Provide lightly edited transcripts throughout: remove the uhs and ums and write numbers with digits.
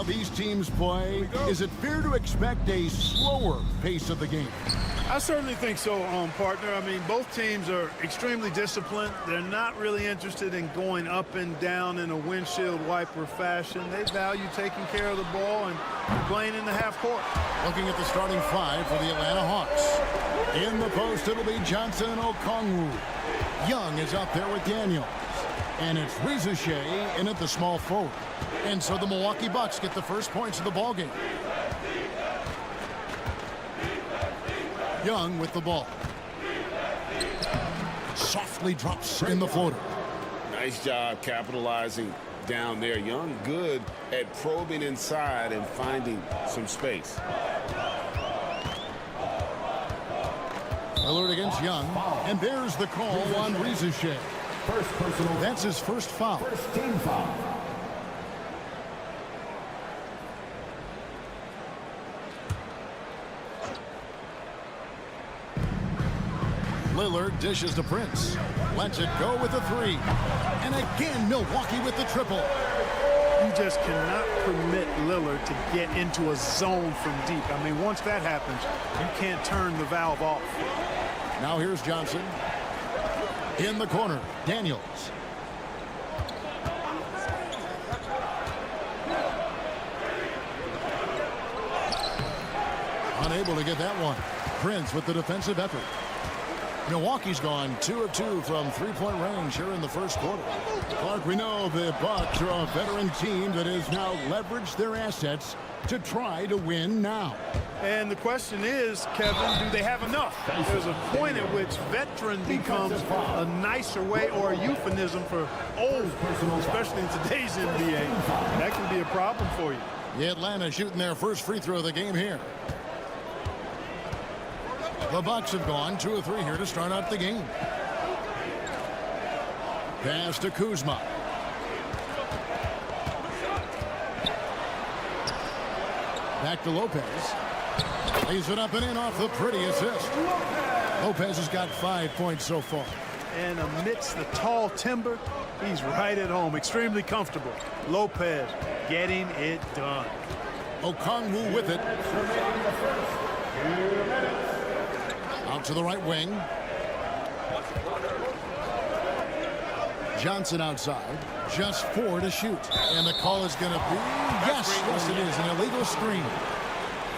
These teams play, is it fair to expect a slower pace of the game? I certainly think so, partner. I mean, both teams are extremely disciplined. They're not really interested in going up and down in a windshield wiper fashion. They value taking care of the ball and playing in the half court. Looking at the starting five for the Atlanta Hawks. In the post, it'll be Johnson and Okongwu. Young is up there with Daniels. And it's Rizashea in at the small forward. And so the Milwaukee Bucks get the first points of the ballgame. Young with the ball. Softly drops in the floater. Nice job capitalizing down there. Young good at probing inside and finding some space. Alert against Young. And there's the call on Rizashea. First personal. That's his first foul. First team foul. Lillard dishes to Prince. Lets it go with a three. And again, Milwaukee with the triple. You just cannot permit Lillard to get into a zone from deep. I mean, once that happens, you can't turn the valve off. Now here's Johnson. In the corner, Daniels. Unable to get that one. Prince with the defensive effort. Milwaukee's gone 2 of 2 from three-point range here in the first quarter. Clark, we know the Bucks are a veteran team that has now leveraged their assets to try to win now. And the question is, Kevin, do they have enough? There's a point at which veteran becomes a nicer way or a euphemism for old, especially in today's NBA. That can be a problem for you. The Atlanta shooting their first free throw of the game here. The Bucks have gone 2 of 3 here to start out the game. Pass to Kuzma. Back to Lopez. Lays it up and in off the pretty assist. Lopez has got 5 points so far. And amidst the tall timber, he's right at home. Extremely comfortable. Lopez getting it done. Okongwu with it. Out to the right wing. Johnson outside. Just 4 to shoot. And the call is going to be, yes, it is, an illegal screen.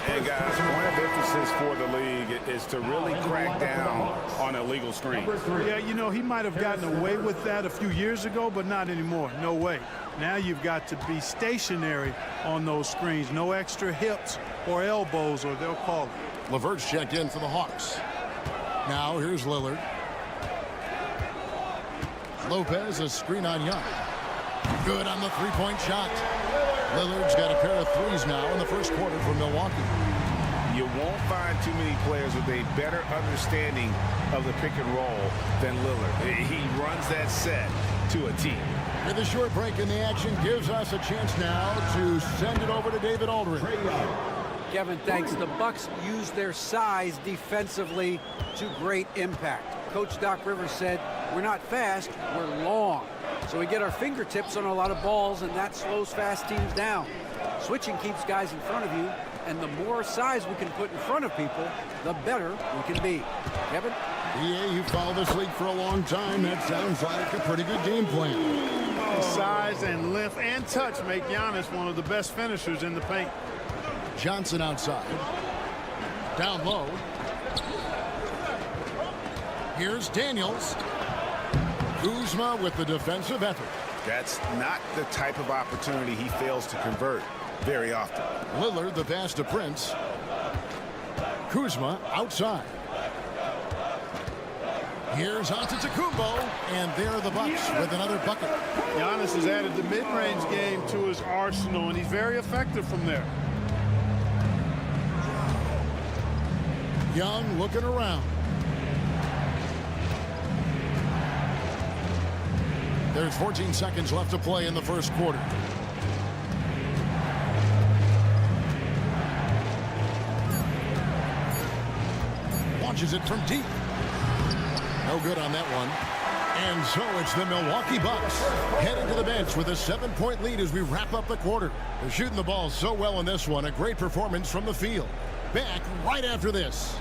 And guys, point of emphasis for the league is to really crack down on illegal screens. Yeah, you know, he might have gotten away with that a few years ago, but not anymore. No way. Now you've got to be stationary on those screens. No extra hips or elbows, or they'll call it. LeVert's checked in for the Hawks. Now here's Lillard. Lopez, a screen on Young. Good on the three-point shot. Lillard's got a pair of threes now in the first quarter for Milwaukee. You won't find too many players with a better understanding of the pick and roll than Lillard. He runs that set to a T. With a short break in the action gives us a chance now to send it over to David Aldridge. Kevin, thanks. The Bucks use their size defensively to great impact. Coach Doc Rivers said, we're not fast, we're long. So we get our fingertips on a lot of balls, and that slows fast teams down. Switching keeps guys in front of you, and the more size we can put in front of people, the better we can be. Kevin? Yeah, you followed this league for a long time. That sounds like a pretty good game plan. Size and length and touch make Giannis one of the best finishers in the paint. Johnson outside. Down low. Here's Daniels. Kuzma with the defensive effort. That's not the type of opportunity he fails to convert very often. Lillard, the pass to Prince. Kuzma outside. Here's Antetokounmpo, and there are the Bucks with another bucket. Giannis has added the mid-range game to his arsenal, and he's very effective from there. Young looking around. There's 14 seconds left to play in the first quarter. Launches it from deep. No good on that one. And so it's the Milwaukee Bucks heading to the bench with a 7-point lead as we wrap up the quarter. They're shooting the ball so well in this one. A great performance from the field. Back right after this.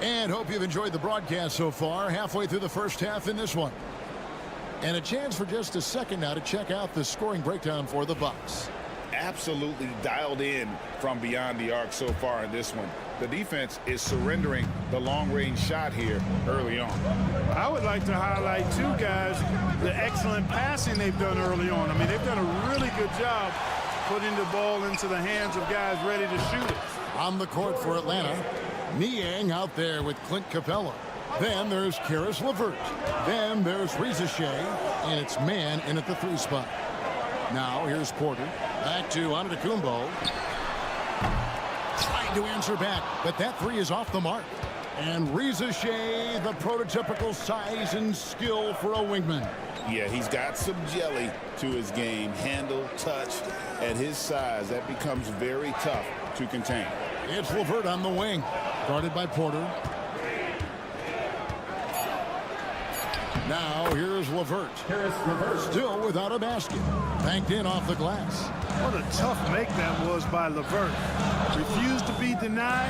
And hope you've enjoyed the broadcast so far. Halfway through the first half in this one. And a chance for just a second now to check out the scoring breakdown for the Bucks. Absolutely dialed in from beyond the arc so far in this one. The defense is surrendering the long-range shot here early on. I would like to highlight, too, guys, the excellent passing they've done early on. I mean, they've done a really good job putting the ball into the hands of guys ready to shoot it. On the court for Atlanta, Niang out there with Clint Capella. Then there's Karis LeVert. Then there's Reza Shea, and it's man in at the 3 spot. Now here's Porter. Back to Antetokounmpo. Trying to answer back, but that 3 is off the mark. And Reza Shea, the prototypical size and skill for a wingman. Yeah, he's got some jelly to his game. Handle, touch. At his size, that becomes very tough to contain. It's LeVert on the wing. Guarded by Porter. Now here's LeVert. Still without a basket. Banked in off the glass. What a tough make that was by LeVert. Refused to be denied,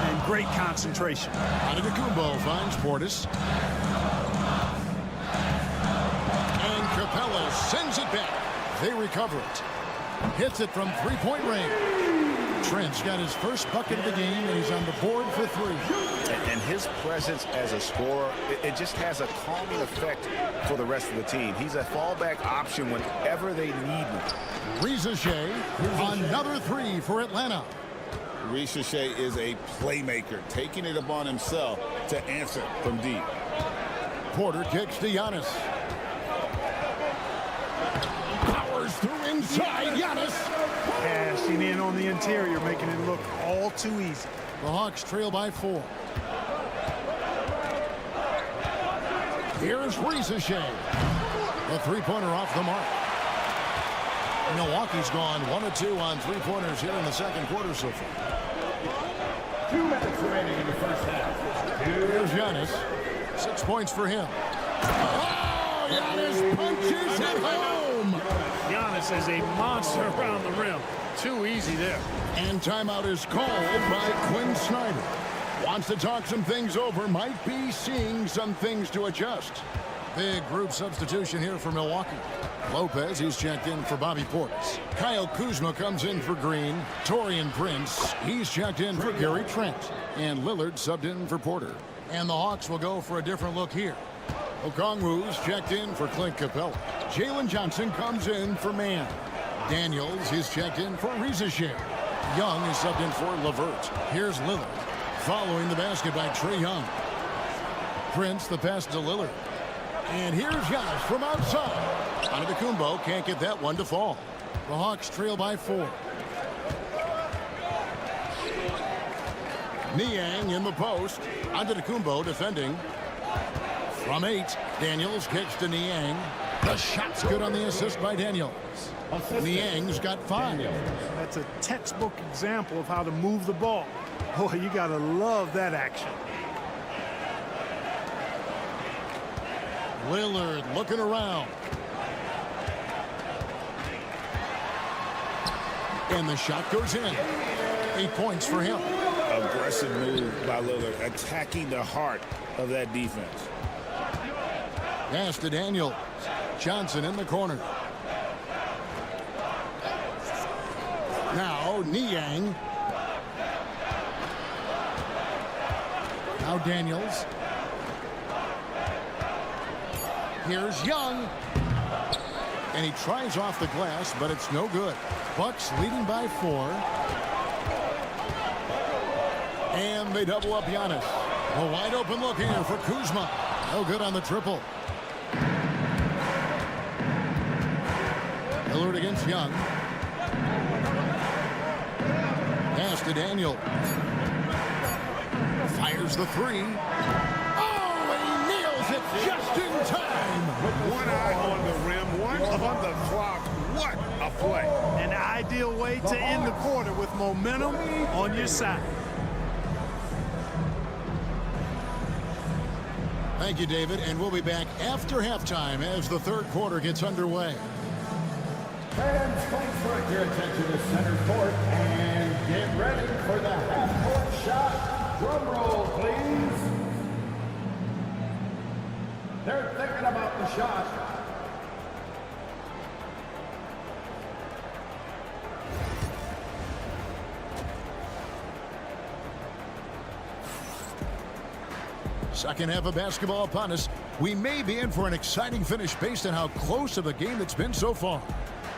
and great concentration. Antetokounmpo finds Portis. And Capella sends it back. They recover it. Hits it from 3-point range. Trent's got his first bucket of the game, and he's on the board for 3. And his presence as a scorer, it just has a calming effect for the rest of the team. He's a fallback option whenever they need him. Reza Shea, another 3 for Atlanta. Reza Shea is a playmaker, taking it upon himself to answer from deep. Porter kicks to Giannis. Powers through inside. Giannis. Passing in on the interior, making it look all too easy. The Hawks trail by 4. Here's Reza Shea. The 3-pointer off the mark. Milwaukee's gone 1 of 2 on 3-pointers here in the second quarter so far. 2 minutes remaining in the first half. Here's Giannis. 6 points for him. Oh, Giannis punches it home. Giannis is a monster around the rim. Too easy there. And timeout is called by Quinn Snyder. Wants to talk some things over. Might be seeing some things to adjust. Big group substitution here for Milwaukee. Lopez, he's checked in for Bobby Portis. Kyle Kuzma comes in for Green. Taurean Prince, he's checked in for Gary Trent. And Lillard subbed in for Porter. And the Hawks will go for a different look here. Okongwu's checked in for Clint Capella. Jalen Johnson comes in for Mann. Daniels, he's checked in for Riza-Share. Young is subbed in for LeVert. Here's Lillard. Following the basket by Trae Young. Prince, the pass to Lillard. And here's Giannis from outside. Antetokounmpo can't get that one to fall. The Hawks trail by 4. Niang in the post. Antetokounmpo defending. From 8, Daniels kicks to Niang. The shot's good on the assist by Daniels. Niang's got 5. That's a textbook example of how to move the ball. Boy, you got to love that action. Lillard looking around. And the shot goes in. 8 points for him. Aggressive move by Lillard, attacking the heart of that defense. Pass to Daniels. Johnson in the corner. Now Niang. Now Daniels. Here's Young. And he tries off the glass, but it's no good. Bucks leading by 4. And they double up Giannis. A wide open look here for Kuzma. No good on the triple. Lillard against Young. Pass to Daniel. Fires the 3. Oh, he nails it just in time. With one eye on the rim, one on the clock. What a play. An ideal way to end the quarter with momentum on your side. Thank you, David, and we'll be back after halftime as the third quarter gets underway. Fans, please direct your attention to center court and get ready for the half-court shot. Drum roll, please. They're thinking about the shot. Second half of basketball upon us. We may be in for an exciting finish based on how close of a game it's been so far.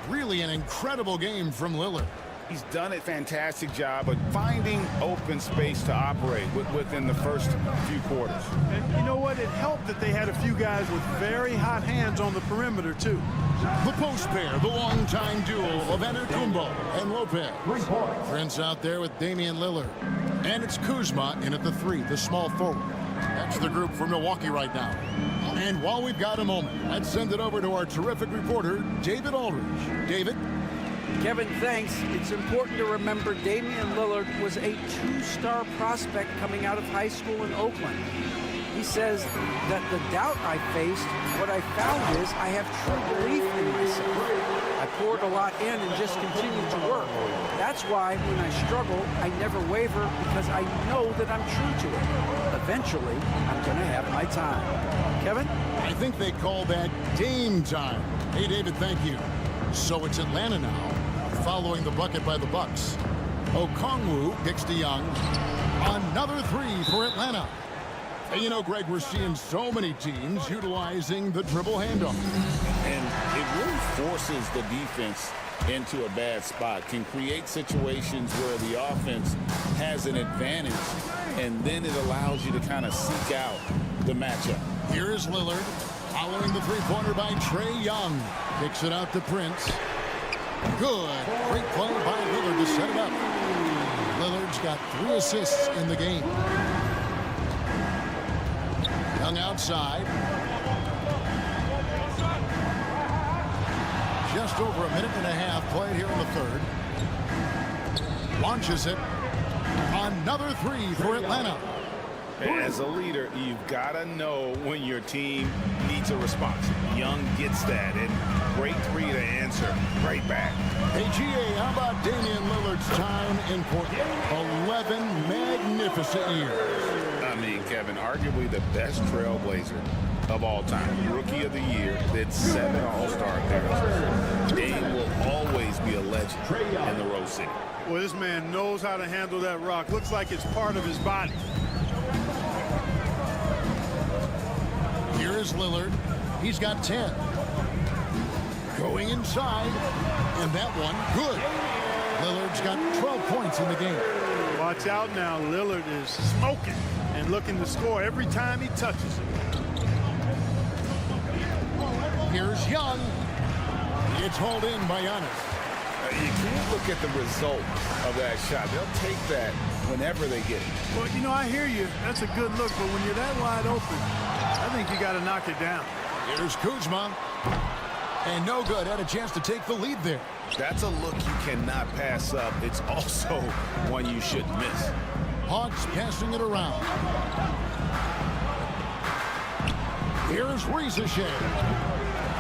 Really an incredible game from Lillard. He's done a fantastic job of finding open space to operate within the first few quarters. And you know what? It helped that they had a few guys with very hot hands on the perimeter, too. The post pair, the longtime duo of Antetokounmpo and Lopez. Prince out there with Damian Lillard. And it's Kuzma in at the 3, the small forward. That's the group for Milwaukee right now. And while we've got a moment, let's send it over to our terrific reporter, David Aldridge. David? Kevin, thanks. It's important to remember Damian Lillard was a 2-star prospect coming out of high school in Oakland. He says that the doubt I faced, what I found is I have true belief in myself. I poured a lot in and just continued to work. That's why when I struggle, I never waver because I know that I'm true to it. Eventually, I'm going to have my time. Kevin? I think they call that game time. Hey, David, thank you. So it's Atlanta now, following the bucket by the Bucks. Okongwu kicks to Young. Another 3 for Atlanta. And you know, Greg, we're seeing so many teams utilizing the dribble handoff. And it really forces the defense into a bad spot, can create situations where the offense has an advantage, and then it allows you to kind of seek out the matchup. Here is Lillard, following the 3-pointer by Trae Young. Kicks it out to Prince. Good. Great play by Lillard to set it up. Lillard's got 3 assists in the game. Young outside. Just over a minute and a half played here in the third. Launches it. Another 3 for Atlanta. As a leader, you've got to know when your team needs a response. Young gets that, and great three to answer right back. Hey, GA, how about Damian Lillard's time in Portland? 11 magnificent years. I mean, Kevin, arguably the best trailblazer of all time. Rookie of the year, did 7 All-Star appearances. Dame will always be a legend in the Rose City. Well, this man knows how to handle that rock. Looks like it's part of his body. Here is Lillard. He's got 10. Going inside, and that one, good. Lillard's got 12 points in the game. Watch out now. Lillard is smoking and looking to score every time he touches it. Here's Young. It's hauled in by Giannis. You can't look at the result of that shot. They'll take that whenever they get it. Well, you know, I hear you. That's a good look, but when you're that wide open, I think you got to knock it down. Here's Kuzma. And no good. Had a chance to take the lead there. That's a look you cannot pass up. It's also one you shouldn't miss. Hawks passing it around. Here's Ricochet.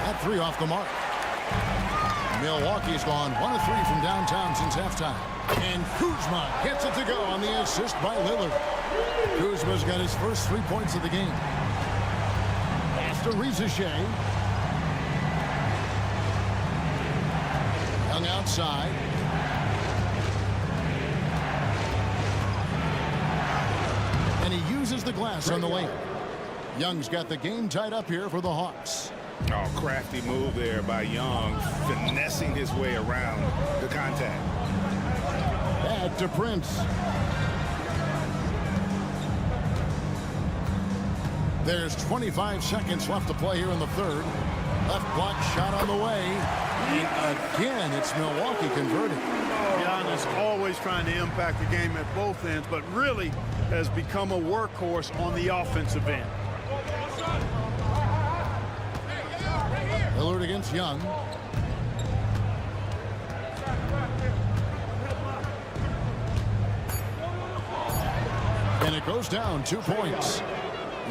That 3 off the mark. Milwaukee's gone 1 of 3 from downtown since halftime. And Kuzma gets it to go on the assist by Lillard. Kuzma's got his first 3 points of the game. Pass to Ricochet. Young outside. And he uses the glass on the lane. Young's got the game tied up here for the Hawks. Oh, crafty move there by Young, finessing his way around the contact. Back to Prince. There's 25 seconds left to play here in the third. Left block shot on the way. And again, it's Milwaukee converting. Giannis always trying to impact the game at both ends, but really has become a workhorse on the offensive end. Lillard against Young. And it goes down 2 points.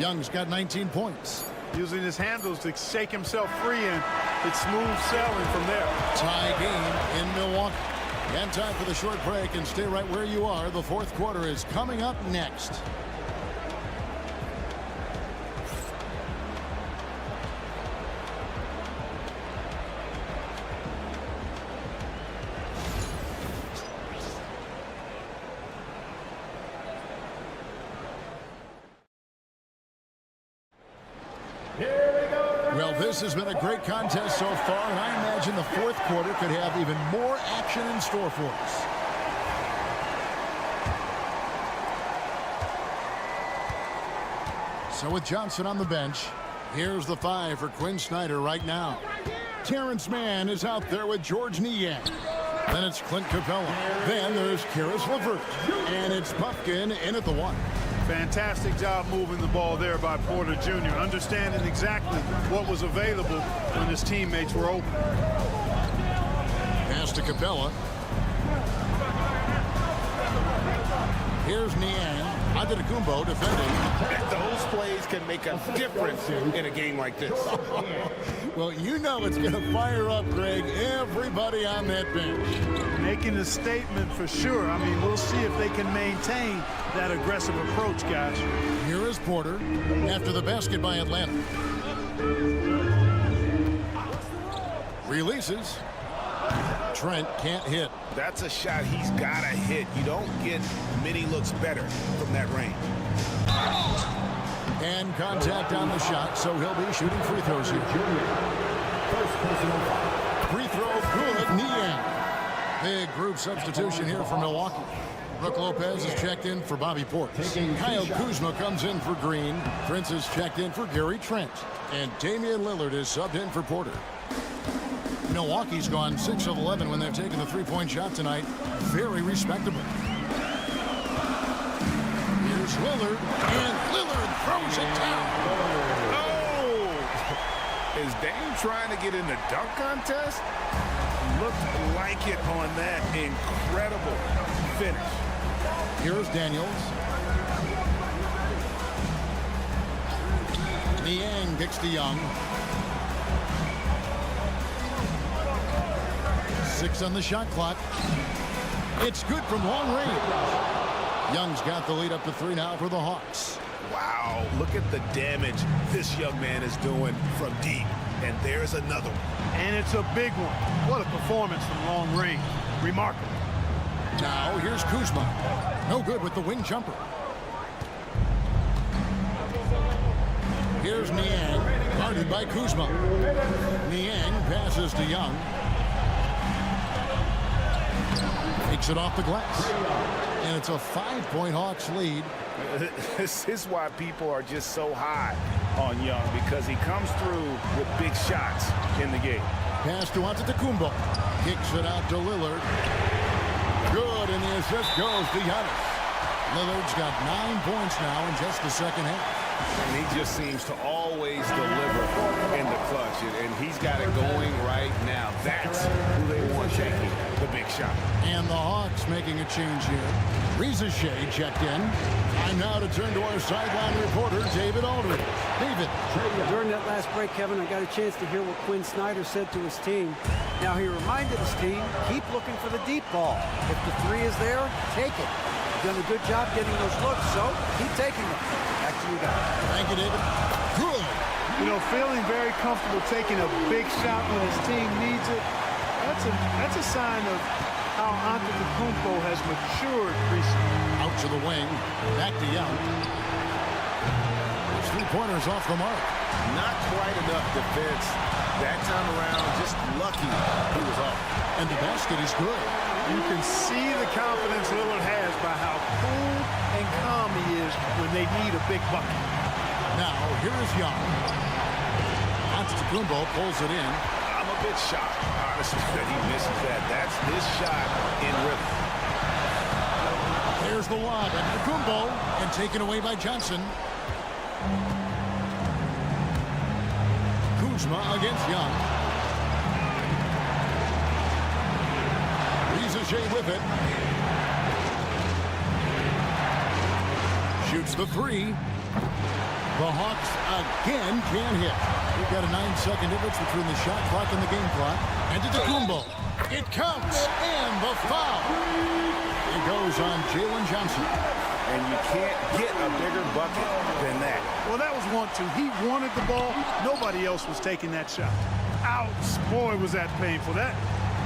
Young's got 19 points. Using his handles to shake himself free, and it's smooth sailing from there. Tie game in Milwaukee. And time for the short break, and stay right where you are. The fourth quarter is coming up next. Well, this has been a great contest so far, and I imagine the fourth quarter could have even more action in store for us. So with Johnson on the bench, here's the 5 for Quinn Snyder right now. Terrence Mann is out there with George Niang. Then it's Clint Capella. Then there's Karis LeVert. And it's Puffkin in at the 1. Fantastic job moving the ball there by Porter Jr., understanding exactly what was available when his teammates were open. Pass to Capella. Here's Niang. Antetokounmpo defending. Those plays can make a difference in a game like this. Well, you know it's going to fire up, Greg, everybody on that bench. Making a statement for sure. I mean, we'll see if they can maintain that aggressive approach, guys. Here is Porter after the basket by Atlanta. Releases. Trent can't hit. That's a shot he's got to hit. You don't get many looks better from that range. And contact on the shot, so he'll be shooting free throws here. Free throw good. Niang. Big group substitution here for Milwaukee. Brook Lopez is checked in for Bobby Portis. Kyle Kuzma comes in for Green. Prince is checked in for Gary Trent. And Damian Lillard is subbed in for Porter. Milwaukee's gone 6 of 11 when they've taken the three-point shot tonight. Very respectable. Here's Lillard, and Lillard throws it down. Oh! Is Dame trying to get in the dunk contest? Looked like it on that incredible finish. Here's Daniels. Niang kicks to Young. 6 on the shot clock. It's good from long range. Young's got the lead up to 3 now for the Hawks. Wow, look at the damage this young man is doing from deep. And there's another one. And it's a big one. What a performance from long range. Remarkable. Now here's Kuzma. No good with the wing jumper. Here's Niang, guarded by Kuzma. Niang passes to Young. Takes it off the glass. And it's a 5-point Hawks lead. This is why people are just so high on Young, because he comes through with big shots in the game. Pass to Antetokounmpo. Kicks it out to Lillard. Good, and the assist goes to Giannis. Lillard's got 9 points now in just the second half. And he just seems to always deliver in the clutch, and he's got it going right now. That's who they want taking the big shot. And the Hawks making a change here. Reza Shea checked in. Time now to turn to our sideline reporter, David Aldridge. David. During that last break, Kevin, I got a chance to hear what Quinn Snyder said to his team. Now, he reminded his team, keep looking for the deep ball. If the 3 is there, take it. You've done a good job getting those looks, so keep taking them. Back to you guys. Thank you, David. Good. You know, feeling very comfortable taking a big shot when his team needs it. That's a sign of how Antetokounmpo has matured recently. Out to the wing. Back to Young. His 3-pointers off the mark. Not quite enough defense that time around. Just lucky he was off. And the basket is good. You can see the confidence Lillard has by how cool and calm he is when they need a big bucket. Now, here is Young. Antetokounmpo pulls it in. I'm a bit shocked, honestly, that he misses that. That's his shot in rhythm. There's the lob. Antetokounmpo, and taken away by Johnson. Kuzma against Young. Shea with it. Shoots the 3. The Hawks again can't hit. We've got a 9-second difference between the shot clock and the game clock. And to Antetokounmpo. It counts. And the foul. It goes on Jalen Johnson. And you can't get a bigger bucket than that. Well, that was 1-2. He wanted the ball. Nobody else was taking that shot. Ouch. Boy, was that painful. That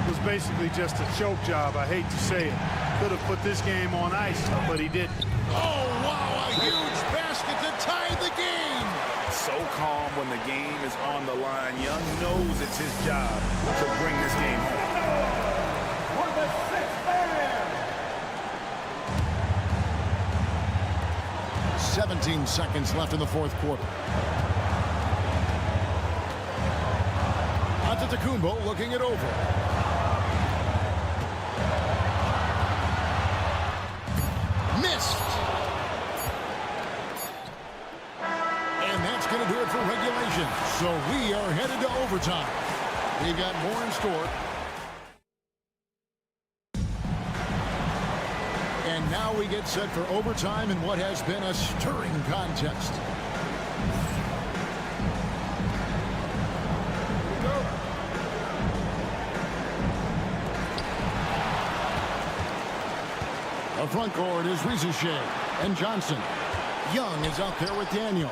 was basically just a choke job. I hate to say it. Could have put this game on ice, but he didn't. Oh, wow, a huge basket to tie the game. So calm when the game is on the line. Young knows it's his job to bring this game home. For the 6th man. 17 seconds left in the 4th quarter. Antetokounmpo looking it over. Missed. And that's going to do it for regulation. So we are headed to overtime. We've got more in store. And now we get set for overtime in what has been a stirring contest. The front court is Reza Shea and Johnson. Young is out there with Daniels.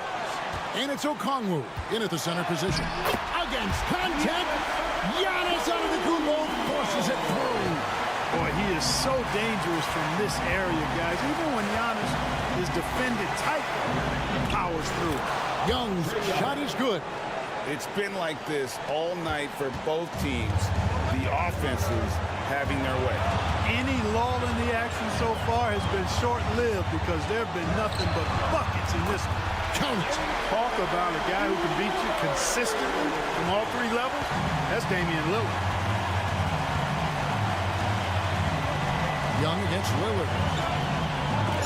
And it's Okongwu in at the center position. Against contact, Giannis Antetokounmpo forces it through. Boy, he is so dangerous from this area, guys. Even when Giannis is defended tight, he powers through. Young's shot is good. It's been like this all night for both teams. The offenses having their way. Any lull in the action so far has been short-lived because there have been nothing but buckets in this one. Count it. Talk about a guy who can beat you consistently from all 3 levels. That's Damian Lillard. Young against Lillard.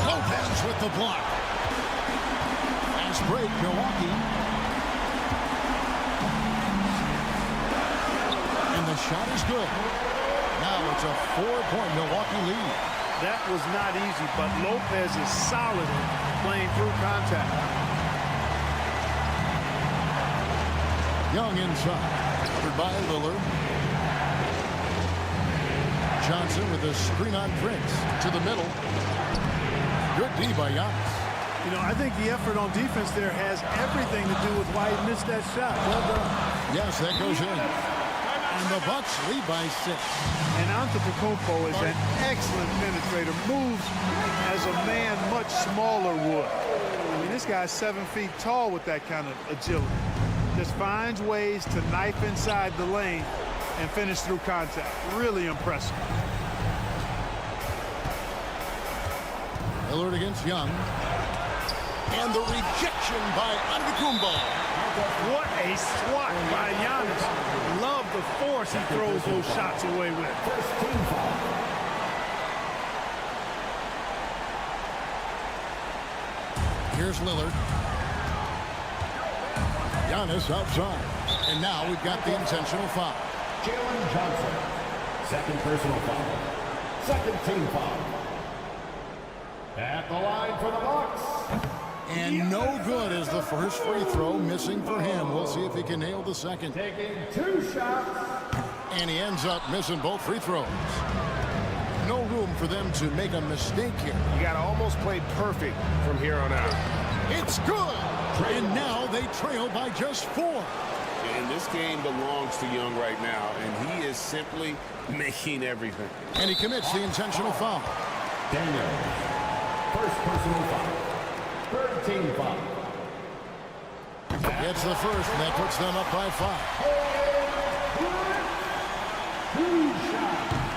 Lopez with the block. Fast break, Milwaukee. And the shot is good. Now it's a 4-point Milwaukee lead. That was not easy, but Lopez is solid playing through contact. Young inside. Covered by Lillard. Johnson with a screen on Prince. To the middle. Good D by Giannis. You know, I think the effort on defense there has everything to do with why he missed that shot. Well done. Yes, that goes in. And the Bucks lead by 6. And Antetokounmpo is an excellent penetrator. Moves as a man much smaller would. I mean, this guy's 7 feet tall with that kind of agility. Just finds ways to knife inside the lane and finish through contact. Really impressive. Lillard against Young. And the rejection by Antetokounmpo. What a swat by Giannis. Love the force he throws those shots away with. First team foul. Here's Lillard. Giannis outside. And now we've got the intentional foul. Jalen Johnson. Second personal foul. Second team foul. At the line for the Bucks. And no good is the first free throw, missing for him. We'll see if he can nail the second. Taking 2 shots. And he ends up missing both free throws. No room for them to make a mistake here. You got to almost play perfect from here on out. It's good. And now they trail by just 4. And this game belongs to Young right now, and he is simply making everything. And he commits the intentional foul. Daniel. First personal foul. Third team foul. Gets the first, and that puts them up by 5.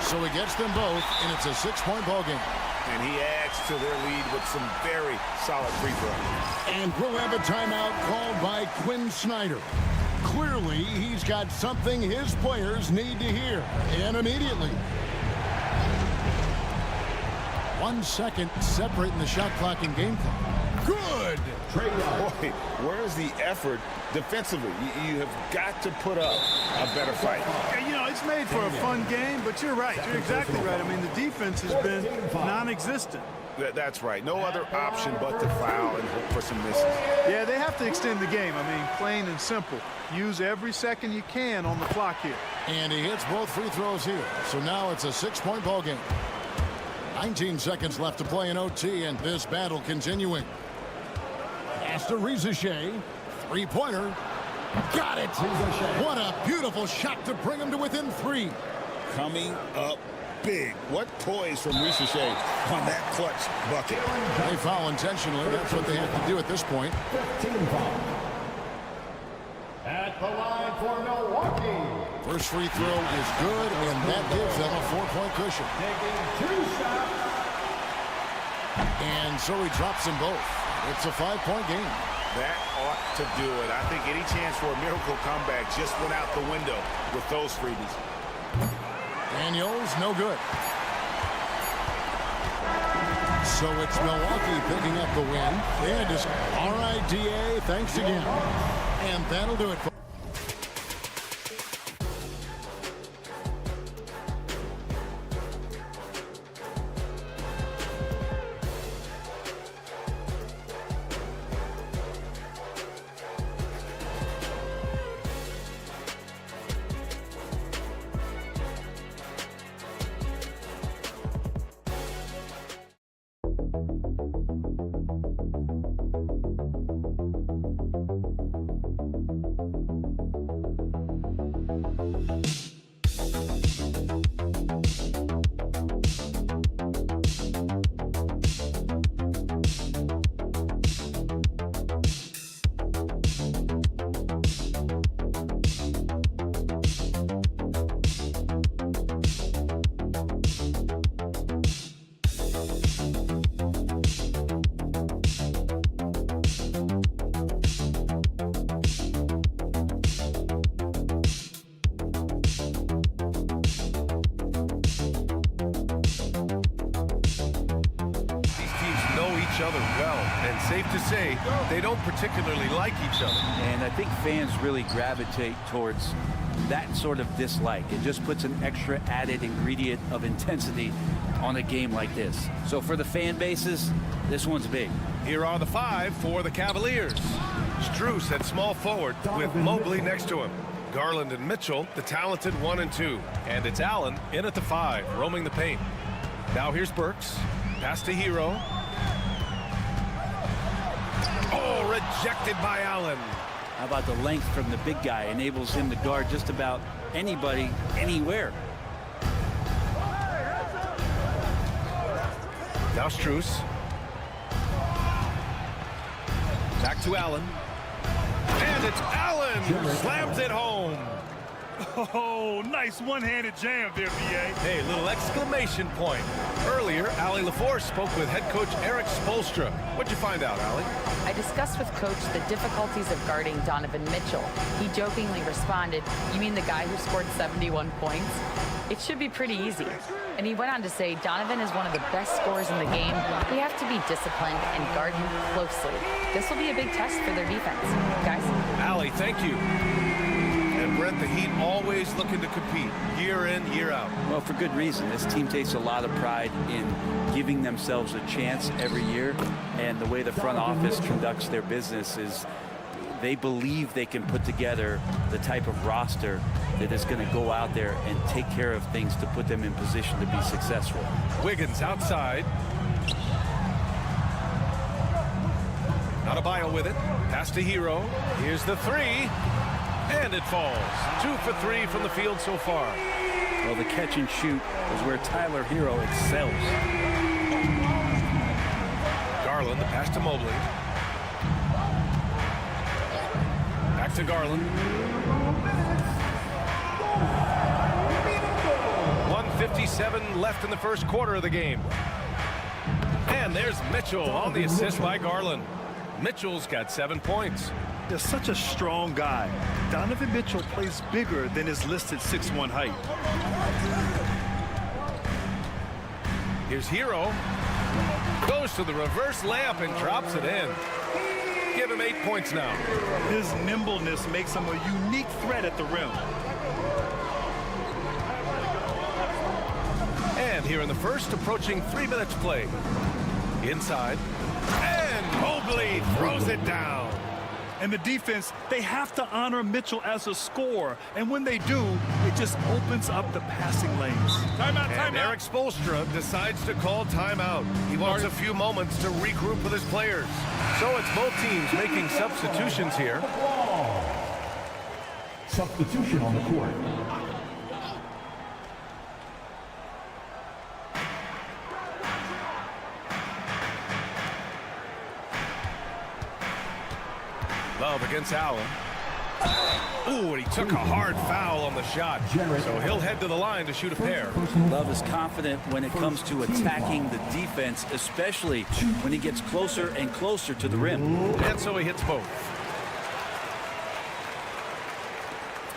So he gets them both, and it's a 6-point ball game. And he adds to their lead with some very solid free throws. And we'll have a timeout called by Quinn Snyder. Clearly, he's got something his players need to hear, and immediately. 1 second separating the shot clock and game clock. Good! Boy, where's the effort defensively? You have got to put up a better fight. Yeah, you know, it's made for a fun game, but you're right. You're exactly right. I mean, the defense has been non-existent. That's right. No other option but to foul and hope for some misses. Yeah, they have to extend the game. I mean, plain and simple. Use every second you can on the clock here. And he hits both free throws here. So now it's a 6-point ball game. 19 seconds left to play in OT, and this battle continuing. Pass to Rizachet. 3-pointer. Got it! What a beautiful shot to bring him to within 3. Coming up big. What poise from Rizachet on that clutch bucket. They foul intentionally. That's what they have to do at this point. 15 foul. At the line for Milwaukee. First free throw is good, and that gives them a 4-point cushion. Taking 2 shots. And so he drops them both. It's a 5-point game. That ought to do it. I think any chance for a miracle comeback just went out the window with those freebies. Daniels, no good. So it's Milwaukee picking up the win. And just, all right, DA, thanks again. And that'll do it for other well, and safe to say they don't particularly like each other. And I think fans really gravitate towards that sort of dislike. It just puts an extra added ingredient of intensity on a game like this. So for the fan bases, this one's big. Here are the 5 for the Cavaliers. Strus at small forward with Mobley next to him. Garland and Mitchell, the talented 1 and 2. And it's Allen in at the 5, roaming the paint. Now here's Burks. Pass to Hero. Oh, rejected by Allen. How about the length from the big guy? Enables him to guard just about anybody, anywhere. Now Strus. Back to Allen. And it's Allen who slams it home. Oh, nice one-handed jam there, B.A. Hey, little exclamation point. Earlier, Allie LaForce spoke with head coach Eric Spoelstra. What'd you find out, Allie? I discussed with Coach the difficulties of guarding Donovan Mitchell. He jokingly responded, "You mean the guy who scored 71 points? It should be pretty easy." And he went on to say, "Donovan is one of the best scorers in the game. We have to be disciplined and guard him closely. This will be a big test for their defense." Guys? Allie, thank you. And Brent, the Heat always looking to compete year in, year out. Well, for good reason. This team takes a lot of pride in giving themselves a chance every year. And the way the front office conducts their business is they believe they can put together the type of roster that is going to go out there and take care of things to put them in position to be successful. Wiggins outside. Adebayo with it. Pass to Hero. Here's the 3. And it falls. 2 for 3 from the field so far. Well, the catch and shoot is where Tyler Hero excels. Garland, the pass to Mobley. Back to Garland. 1:57 left in the first quarter of the game. And there's Mitchell on the assist by Garland. Mitchell's got 7 points. They're such a strong guy. Donovan Mitchell plays bigger than his listed 6'1" height. Here's Hero. Goes to the reverse layup and drops it in. Give him 8 points now. His nimbleness makes him a unique threat at the rim. And here in the first, approaching 3 minutes play. Inside. And Mobley throws it down. And the defense, they have to honor Mitchell as a scorer. And when they do, it just opens up the passing lanes. Timeout, timeout. And Eric Spoelstra decides to call timeout. He wants a few moments to regroup with his players. So it's both teams making substitutions here. Substitution on the court. Love against Allen. Ooh, and he took a hard foul on the shot. So he'll head to the line to shoot a pair. Love is confident when it comes to attacking the defense, especially when he gets closer and closer to the rim. And so he hits both.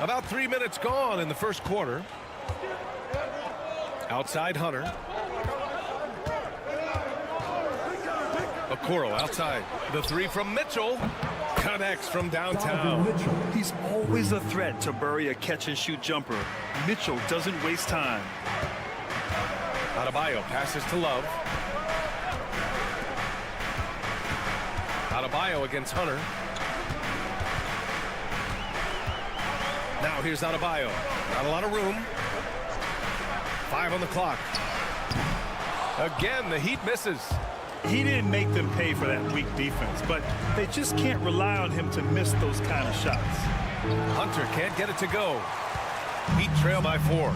About 3 minutes gone in the first quarter. Outside Hunter. Okoro outside. The 3 from Mitchell. Connects from downtown. He's always a threat to bury a catch-and-shoot jumper. Mitchell doesn't waste time. Adebayo passes to Love. Adebayo against Hunter. Now here's Adebayo. Not a lot of room. 5 on the clock. Again, the Heat misses. He didn't make them pay for that weak defense, but they just can't rely on him to miss those kind of shots. Hunter can't get it to go. Heat trail by 4.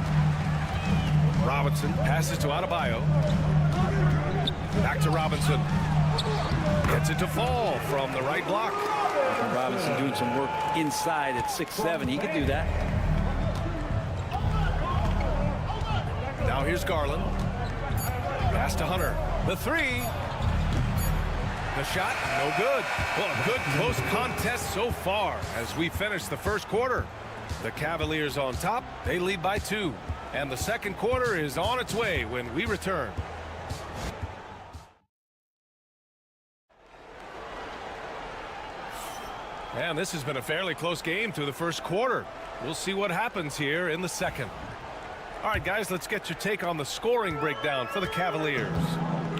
Robinson passes to Adebayo. Back to Robinson. Gets it to fall from the right block. Robinson doing some work inside at 6'7". He could do that. Now here's Garland. Pass to Hunter. The 3. The shot, no good. Well, a good close contest so far as we finish the first quarter. The Cavaliers on top. They lead by 2. And the second quarter is on its way when we return. And this has been a fairly close game through the first quarter. We'll see what happens here in the second. All right, guys, let's get your take on the scoring breakdown for the Cavaliers.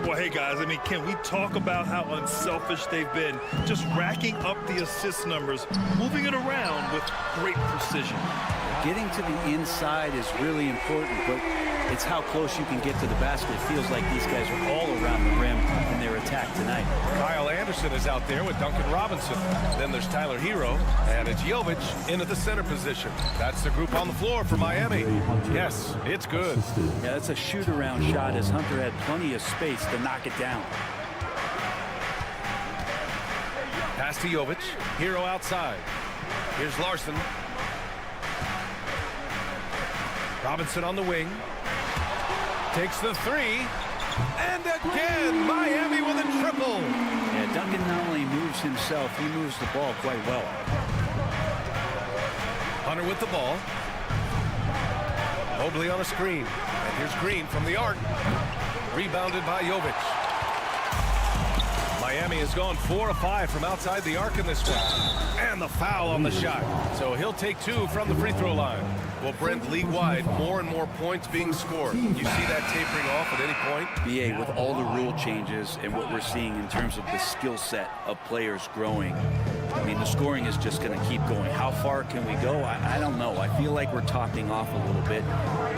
Well, hey, guys, I mean, can we talk about how unselfish they've been? Just racking up the assist numbers, moving it around with great precision. Getting to the inside is really important, but it's how close you can get to the basket. It feels like these guys are all around the rim in their attack tonight. Kyle Anderson is out there with Duncan Robinson. Then there's Tyler Hero, and it's Jovic into the center position. That's the group on the floor for Miami. Yes, it's good. Yeah, that's a shoot-around shot as Hunter had plenty of space to knock it down. Pass to Jovic. Hero outside. Here's Larson. Robinson on the wing. Takes the three. And again, Miami with a triple. Yeah, Duncan not only moves himself, he moves the ball quite well. Hunter with the ball. Mobley on a screen. And here's Green from the arc. Rebounded by Jovic. Miami has gone 4 of 5 from outside the arc in this one. And the foul on the shot. So he'll take 2 from the free throw line. Well, Brent, league-wide, more and more points being scored. You see that tapering off at any point? BA, with all the rule changes and what we're seeing in terms of the skill set of players growing, I mean, the scoring is just going to keep going. How far can we go? I don't know. I feel like we're topping off a little bit.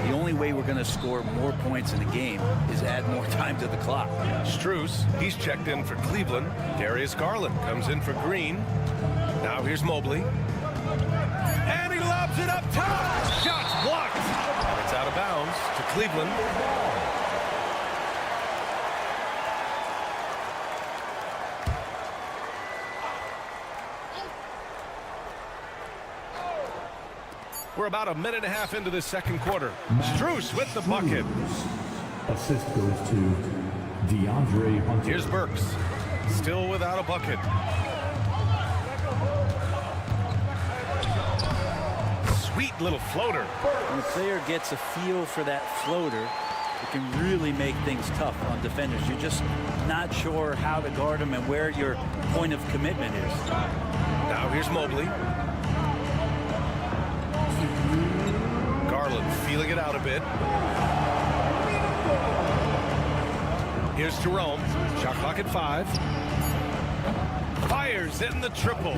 The only way we're going to score more points in a game is add more time to the clock. Strus, he's checked in for Cleveland. Darius Garland comes in for Green. Now here's Mobley. And he lobs it up top. Shots blocked. And it's out of bounds to Cleveland. We're about a minute and a half into this second quarter. Strus with the bucket. Assist goes to DeAndre Hunter. Here's Burks. Still without a bucket. Sweet little floater. When a player gets a feel for that floater, it can really make things tough on defenders. You're just not sure how to guard them and where your point of commitment is. Now here's Mobley. Garland feeling it out a bit. Here's Jerome. Shot clock at 5. Fires in the triple.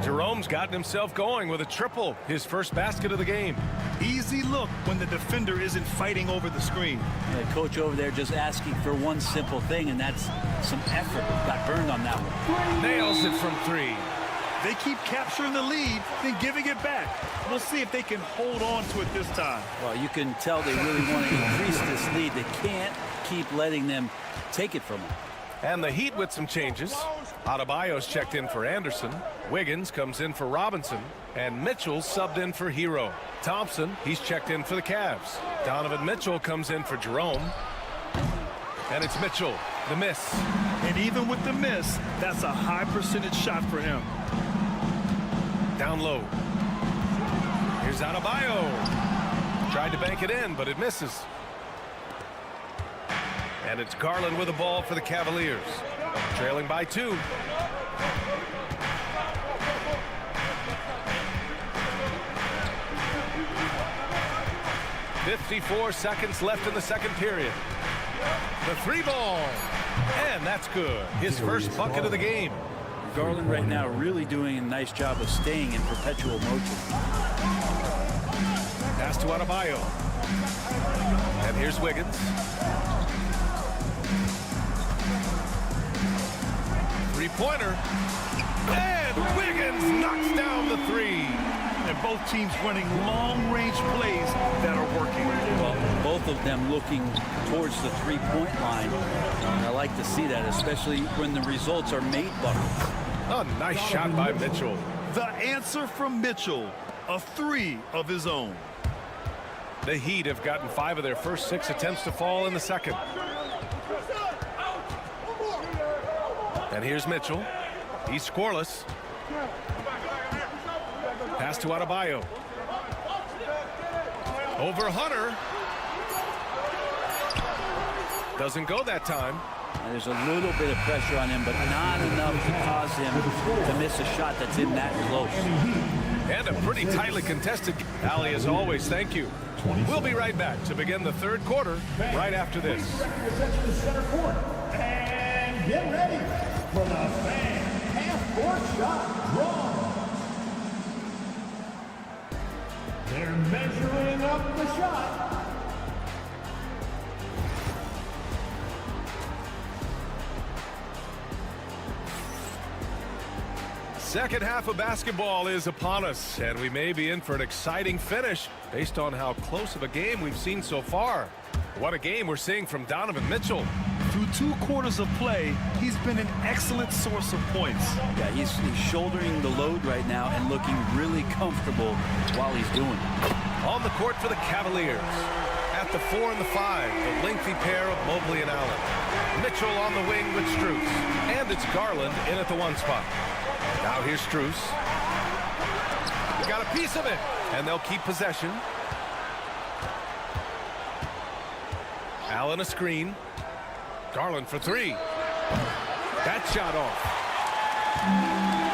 Jerome's gotten himself going with a triple. His first basket of the game. Easy look when the defender isn't fighting over the screen. The coach over there just asking for one simple thing, and that's some effort. Got burned on that one. Nails it from 3. They keep capturing the lead, then giving it back. We'll see if they can hold on to it this time. Well, you can tell they really want to increase this lead. They can't keep letting them take it from them. And the Heat with some changes. Adebayo's checked in for Anderson. Wiggins comes in for Robinson. And Mitchell subbed in for Hero. Thompson, he's checked in for the Cavs. Donovan Mitchell comes in for Jerome. And it's Mitchell, the miss. And even with the miss, that's a high percentage shot for him. Down low. Here's Adebayo. Tried to bank it in, but it misses. And it's Garland with the ball for the Cavaliers. Trailing by 2. .54 seconds left in the second period. The 3 ball. And that's good. His first bucket of the game. Garland right now really doing a nice job of staying in perpetual motion. Pass to Adebayo. And here's Wiggins. 3-pointer. And Wiggins knocks down the 3. And both teams running long-range plays that are working. Well, both of them looking towards the three-point line. I like to see that, especially when the results are made buckets. A nice shot by Mitchell. The answer from Mitchell, a 3 of his own. The Heat have gotten 5 of their first 6 attempts to fall in the second. And here's Mitchell. He's scoreless. Pass to Adebayo. Over Hunter. Doesn't go that time. And there's a little bit of pressure on him, but not enough to cause him to miss a shot that's in that close. And a pretty tightly contested. Ali, as always, thank you. We'll be right back to begin the third quarter right after this. And get ready for the fan half-court shot draw. They're measuring up the shot. Second half of basketball is upon us, and we may be in for an exciting finish based on how close of a game we've seen so far. What a game we're seeing from Donovan Mitchell. Through 2 quarters of play, he's been an excellent source of points. Yeah, he's shouldering the load right now and looking really comfortable while he's doing it. On the court for the Cavaliers. At the 4 and the 5, the lengthy pair of Mobley and Allen. Mitchell on the wing with Strus. And it's Garland in at the 1 spot. Now here's Strus. Got a piece of it, and they'll keep possession. Allen a screen. Garland for 3. That shot off.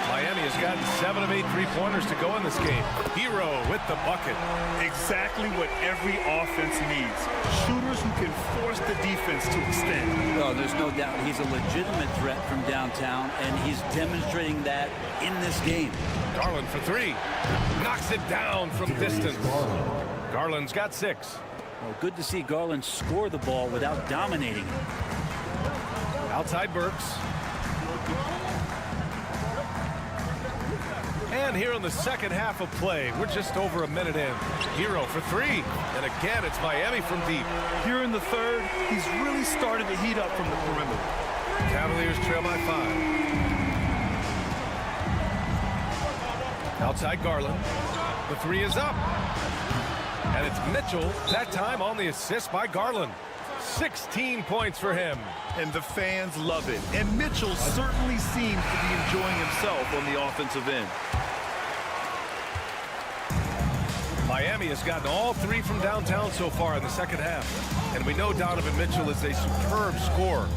Miami has gotten 7 of 8 3-pointers to go in this game. Hero with the bucket. Exactly what every offense needs. Shooters who can force the defense to extend. Oh, there's no doubt he's a legitimate threat from downtown, and he's demonstrating that in this game. Garland for 3. Knocks it down from distance. Garland's got 6. Well, good to see Garland score the ball without dominating it. Outside Burks. And here in the second half of play, we're just over a minute in. Hero for 3. And again, it's Miami from deep. Here in the third, he's really started to heat up from the perimeter. Cavaliers trail by 5. Outside Garland. The 3 is up. And it's Mitchell, that time on the assist by Garland. 16 points for him. And the fans love it. And Mitchell certainly seems to be enjoying himself on the offensive end. Miami has gotten all 3 from downtown so far in the second half. And we know Donovan Mitchell is a superb scorer.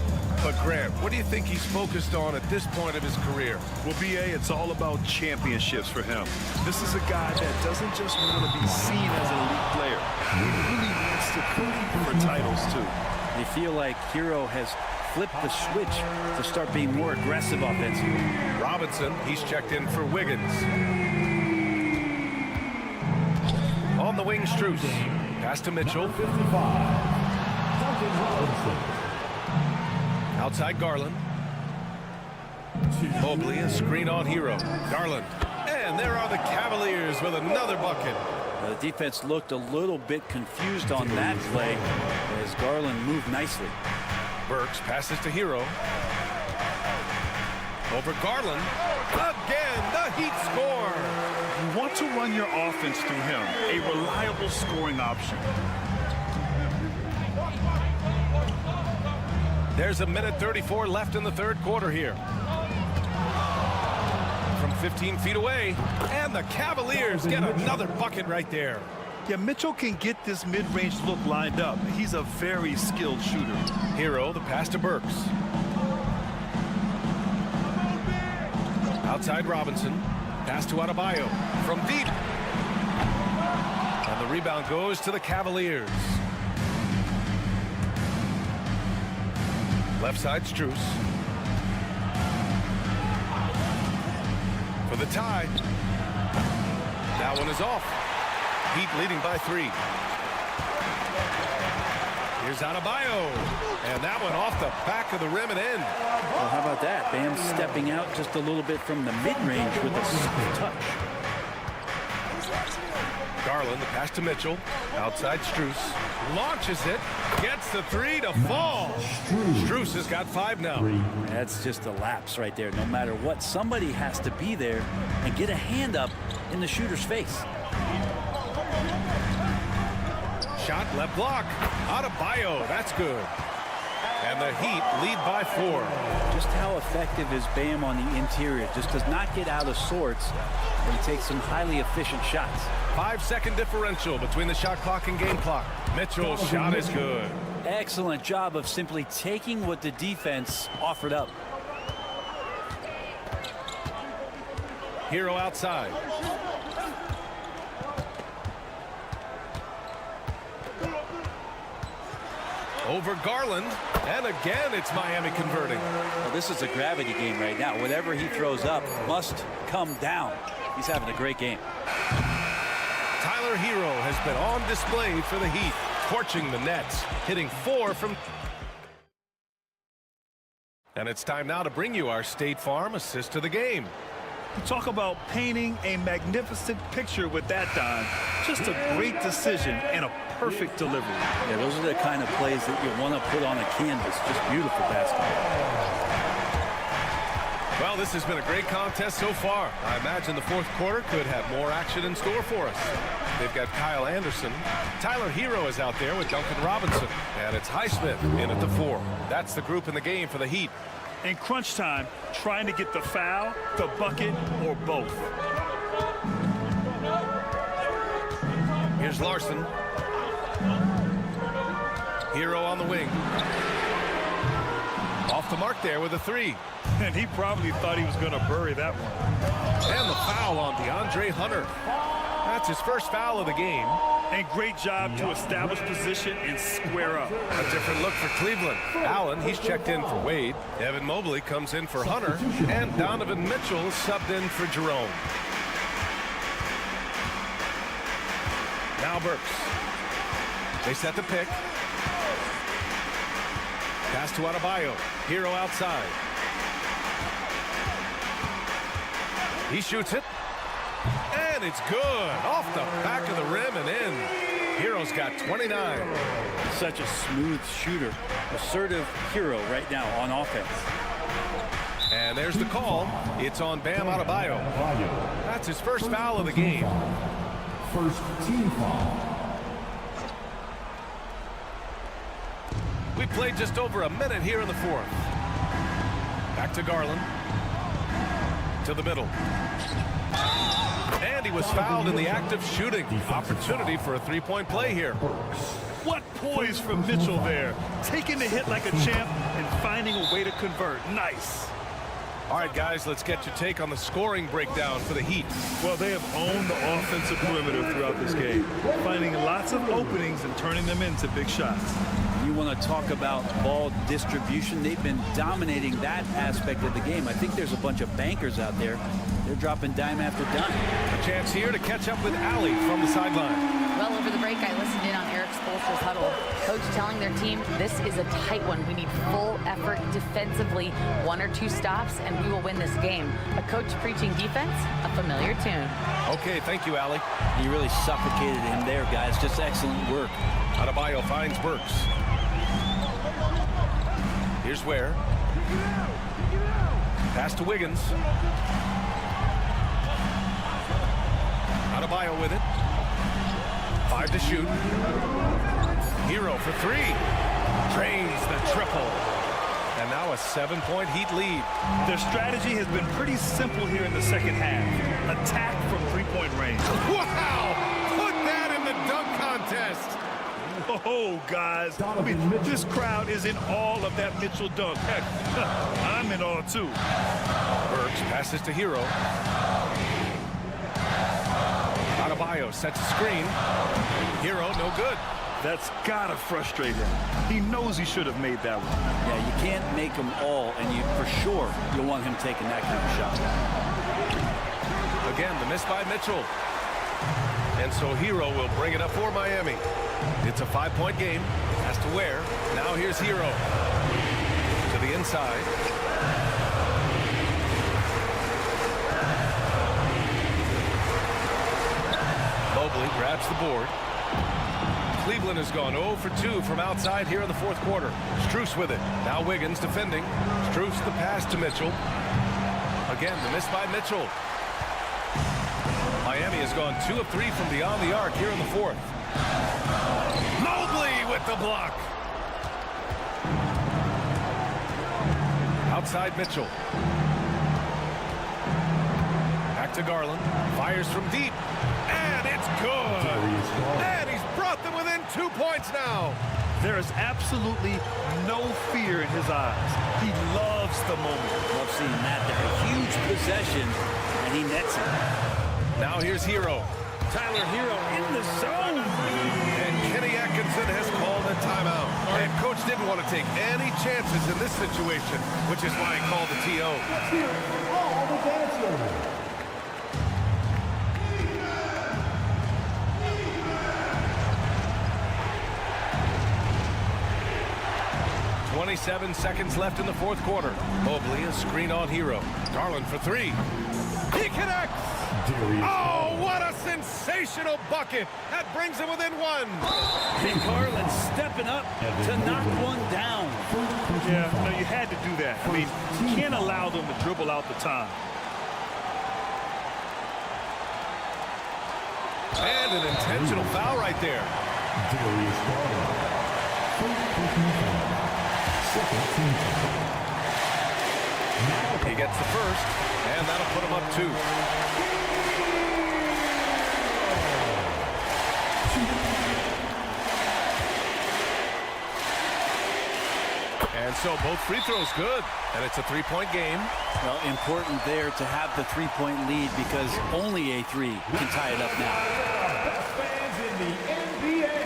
But Grant, what do you think he's focused on at this point of his career? Well, B.A., it's all about championships for him. This is a guy that doesn't just want to be seen as an elite player. He really wants to compete for titles, too. They feel like Hero has flipped the switch to start being more aggressive offensively. Robinson, he's checked in for Wiggins. On the wing, Strus. Pass to Mitchell. 55. Outside Garland. Mobley, a screen on Hero. Garland. And there are the Cavaliers with another bucket. The defense looked a little bit confused on that play as Garland moved nicely. Burks passes to Hero. Over Garland. Again, the Heat score. You want to run your offense through him, a reliable scoring option. There's a minute 34 left in the third quarter here. From 15 feet away, and the Cavaliers get another bucket right there. Yeah, Mitchell can get this mid-range look lined up. He's a very skilled shooter. Hero, the pass to Burks. Outside Robinson. Pass to Adebayo from deep. And the rebound goes to the Cavaliers. Left side, Strus. For the tie. That one is off. Heat leading by 3. Here's Adebayo. And that one off the back of the rim and in. Well, how about that? Bam stepping out just a little bit from the mid-range with a soft touch. Garland, the pass to Mitchell. Outside Strus. Launches it. Gets the 3 to fall. Strus has got 5 now. That's just a lapse right there. No matter what, somebody has to be there and get a hand up in the shooter's face. Shot left block. Adebayo. That's good. And the Heat lead by 4. Just how effective is Bam on the interior? Just does not get out of sorts and takes some highly efficient shots. 5-second differential between the shot clock and game clock. Mitchell's shot is good. Excellent job of simply taking what the defense offered up. Hero outside. Over Garland. And again, it's Miami converting. Well, this is a gravity game right now. Whatever he throws up must come down. He's having a great game. Tyler Hero has been on display for the Heat, torching the Nets, hitting 4 from... And it's time now to bring you our State Farm assist of the game. Talk about painting a magnificent picture with that, Don. Just a great decision and a perfect delivery. Yeah, those are the kind of plays that you want to put on a canvas. Just beautiful basketball. Well, this has been a great contest so far. I imagine the fourth quarter could have more action in store for us. They've got Kyle Anderson. Tyler Hero is out there with Duncan Robinson. And it's Highsmith in at the 4. That's the group in the game for the Heat. In crunch time, trying to get the foul, the bucket, or both. Here's Larson. Hero on the wing. Off the mark there with a 3. And he probably thought he was going to bury that one. And the foul on DeAndre Hunter. That's his first foul of the game. And great job to establish position and square up. A different look for Cleveland. Allen, he's checked in for Wade. Evan Mobley comes in for Hunter. And Donovan Mitchell subbed in for Jerome. Now Burks. They set the pick. Pass to Adebayo. Hero outside. He shoots it. And it's good. Off the back of the rim and in. Hero's got 29. Such a smooth shooter. Assertive Hero right now on offense. And there's the call. It's on Bam Adebayo. That's his first foul of the game. First team foul. We played just over a minute here in the fourth. Back to Garland. To the middle. And he was fouled in the act of shooting. Opportunity for a three-point play here. What poise from Mitchell there. Taking the hit like a champ and finding a way to convert. Nice. All right, guys, let's get your take on the scoring breakdown for the Heat. Well, they have owned the offensive perimeter throughout this game, finding lots of openings and turning them into big shots. You want to talk about ball distribution. They've been dominating that aspect of the game. I think there's a bunch of bankers out there. They're dropping dime after dime. A chance here to catch up with Allie from the sideline. Well, over the break, I listened in on Eric Spoelstra's huddle. Coach telling their team, this is a tight one. We need full effort defensively, 1 or 2 stops, and we will win this game. A coach preaching defense, a familiar tune. Okay, thank you, Allie. You really suffocated him there, guys. Just excellent work. Adebayo finds Burks. Here's Ware. Pass to Wiggins. Adebayo with it. 5 to shoot. Hero for 3. Drains the triple. And now a 7-point Heat lead. Their strategy has been pretty simple here in the second half. Attack from 3-point range. Wow! Put that in the dunk contest. Oh, guys. I mean, this crowd is in awe of that Mitchell dunk. Heck, I'm in awe, too. Burks passes to Hero. Adebayo sets a screen. Hero, no good. That's got to frustrate him. He knows he should have made that one. Yeah, you can't make them all, and you for sure you'll want him taking that kind of shot. Again, the miss by Mitchell. And so Hero will bring it up for Miami. It's a 5-point game. Has to Ware. Now here's Hero. To the inside. Mobley grabs the board. Cleveland has gone 0 for 2 from outside here in the fourth quarter. Strus with it. Now Wiggins defending. Strus the pass to Mitchell. Again, the miss by Mitchell. Miami has gone 2 of 3 from beyond the arc here in the fourth. Mobley with the block. Outside Mitchell. Back to Garland. Fires from deep. And it's good. And he's brought them within 2 points now. There is absolutely no fear in his eyes. He loves the moment. Love seeing that there. A huge possession, and he nets it. Now here's Hero. Tyler Hero in the zone. And Kenny Atkinson has called a timeout. And coach didn't want to take any chances in this situation, which is why he called the TO. Let's hear it for all the dancers. 27 seconds left in the fourth quarter. Mobley, a screen on Hero. Garland for three. He connects! Oh, what a sensational bucket! That brings him within one. And Garland stepping up to knock one down. Yeah, no, you had to do that. I mean, you can't allow them to dribble out the time. And an intentional foul right there. He gets the first, and that'll put him up two. And so both free throws good, and it's a three-point game. Well, important there to have the three-point lead because only a three can tie it up now. Best fans in the NBA,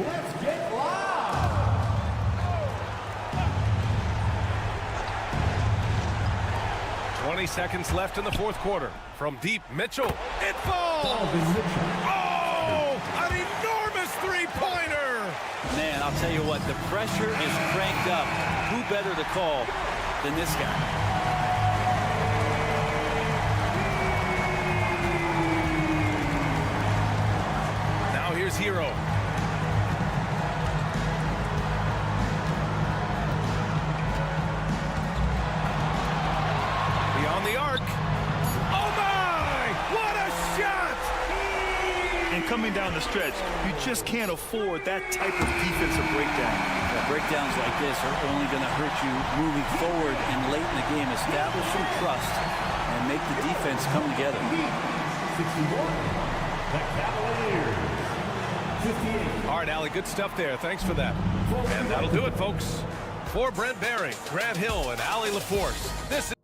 let's get loud. 20 seconds left in the fourth quarter. From deep, Mitchell. It falls! Oh! An enormous three-pointer! Man, I'll tell you what, the pressure is cranked up. Who better to call than this guy? Now here's Hero. Beyond the arc. Oh my! What a shot! And coming down the stretch, you just can't afford that type of defensive breakdown. Breakdowns like this are only going to hurt you moving forward and late in the game. Establish some trust and make the defense come together. 61, the Cavaliers. 58. All right, Allie, good stuff there. Thanks for that. And that'll do it, folks. For Brent Barry, Grant Hill, and Allie LaForce, this is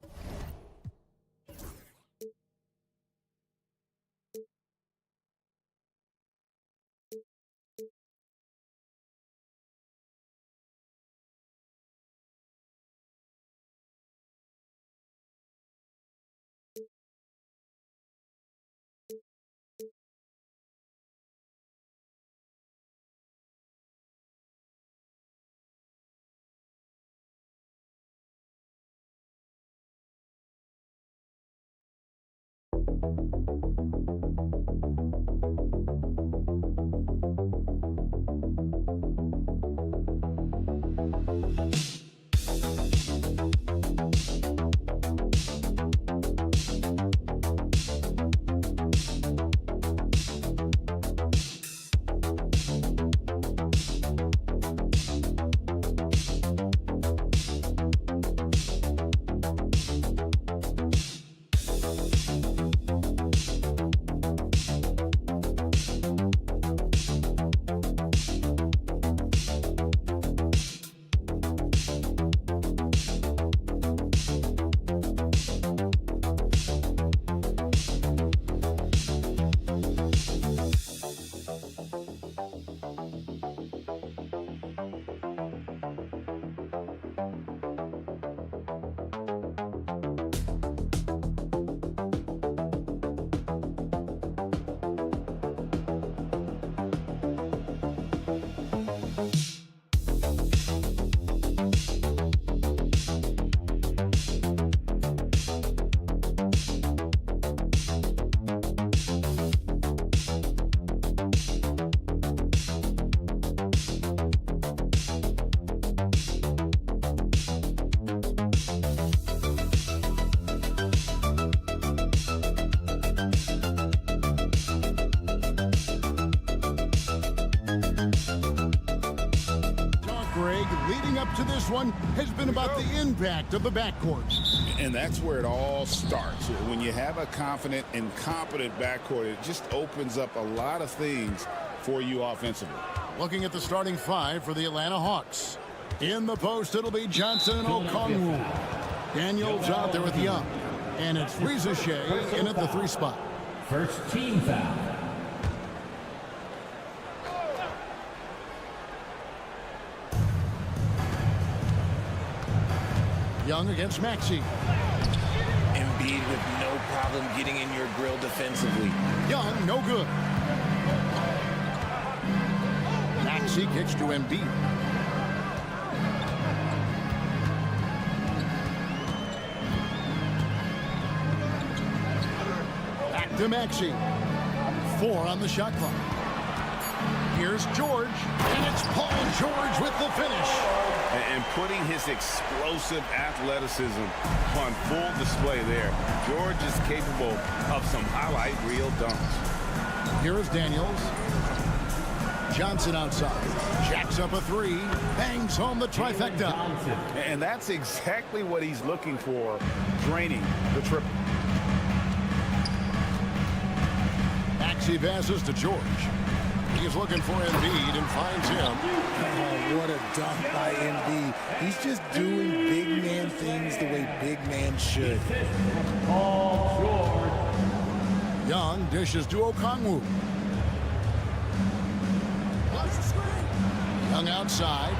Greg, leading up to this one has been about the impact of the backcourt. And that's where it all starts. When you have a confident and competent backcourt, it just opens up a lot of things for you offensively. Looking at the starting five for the Atlanta Hawks. In the post, it'll be Johnson and Okongwu. Daniels out there with Young. And it's Reza Shea in at the three spot. First team foul. Young against Maxey. Embiid with no problem getting in your grill defensively. Young, no good. Maxey kicks to Embiid. Back to Maxey. 4 on the shot clock. Here's George, and it's Paul George with the finish. And putting his explosive athleticism on full display there. George is capable of some highlight reel dunks. Here is Daniels. Johnson outside. Jacks up a 3. Bangs home the trifecta. And that's exactly what he's looking for, draining the triple. Maxey passes to George. He's looking for Embiid and finds him. Oh, what a dunk by Embiid. He's just doing big man things the way big man should. Young dishes to Okongwu. Young outside.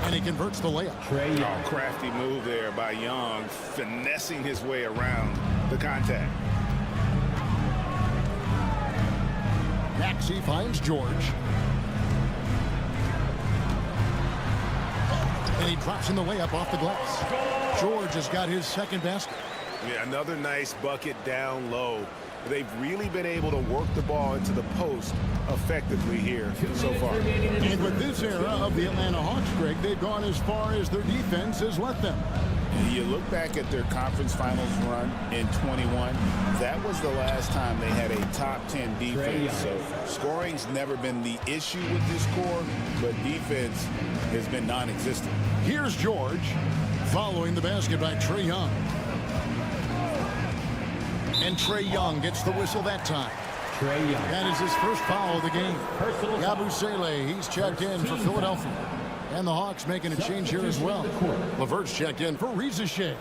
And he converts the layup. Oh, crafty move there by Young, finessing his way around the contact. Maxey finds George. And he drops in the layup off the glass. George has got his second basket. Yeah, another nice bucket down low. They've really been able to work the ball into the post effectively here so far. And with this era of the Atlanta Hawks, Greg, they've gone as far as their defense has let them. You look back at their conference finals run in 21, that was the last time they had a top 10 defense. So scoring's never been the issue with this core, but defense has been non-existent. Here's George following the basket by Trae Young. And Trae Young gets the whistle that time. That is his first foul of the game. Yabusele, he's checked in for Philadelphia. And the Hawks making a change here as well. LeVert's checked in for Riza.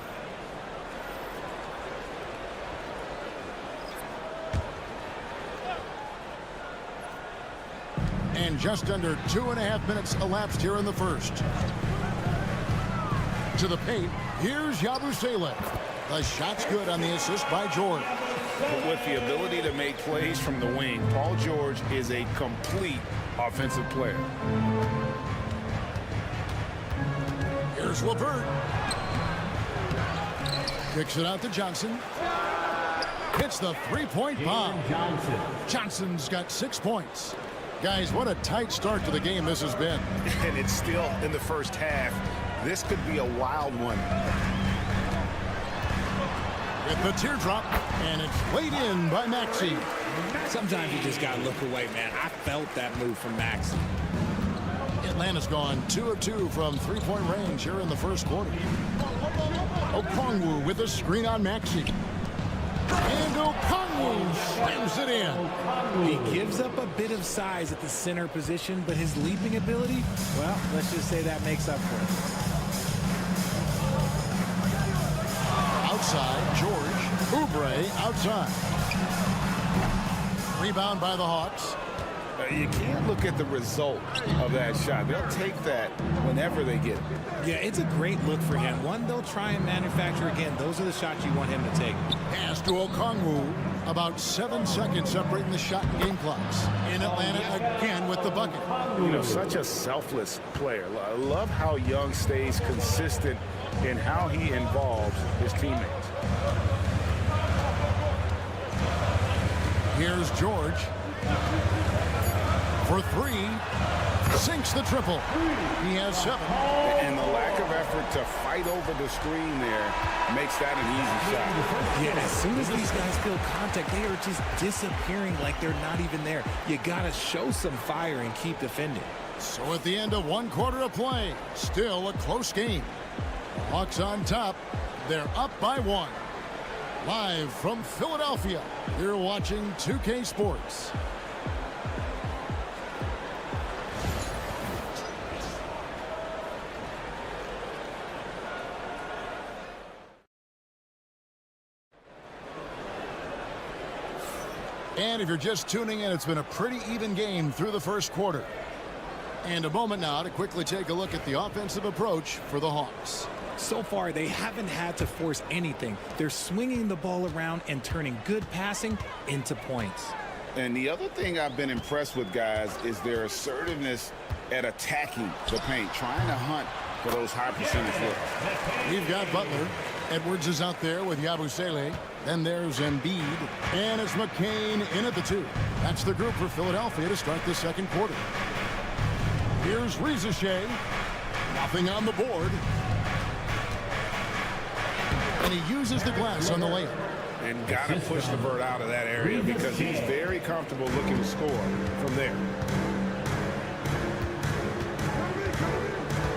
And just under 2.5 minutes elapsed here in the first. To the paint, here's Yabusele. The shot's good on the assist by George. But with the ability to make plays from the wing, Paul George is a complete offensive player. Here's LeVert. Kicks it out to Johnson. Hits the three-point bomb. Johnson's got 6 points. Guys, what a tight start to the game this has been. And it's still in the first half. This could be a wild one. With the teardrop, and it's laid in by Maxey. Sometimes you just got to look away, man. I felt that move from Maxey. Atlanta's gone 2 of 2 from three-point range here in the first quarter. Okongwu with a screen on Maxey. And Okongwu slams it in. He gives up a bit of size at the center position, but his leaping ability, well, let's just say that makes up for it. Outside, George. Oubre outside. Rebound by the Hawks. You can't look at the result of that shot. They'll take that whenever they get it. Yeah, it's a great look for him. One they'll try and manufacture again. Those are the shots you want him to take. Pass to Okongwu. About 7 seconds separating the shot and game clocks. In Atlanta again with the bucket. You know, such a selfless player. I love how Young stays consistent in how he involves his teammates. Here's George. For 3. Sinks the triple. He has 7. And the lack of effort to fight over the screen there makes that an easy shot. Yeah, as soon as these guys feel contact, they are just disappearing like they're not even there. You got to show some fire and keep defending. So at the end of 1 quarter of play, still a close game. Hawks on top. They're up by 1. Live from Philadelphia, you're watching 2K Sports. And if you're just tuning in, it's been a pretty even game through the first quarter. And a moment now to quickly take a look at the offensive approach for the Hawks. So far, they haven't had to force anything. They're swinging the ball around and turning good passing into points. And the other thing I've been impressed with, guys, is their assertiveness at attacking the paint, trying to hunt for those high percentage looks. We've got Butler. Edwards is out there with Yabusele. Then there's Embiid. And it's McCain in at the 2. That's the group for Philadelphia to start the second quarter. Here's Rizachet. Nothing on the board. And he uses the glass on the layup. And got to push LeVert out of that area because he's very comfortable looking to score from there.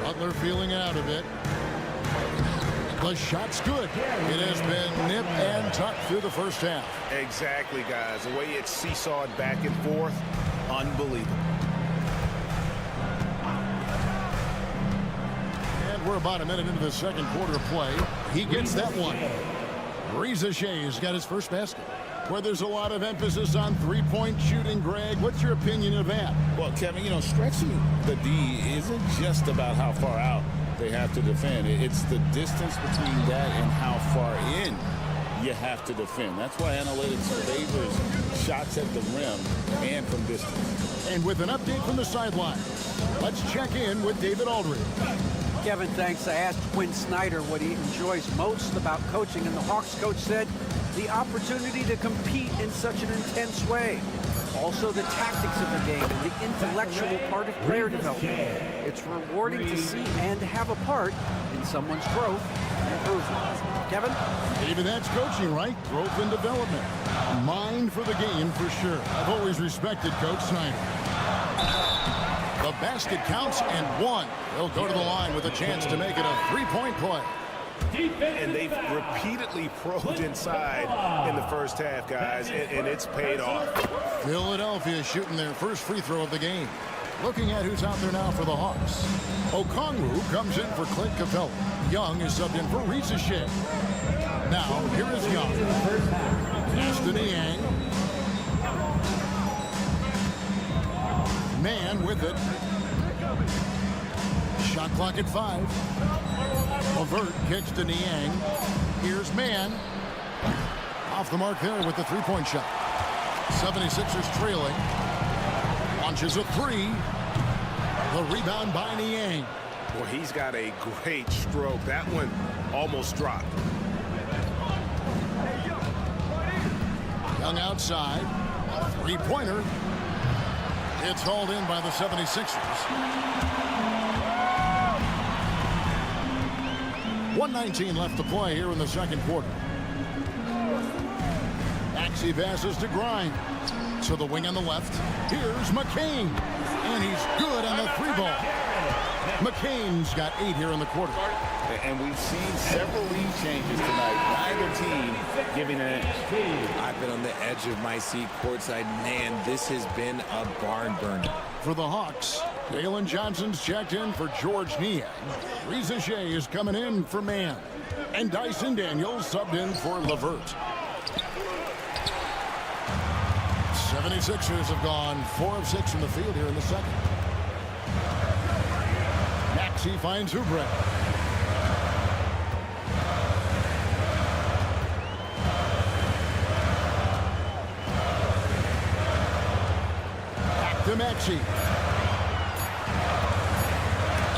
Butler feeling out of it. The shot's good. It has been nip and tuck through the first half. Exactly, guys. The way it's seesawed back and forth, unbelievable. And we're about a minute into the second quarter of play. He gets that one. Rizachet's got his first basket. Where there's a lot of emphasis on three-point shooting, Greg. What's your opinion of that? Well, Kevin, stretching the D isn't just about how far out they have to defend. It's the distance between that and how far in you have to defend. That's why analytics favors shots at the rim and from distance. And with an update from the sideline, let's check in with David Aldridge. Kevin, thanks. I asked Quinn Snyder what he enjoys most about coaching, and the Hawks coach said the opportunity to compete in such an intense way. Also the tactics of the game and the intellectual part of player development. It's rewarding to see and have a part in someone's growth and improvement. Kevin? Even that's coaching, right? Growth and development. Mind for the game for sure. I've always respected Coach Snyder. The basket counts and one. He'll go to the line with a chance to make it a three-point play. And they've repeatedly probed inside in the first half, guys, and it's paid off. Philadelphia shooting their first free throw of the game. Looking at who's out there now for the Hawks. Okongwu comes in for Clint Capella. Young is subbed in for Rizachet. Now, here is Young. Aston Yang. Man with it. Shot clock at 5. LeVert kicks to Niang. Here's Man. Off the mark there with the three-point shot. 76ers trailing. Launches a 3. The rebound by Niang. Well, he's got a great stroke. That one almost dropped. Young outside. Three-pointer. It's hauled in by the 76ers. 1:19 left to play here in the second quarter. Maxey passes to Grimes. To the wing on the left. Here's McCain. And he's good on the three ball. McCain's got 8 here in the quarter. And we've seen several lead changes tonight. Neither team giving an edge. I've been on the edge of my seat courtside. Man, this has been a barn burner. For the Hawks, Jalen Johnson's checked in for George Niang. Rizachet is coming in for Man. And Dyson Daniels subbed in for LeVert. 76ers have gone 4 of 6 from the field here in the second. Maxey finds Oubre. Back to Maxey.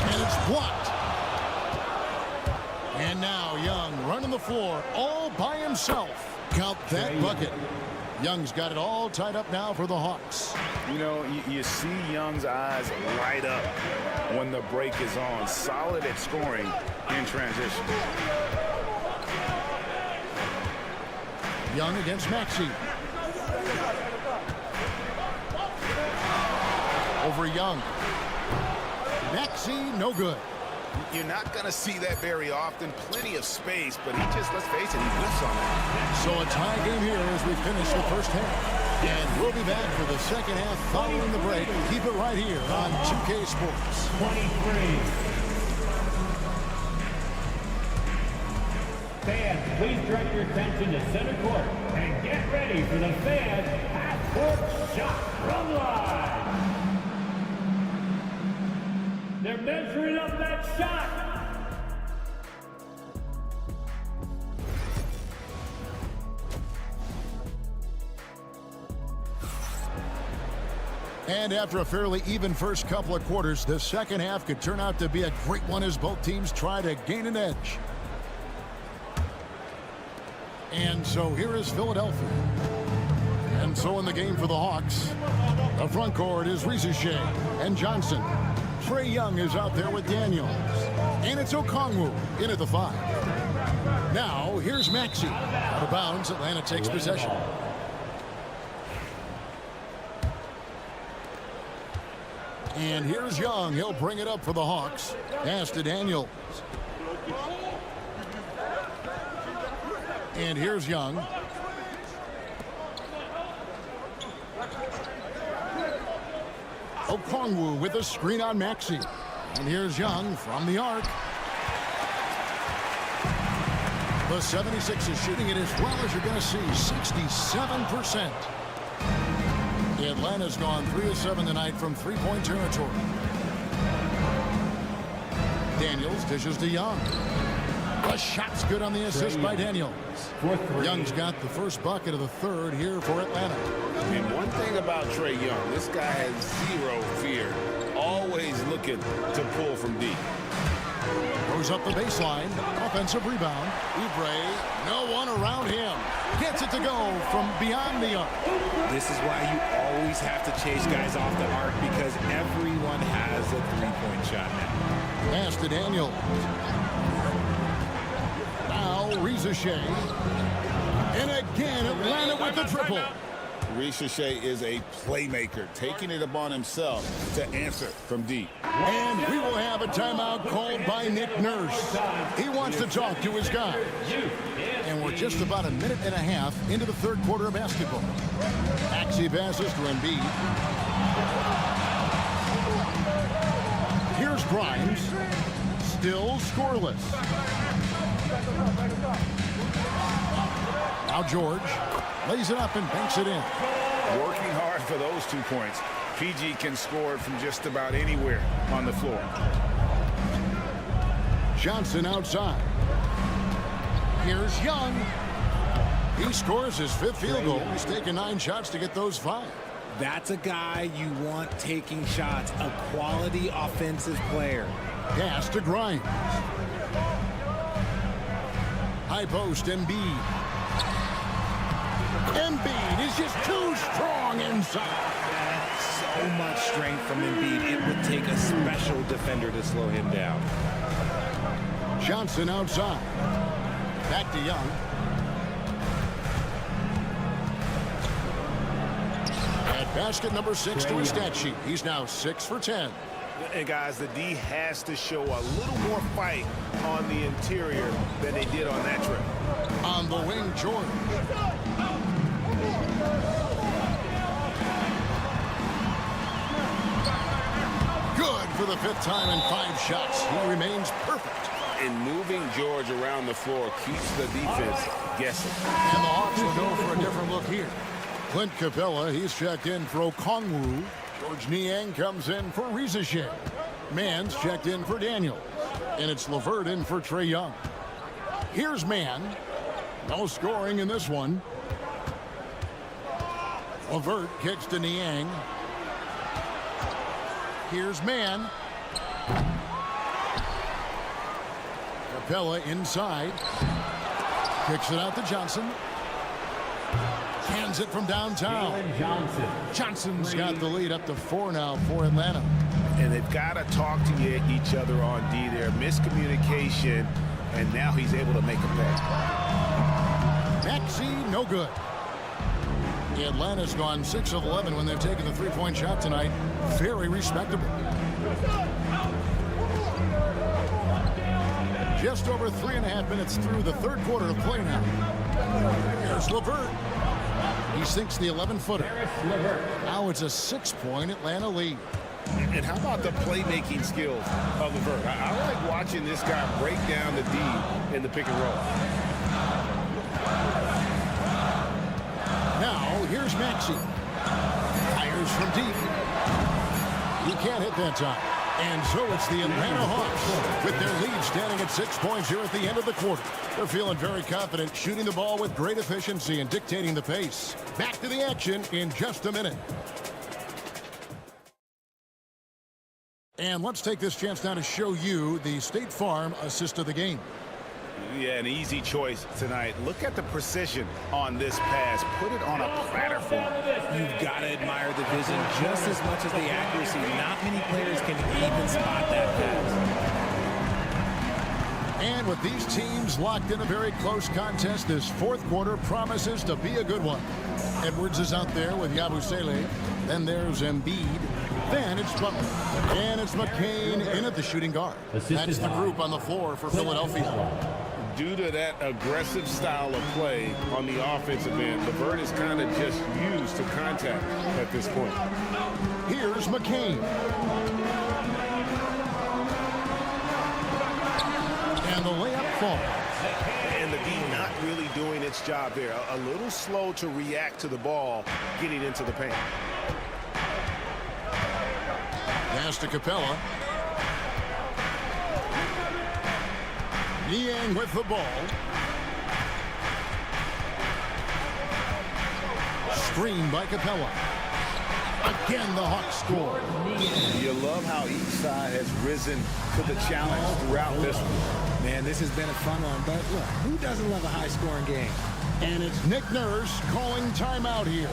And it's blocked. And now Young running the floor all by himself. Count that bucket. Young's got it all tied up now for the Hawks. You see Young's eyes light up when the break is on. Solid at scoring in transition. Young against Maxey. Over Young. Maxey, no good. You're not going to see that very often. Plenty of space, but he just, let's face it, he whiffs on that. So a tie game here as we finish the first half. And we'll be back for the second half following the break. Keep it right here on 2K Sports. 23. Fans, please direct your attention to center court and get ready for the fan half-court shot from line. They're measuring up that shot. And after a fairly even first couple of quarters, the second half could turn out to be a great one as both teams try to gain an edge. And so here is Philadelphia. And so in the game for the Hawks, the front court is Risacher and Johnson. Trae Young is out there with Daniels. And it's Okongwu in at the 5. Now here's Maxey. Out of bounds, Atlanta takes possession. And here's Young. He'll bring it up for the Hawks. Pass to Daniels. And here's Young. Okongwu with a screen on Maxey. And here's Young from the arc. The 76ers shooting it as well as you're going to see. 67%. Atlanta's gone 3 of 7 tonight from three-point territory. Daniels dishes to Young. The shot's good on the assist by Daniels. Young's got the first bucket of the third here for Atlanta. And one thing about Trae Young, this guy has zero fear. Always looking to pull from deep. Goes up the baseline. Offensive rebound. Oubre, no one around him. Gets it to go from beyond the arc. This is why you always have to chase guys off the arc, because everyone has a three-point shot now. Pass to Daniels. Now Risacher. And again, Atlanta with the triple. Risacher is a playmaker, taking it upon himself to answer from deep. And we will have a timeout called by Nick Nurse. He wants to talk to his guys. And we're just about a minute and a half into the third quarter of basketball. Maxey passes to Embiid. Here's Grimes. Still scoreless. Now George lays it up and banks it in. Working hard for those 2 points. PG can score it from just about anywhere on the floor. Johnson outside. Here's Young. He scores his 5th field goal. He's taken 9 shots to get those 5. That's a guy you want taking shots, a quality offensive player. Pass to Grimes. High post, Embiid. Embiid is just too strong inside. So much strength from Embiid. It would take a special defender to slow him down. Johnson outside. Back to Young. At basket number 6 to his stat sheet. He's now 6 for 10. And guys, the D has to show a little more fight on the interior than they did on that trip. On the wing, George. Good for the 5th time in 5 shots. He remains perfect. And moving George around the floor keeps the defense guessing. And the Hawks will go for a different look here. Clint Capella, he's checked in for Okongwu. George Niang comes in for Risacher. Mann's checked in for Daniels. And it's LeVert in for Trae Young. Here's Mann. No scoring in this one. LeVert kicks to Niang. Here's Mann. Capella inside. Kicks it out to Johnson. Hands it from downtown. Johnson's got the lead up to 4 now for Atlanta. And they've got to talk to each other on D there. Miscommunication, and now he's able to make a pass. Maxey, no good. Atlanta's gone 6 of 11 when they've taken the three-point shot tonight. Very respectable. Just over 3.5 minutes through the third quarter of play now. Here's LeVert. He sinks the 11-footer. Now it's a 6-point Atlanta lead. And how about the playmaking skills of LeVert? I like watching this guy break down the D in the pick and roll. Now here's Maxey. Fires from deep. He can't hit that time. And so it's the Atlanta Hawks with their lead standing at 6 points here at the end of the quarter. They're feeling very confident, shooting the ball with great efficiency and dictating the pace. Back to the action in just a minute. And let's take this chance now to show you the State Farm assist of the game. Yeah, an easy choice tonight. Look at the precision on this pass. Put it on a platter for him. You've got to admire the vision just as much as the accuracy. Not many players can even spot that pass. And with these teams locked in a very close contest, this fourth quarter promises to be a good one. Edwards is out there with Yabusele. Then there's Embiid. Then it's Butler. And it's McCain in at the shooting guard. That's the group on the floor for Philadelphia. Due to that aggressive style of play on the offensive end, LeVert is kind of just used to contact at this point. Here's McCain. And the layup falls. And the D not really doing its job there. A little slow to react to the ball getting into the paint. Pass to Capella. Niang with the ball. Screen by Capella. Again, the Hawks score. You love how each side has risen to the challenge throughout this one. Man, this has been a fun one, but look, who doesn't love a high-scoring game? And it's Nick Nurse calling timeout here.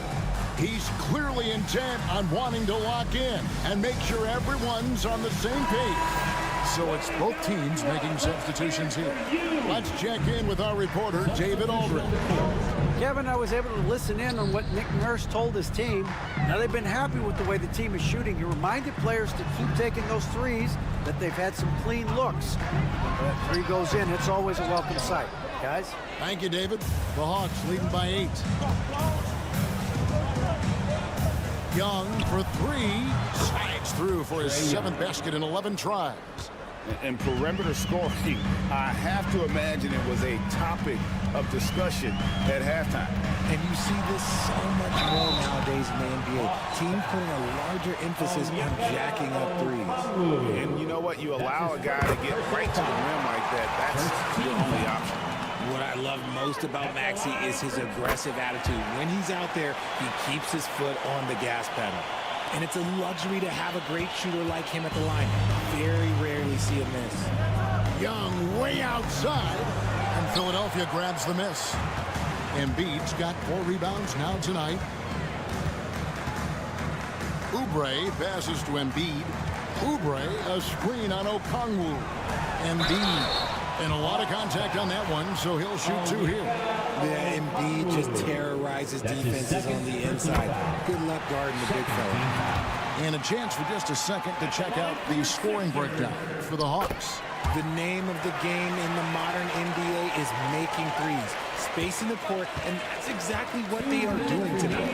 He's clearly intent on wanting to lock in and make sure everyone's on the same page. So it's both teams making substitutions here. Let's check in with our reporter, David Aldridge. Kevin, I was able to listen in on what Nick Nurse told his team. Now, they've been happy with the way the team is shooting. He reminded players to keep taking those threes, that they've had some clean looks. When that three goes in, it's always a welcome sight. Guys? Thank you, David. The Hawks leading by 8. Young for 3. Slides through for his 7th basket in 11 tries. And perimeter scoring, I have to imagine it was a topic of discussion at halftime. And you see this so much more nowadays in the NBA. Teams putting a larger emphasis on jacking up threes. And you know what? You allow a guy to get right to the rim like that. That's your only option. What I love most about Maxey is his aggressive attitude. When he's out there, he keeps his foot on the gas pedal. And it's a luxury to have a great shooter like him at the line. Very rarely see a miss. Young way outside, and Philadelphia grabs the miss. Embiid's got 4 rebounds now tonight. Oubre passes to Embiid. Oubre, a screen on Okongwu. Embiid. And a lot of contact on that one, so he'll shoot 2 here. Yeah, Embiid just terrorizes defenses on the inside. Good luck guarding the big fella. And a chance for just a second to check out the scoring breakdown for the Hawks. The name of the game in the modern NBA is making threes. Spacing the court, and that's exactly what they are doing tonight.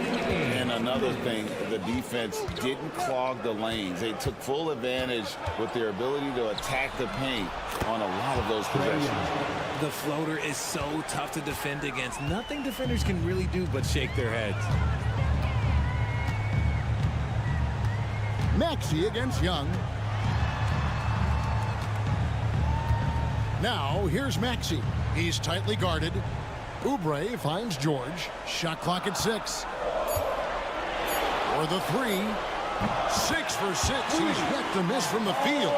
And another thing, the defense didn't clog the lanes. They took full advantage with their ability to attack the paint on a lot of those possessions. The floater is so tough to defend against. Nothing defenders can really do but shake their heads. Maxey against Young. Now, here's Maxey. He's tightly guarded. Oubre finds George. Shot clock at 6. For the 3. 6 for 6. He's yet to miss from the field.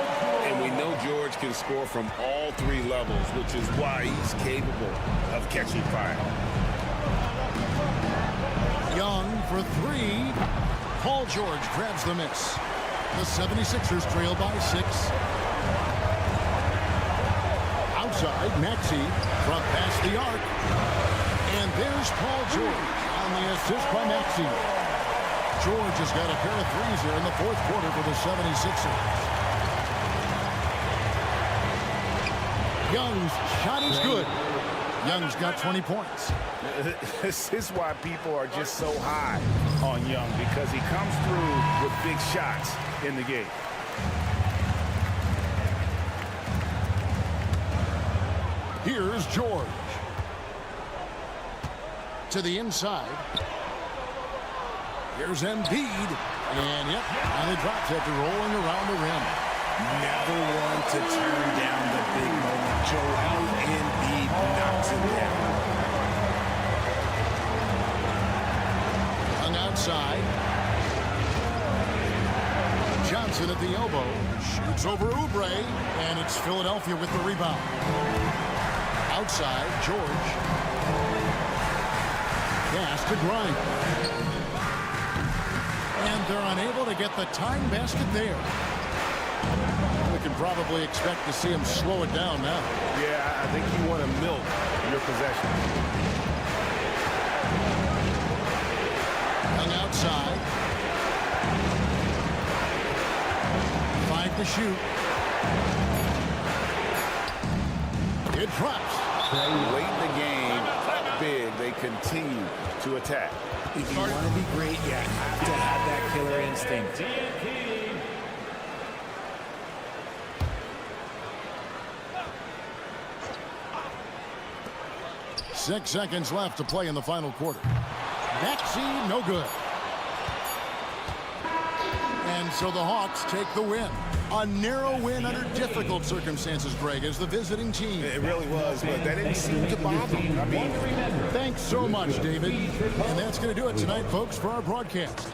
And we know George can score from all 3 levels, which is why he's capable of catching fire. Young for 3. Paul George grabs the miss. The 76ers trail by 6. Outside, Maxey from past the arc. And there's Paul George on the assist by Maxey. George has got a pair of threes here in the 4th quarter for the 76ers. Young's shot is good. Young's got 20 points. This is why people are just so high on Young, because he comes through with big shots in the game. Here's George. To the inside. Here's Embiid. And, yep, finally drops after rolling around the rim. Never one to turn down the big moment. Joel Embiid knocks him down. Hung outside. Johnson at the elbow. Shoots over Oubre. And it's Philadelphia with the rebound. Outside, George. Pass to Grimes. And they're unable to get the tying basket there. We can probably expect to see him slow it down now. Yeah, I think you want to milk your possession. Hung outside. 5 to shoot. It drops. Late in the game, up big, they continue to attack. If you want to be great, you have to have that killer instinct. 6 seconds left to play in the final quarter. Maxey, no good. And so the Hawks take the win. A narrow win under difficult circumstances, Greg, as the visiting team. It really was, but that didn't seem to bother them. I mean, thanks so much, David. And that's going to do it tonight, folks, for our broadcast.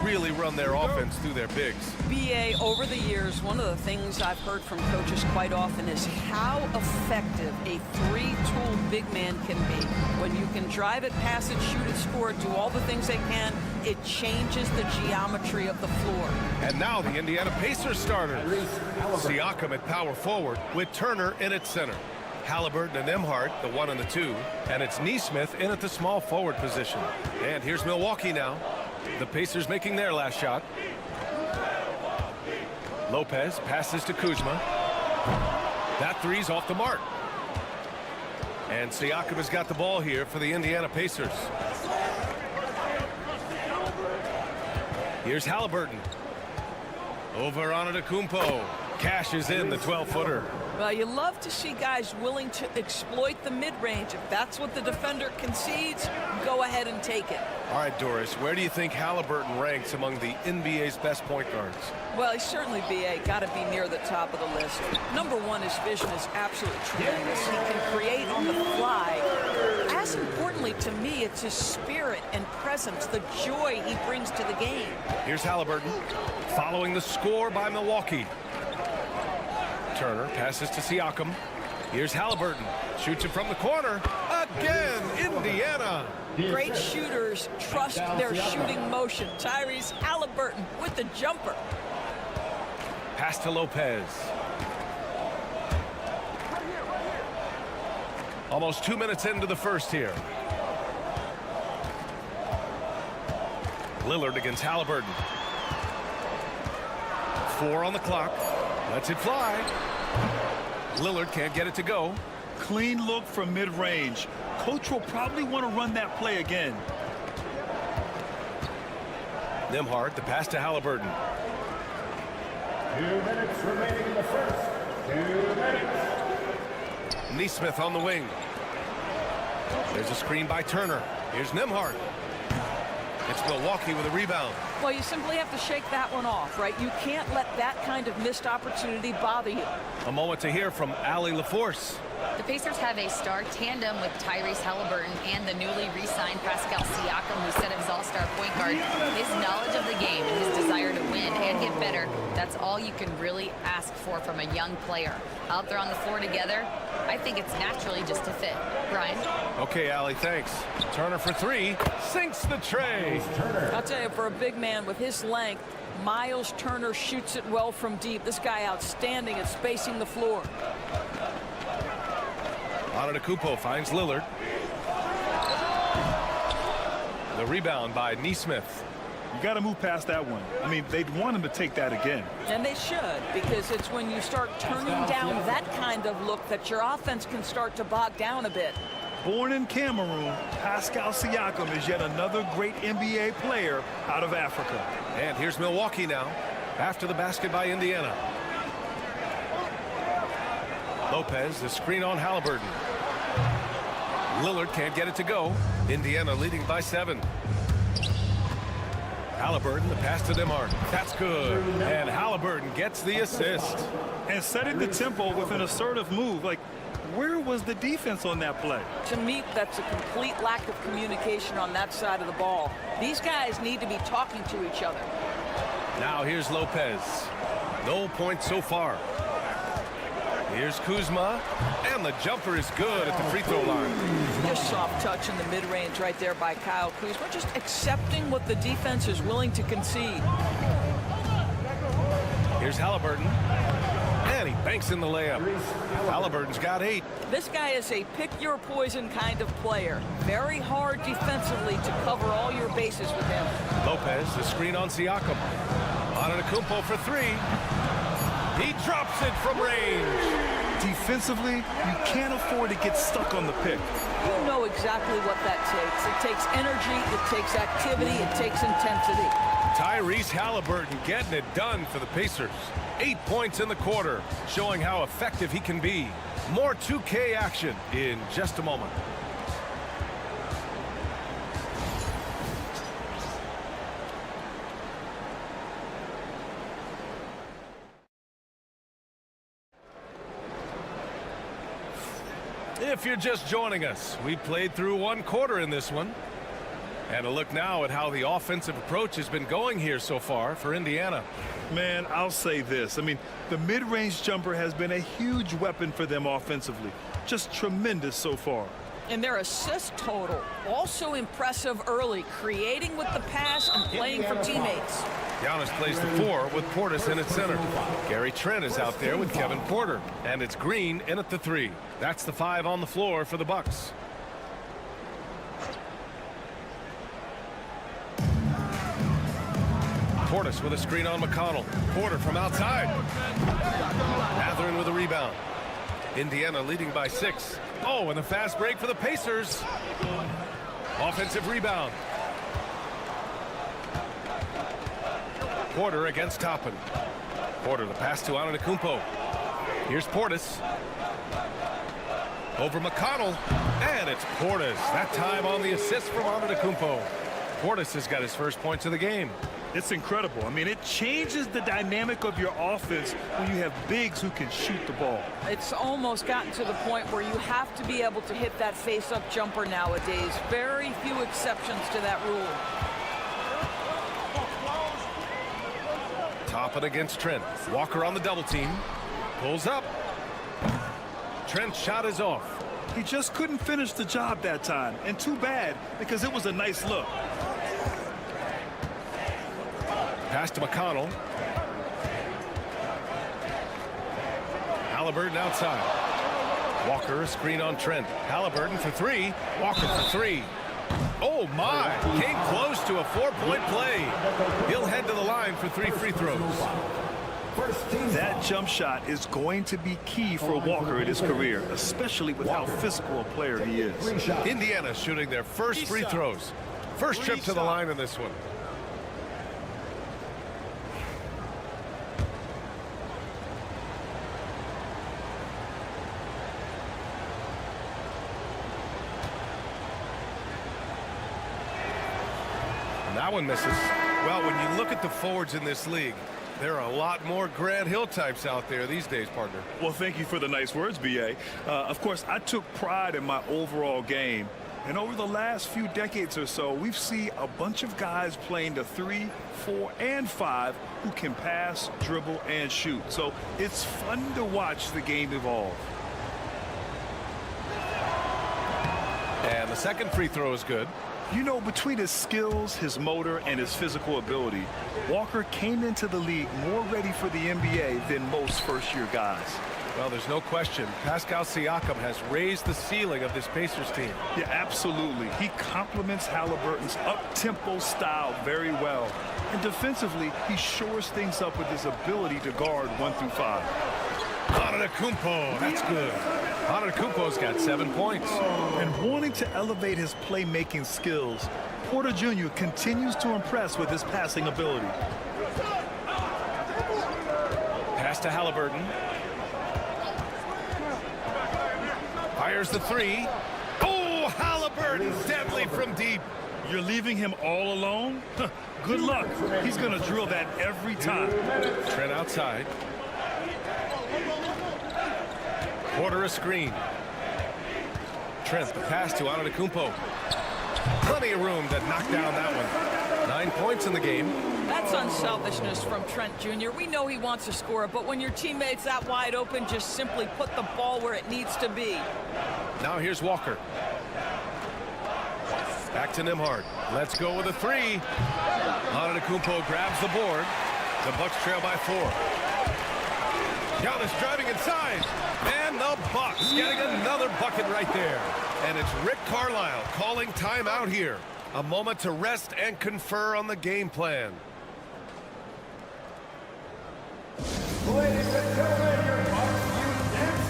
really run their offense through their bigs. BA, over the years, one of the things I've heard from coaches quite often is how effective a three-tool big man can be. When you can drive it, pass it, shoot it, score it, do all the things they can, it changes the geometry of the floor. And now the Indiana Pacers starter. Siakam at power forward with Turner in at center. Halliburton and Nembhard, the 1 and the 2. And it's Nesmith in at the small forward position. And here's Milwaukee now. The Pacers making their last shot. Lopez passes to Kuzma. That three's off the mark. And Siakam has got the ball here for the Indiana Pacers. Here's Halliburton. Over on Antetokounmpo. Cashes in the 12-footer. Well, you love to see guys willing to exploit the mid-range. If that's what the defender concedes, go ahead and take it. All right, Doris, where do you think Halliburton ranks among the NBA's best point guards? Well, he's certainly, B.A., got to be near the top of the list. Number one, his vision is absolutely tremendous. He can create on the fly. As importantly to me, it's his spirit and presence, the joy he brings to the game. Here's Halliburton, following the score by Milwaukee. Turner passes to Siakam. Here's Halliburton. Shoots it from the corner. Again, Indiana. Great shooters trust their shooting motion. Tyrese Halliburton with the jumper. Pass to Lopez. Almost 2 minutes into the first here. Lillard against Halliburton. 4 on the clock. Lets it fly. Lillard can't get it to go. Clean look from mid-range. Coach will probably want to run that play again. Nembhard, the pass to Halliburton. 2 minutes remaining in the first. 2 minutes. Neesmith on the wing. There's a screen by Turner. Here's Nembhard. It's Milwaukee with a rebound. Well, you simply have to shake that one off, right? You can't let that kind of missed opportunity bother you. A moment to hear from Allie LaForce. The Pacers have a star tandem with Tyrese Halliburton and the newly re-signed Pascal Siakam, who said of his all-star point guard, his knowledge of the game and his desire to win and get better, that's all you can really ask for from a young player. Out there on the floor together, I think it's naturally just a fit. Brian? Okay, Allie, thanks. Turner for 3. Sinks the tray. I'll tell you, for a big man with his length, Miles Turner shoots it well from deep. This guy outstanding at spacing the floor. Antetokounmpo finds Lillard. The rebound by Neesmith. You got to move past that one. I mean, they'd want him to take that again. And they should, because it's when you start turning down that kind of look that your offense can start to bog down a bit. Born in Cameroon, Pascal Siakam is yet another great NBA player out of Africa. And here's Milwaukee now, after the basket by Indiana. Lopez, the screen on Halliburton. Lillard can't get it to go. Indiana leading by 7. Halliburton, the pass to Nembhard. That's good. And Halliburton gets the assist. And setting the tempo with an assertive move. Like, where was the defense on that play? To me, that's a complete lack of communication on that side of the ball. These guys need to be talking to each other. Now here's Lopez. No points so far. Here's Kuzma, and the jumper is good at the free throw line. Just soft touch in the mid-range right there by Kyle Kuzma. Just accepting what the defense is willing to concede. Here's Halliburton, and he banks in the layup. Halliburton's got 8. This guy is a pick-your-poison kind of player. Very hard defensively to cover all your bases with him. Lopez, the screen on Siakam. Antetokounmpo for 3. He drops it from range. Defensively, you can't afford to get stuck on the pick. You know exactly what that takes. It takes energy, it takes activity, it takes intensity. Tyrese Halliburton getting it done for the Pacers. 8 points in the quarter, showing how effective he can be. More 2K action in just a moment. If you're just joining us, we played through 1 quarter in this one. And a look now at how the offensive approach has been going here so far for Indiana. Man, I'll say this. I mean, the mid-range jumper has been a huge weapon for them offensively. Just tremendous so far. And their assist total, also impressive early, creating with the pass and playing for teammates. Giannis plays the 4 with Portis in at center. Gary Trent is out there with Kevin Porter. And it's Green in at the 3. That's the 5 on the floor for the Bucks. Portis with a screen on McConnell. Porter from outside. Mathurin with a rebound. Indiana leading by 6. Oh, and a fast break for the Pacers. Offensive rebound. Porter against Toppin. Porter, the pass to Antetokounmpo. Here's Portis. Over McConnell. And it's Portis. That time on the assist from Antetokounmpo. Portis has got his first points of the game. It's incredible. I mean, it changes the dynamic of your offense when you have bigs who can shoot the ball. It's almost gotten to the point where you have to be able to hit that face-up jumper nowadays. Very few exceptions to that rule. Toppin against Trent. Walker on the double team. Pulls up. Trent's shot is off. He just couldn't finish the job that time. And too bad, because it was a nice look. Pass to McConnell. Halliburton outside. Walker, a screen on Trent. Halliburton for 3. Walker for 3. Oh, my. Came close to a 4-point play. He'll head to the line for 3 free throws. That jump shot is going to be key for Walker in his career, especially with how physical a player he is. Indiana shooting their first free throws. First trip to the line in this one. That one misses. Well, when you look at the forwards in this league, there are a lot more Grant Hill types out there these days, partner. Well, thank you for the nice words, B.A. Of course, I took pride in my overall game. And over the last few decades or so, we've seen a bunch of guys playing the 3, 4, and 5 who can pass, dribble, and shoot. So it's fun to watch the game evolve. And the second free throw is good. You know, between his skills, his motor, and his physical ability, Walker came into the league more ready for the NBA than most first-year guys. Well, there's no question. Pascal Siakam has raised the ceiling of this Pacers team. Yeah, absolutely. He complements Halliburton's up-tempo style very well. And defensively, he shores things up with his ability to guard 1 through 5. Antetokounmpo, that's good. Antetokounmpo's got 7 points. And wanting to elevate his playmaking skills, Porter Jr. continues to impress with his passing ability. Pass to Halliburton. Fires the 3. Oh, Halliburton, deadly from deep. You're leaving him all alone? Good luck. He's going to drill that every time. Trent outside. Porter a screen. Trent, the pass to Antetokounmpo. Plenty of room to knock down that one. 9 points in the game. That's unselfishness from Trent Jr. We know he wants to score, but when your teammate's that wide open, just simply put the ball where it needs to be. Now here's Walker. Back to Nembhard. Let's go with a 3. Antetokounmpo grabs the board. The Bucks trail by 4. Giannis driving inside. And the Bucks getting another bucket right there. And it's Rick Carlisle calling timeout here. A moment to rest and confer on the game plan. Ladies and gentlemen, your Bucks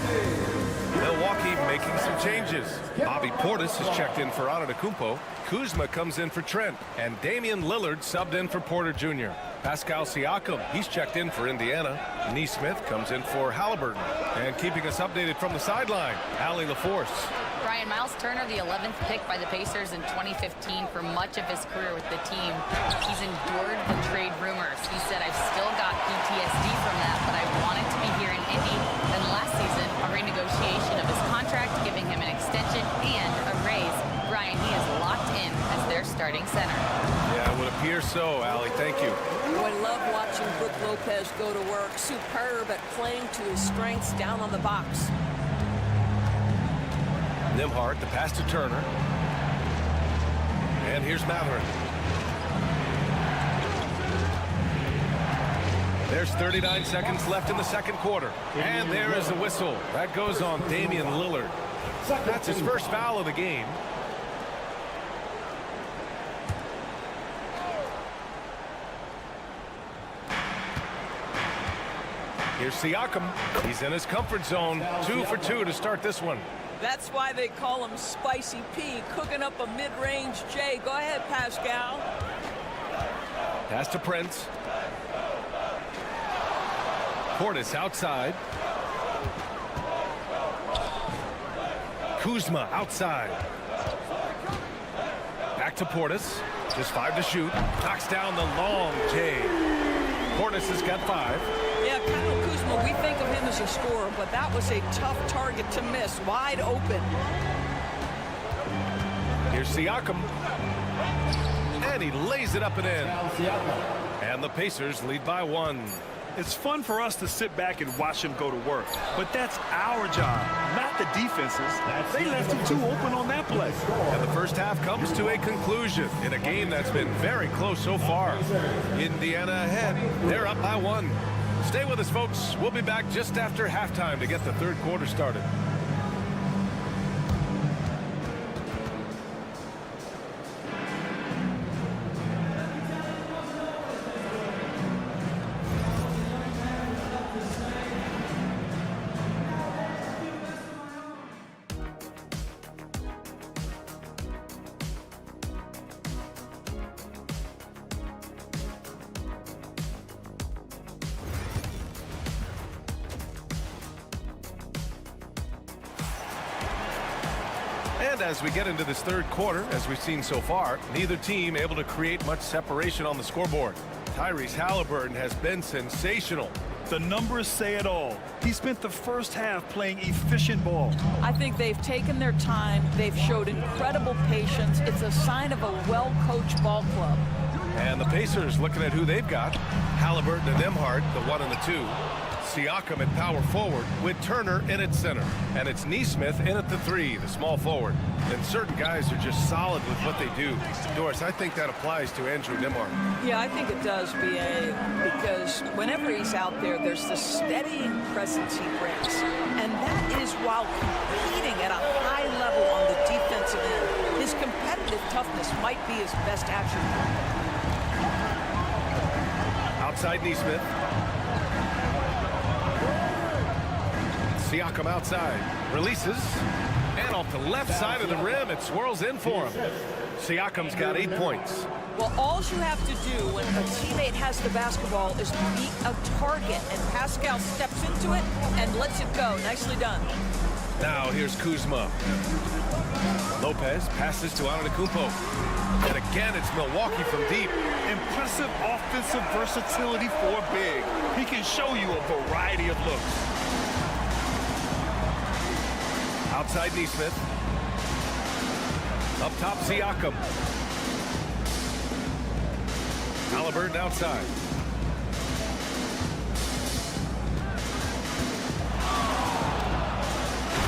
University. Milwaukee making some changes. Bobby Portis has checked in for Antetokounmpo. Kuzma comes in for Trent. And Damian Lillard subbed in for Porter Jr. Pascal Siakam, he's checked in for Indiana. Neesmith comes in for Halliburton. And keeping us updated from the sideline, Allie LaForce. Brian, Miles Turner, the 11th pick by the Pacers in 2015 for much of his career with the team. He's endured the trade rumors. He said, I've still got PTSD from that, but I wanted to be here in Indy. Then last season, a renegotiation of his contract, giving him an extension and a raise. Brian, he is locked in as their starting center. Yeah, it would appear so, Allie. Thank you. I love watching Brook Lopez go to work. Superb at playing to his strengths down on the box. Nembhard, the pass to Turner. And here's Mathurin. There's 39 seconds left in the second quarter. And there is the whistle. That goes on Damian Lillard. That's his first foul of the game. Here's Siakam. He's in his comfort zone. 2 for 2 to start this one. That's why they call him Spicy P, cooking up a mid-range J. Go ahead, Pascal. Pass to Prince. Portis outside. Kuzma outside. Back to Portis. Just 5 to shoot. Knocks down the long J. Portis has got 5. Yeah, Kyle Kuzma, we think of him as a scorer, but that was a tough target to miss. Wide open. Here's Siakam. And he lays it up and in. And the Pacers lead by 1. It's fun for us to sit back and watch him go to work, but that's our job, not the defenses. They left him too open on that play. And the first half comes to a conclusion in a game that's been very close so far. Indiana ahead. They're up by 1. Stay with us, folks. We'll be back just after halftime to get the third quarter started. And as we get into this third quarter, as we've seen so far, neither team able to create much separation on the scoreboard. Tyrese Halliburton has been sensational. The numbers say it all. He spent the first half playing efficient ball. I think they've taken their time. They've showed incredible patience. It's a sign of a well-coached ball club. And the Pacers looking at who they've got. Halliburton and Nembhard, the 1 and the 2. Siakam at power forward with Turner in at center. And it's Nesmith in at the 3, the small forward. And certain guys are just solid with what they do. Doris, I think that applies to Andrew Nembhard. Yeah, I think it does, B.A., because whenever he's out there, there's the steadying presence he brings. And that is while competing at a high level on the defensive end. His competitive toughness might be his best attribute. Outside Nesmith. Siakam outside. Releases. And off the left side of the rim, it swirls in for him. Siakam's got 8 points. Well, all you have to do when a teammate has the basketball is to beat a target, and Pascal steps into it and lets it go. Nicely done. Now here's Kuzma. Lopez passes to Antetokounmpo. And again, it's Milwaukee from deep. Impressive offensive versatility for a big. He can show you a variety of looks. Outside Nesmith. Up top, Siakam. Halliburton outside.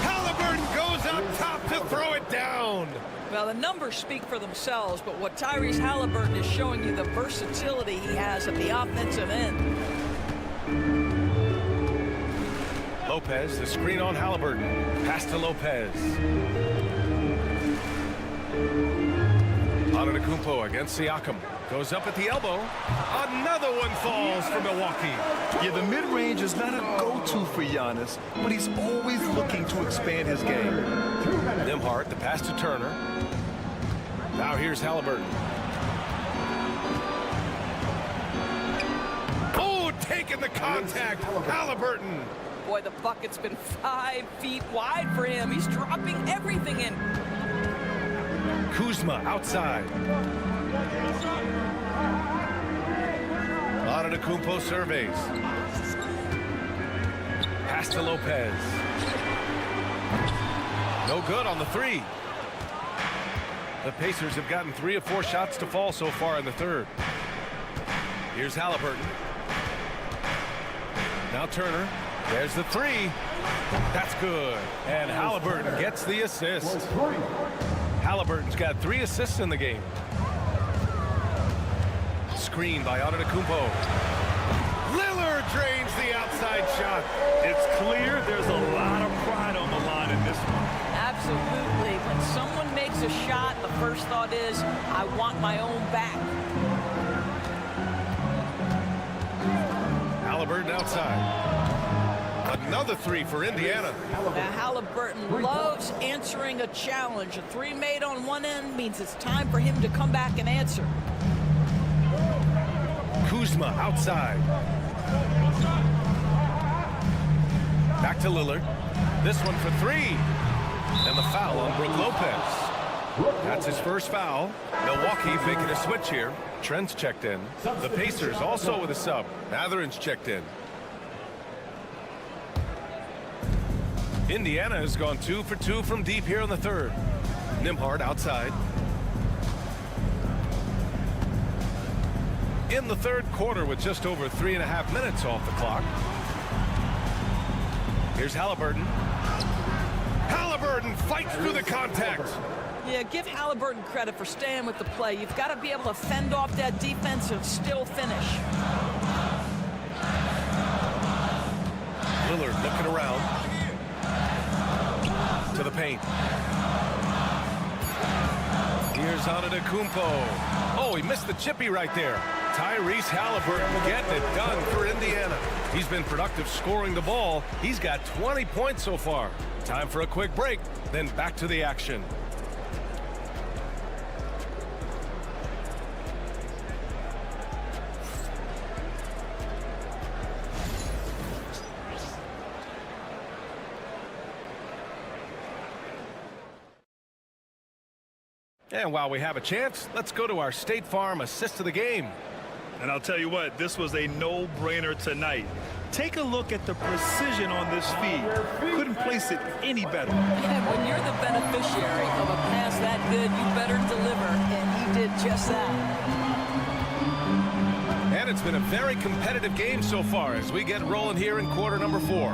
Halliburton goes up top to throw it down. Well, the numbers speak for themselves, but what Tyrese Halliburton is showing you the versatility he has at the offensive end. Lopez, the screen on Halliburton. Pass to Lopez. Antetokounmpo against Siakam. Goes up at the elbow. Another one falls for Milwaukee. Yeah, the mid-range is not a go-to for Giannis, but he's always looking to expand his game. Nembhard, the pass to Turner. Now here's Halliburton. Oh, taking the contact. Halliburton. Boy, the bucket's been 5 feet wide for him. He's dropping everything in. Kuzma outside. Antetokounmpo surveys. Pass to Lopez. No good on the 3. The Pacers have gotten 3 of 4 shots to fall so far in the third. Here's Halliburton. Now Turner. There's the 3. That's good. And Halliburton gets the assist. Halliburton's got 3 assists in the game. Screen by Antetokounmpo. Lillard drains the outside shot. It's clear there's a lot of pride on the line in this one. Absolutely. When someone makes a shot, the first thought is, I want my own back. Halliburton outside. Another three for Indiana. Now Halliburton loves answering a challenge. A three made on one end means it's time for him to come back and answer. Kuzma outside. Back to Lillard. This one for three. And the foul on Brook Lopez. That's his first foul. Milwaukee making a switch here. Trent's checked in. The Pacers also with a sub. Matherin's checked in. Indiana has gone 2 for 2 from deep here in the third. Nembhard outside. In the third quarter with just over 3.5 minutes off the clock. Here's Halliburton. Halliburton fights through the contact. Yeah, give Halliburton credit for staying with the play. You've got to be able to fend off that defense and still finish. Lillard looking around. To the paint. Here's Antetokounmpo. Oh, he missed the chippy right there. Tyrese Halliburton getting it done for Indiana. He's been productive scoring the ball. He's got 20 points so far. Time for a quick break, then back to the action. And while we have a chance, let's go to our State Farm assist of the game. And I'll tell you what, this was a no-brainer tonight. Take a look at the precision on this feed. Couldn't place it any better. And when you're the beneficiary of a pass that good, you better deliver. And he did just that. And it's been a very competitive game so far as we get rolling here in quarter number 4.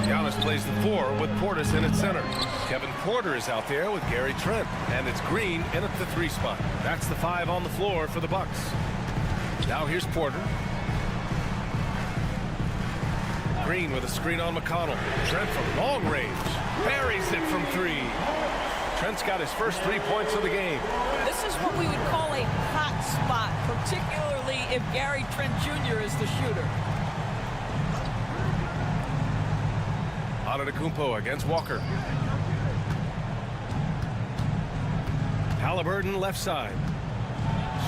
Giannis plays the 4 with Portis in at center. Kevin Porter is out there with Gary Trent. And it's Green in at the 3 spot. That's the 5 on the floor for the Bucks. Now here's Porter. Green with a screen on McConnell. Trent from long range. Buries it from 3. Trent's got his first 3 points of the game. This is what we would call a hot spot, particularly if Gary Trent Jr. is the shooter. Antetokounmpo against Walker. Halliburton left side.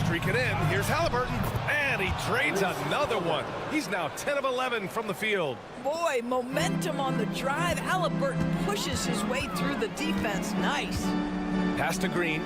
Streak it in. Here's Halliburton. And he trades another one. He's now 10 of 11 from the field. Boy, momentum on the drive. Halliburton pushes his way through the defense. Nice. Pass to Green.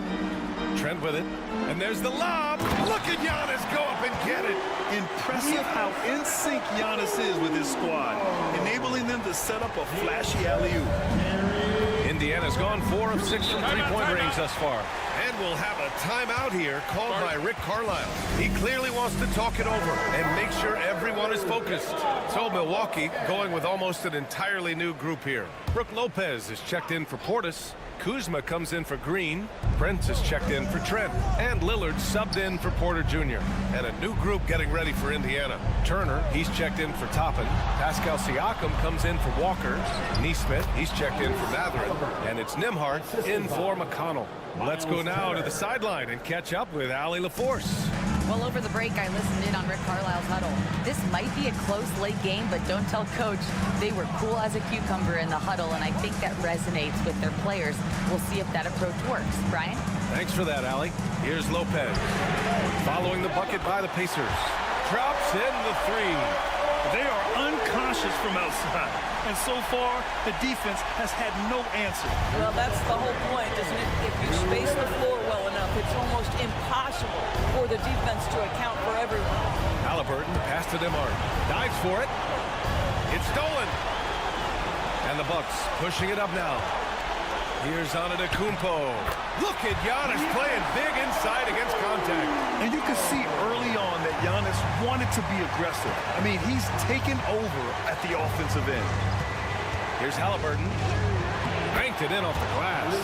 Trent with it. And there's the lob. Look at Giannis go up and get it. Impressive how in sync Giannis is with his squad, enabling them to set up a flashy alley-oop. Indiana's gone 4 of 6 from three-point range thus far. And we'll have a timeout here called by Rick Carlisle. He clearly wants to talk it over and make sure everyone is focused. So Milwaukee going with almost an entirely new group here. Brook Lopez is checked in for Portis. Kuzma comes in for Green. Prince is checked in for Trent. And Lillard subbed in for Porter Jr. And a new group getting ready for Indiana. Turner, he's checked in for Toppin. Pascal Siakam comes in for Walker. Nesmith, he's checked in for Matherin. And it's Nembhard in for McConnell. Let's go now to the sideline and catch up with Allie LaForce. Well, over the break, I listened in on Rick Carlisle's huddle. This might be a close late game, but don't tell Coach. They were cool as a cucumber in the huddle, and I think that resonates with their players. We'll see if that approach works. Brian? Thanks for that, Allie. Here's Lopez. Following the bucket by the Pacers. Drops in the 3. They are unconscious from outside. And so far, the defense has had no answer. Well, that's the whole point, isn't it? If you space the floor well enough, it's almost impossible for the defense to account for everyone. Halliburton, the pass to Nembhard. Dives for it. It's stolen. And the Bucks pushing it up now. Here's Antetokounmpo. Look at Giannis playing big inside against contact. And you can see early on that Giannis wanted to be aggressive. I mean, he's taken over at the offensive end. Here's Halliburton. Banked it in off the glass.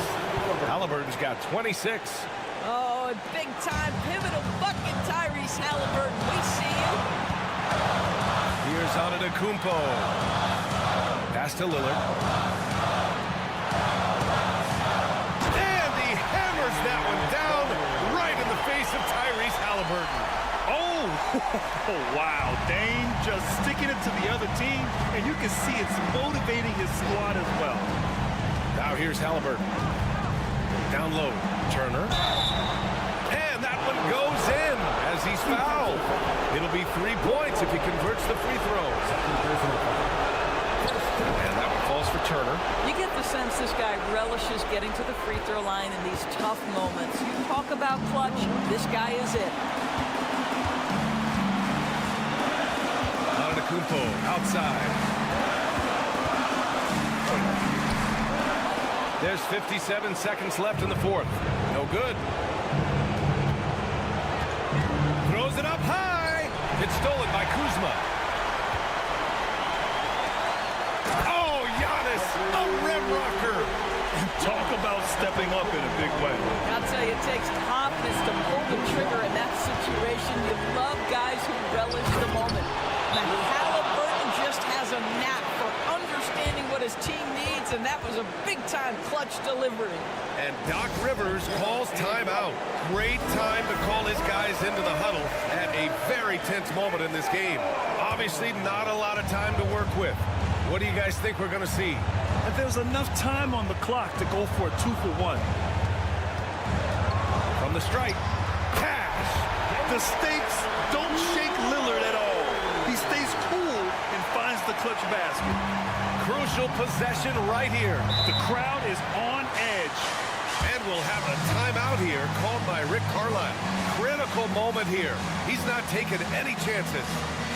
Halliburton's got 26. Oh, a big-time pivotal bucket, Tyrese Halliburton. We see you. Here's Antetokounmpo. Pass to Lillard. That one down right in the face of Tyrese Halliburton. Oh, Oh, wow. Dame just sticking it to the other team, and you can see it's motivating his squad as well. Now here's Halliburton. Down low, Turner. And that one goes in as he's fouled. It'll be 3 points if he converts the free throws. And that one falls for Turner. You get the sense this guy relishes getting to the free throw line in these tough moments. You talk about clutch, this guy is it. Kumpo outside. There's 57 seconds left in the fourth. No good. Throws it up high. It's stolen by Kuzma. Oh, Giannis, a rim rocker. Talk about stepping up in a big way. I'll tell you, it takes confidence to pull the trigger in that situation. You love guys who relish the moment. Now, Halliburton just has a knack for understanding what his team needs, and that was a big-time clutch delivery. And Doc Rivers calls timeout. Great time to call his guys into the huddle at a very tense moment in this game. Obviously, not a lot of time to work with. What do you guys think we're going to see? And there's enough time on the clock to go for a 2-for-1. From the strike, Cash. The stakes don't shake Lillard at all. He stays cool and finds the clutch basket. Crucial possession right here. The crowd is on edge. And we'll have a timeout here called by Rick Carlisle. Critical moment here. He's not taking any chances.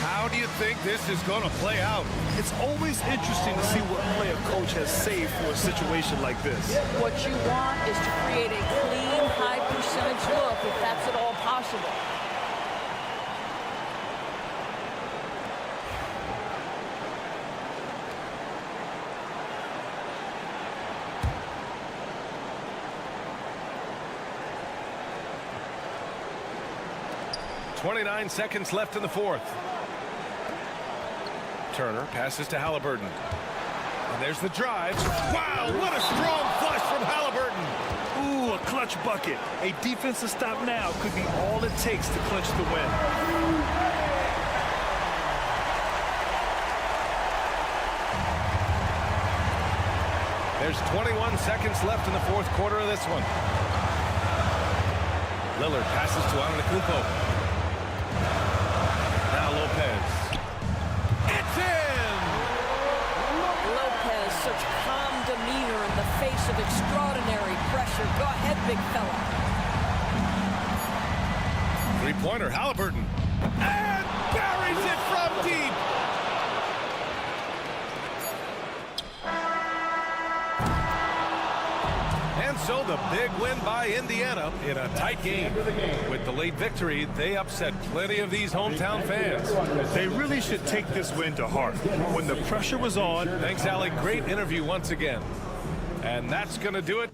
How do you think this is going to play out? It's always interesting to see what play a coach has saved for a situation like this. What you want is to create a clean, high-percentage look, if that's at all possible. .29 seconds left in the fourth. Turner passes to Halliburton. And there's the drive. Wow, what a strong flush from Halliburton. Ooh, a clutch bucket. A defensive stop now could be all it takes to clinch the win. There's 21 seconds left in the fourth quarter of this one. Lillard passes to Antetokounmpo. Now Lopez. It's in! Lopez, such calm demeanor in the face of extraordinary pressure. Go ahead, big fella. Three-pointer, Halliburton. And buries it from deep! And so the big win by Indiana in a tight game. With the late victory, they upset plenty of these hometown fans. They really should take this win to heart. When the pressure was on. Thanks, Alec. Great interview once again. And that's going to do it.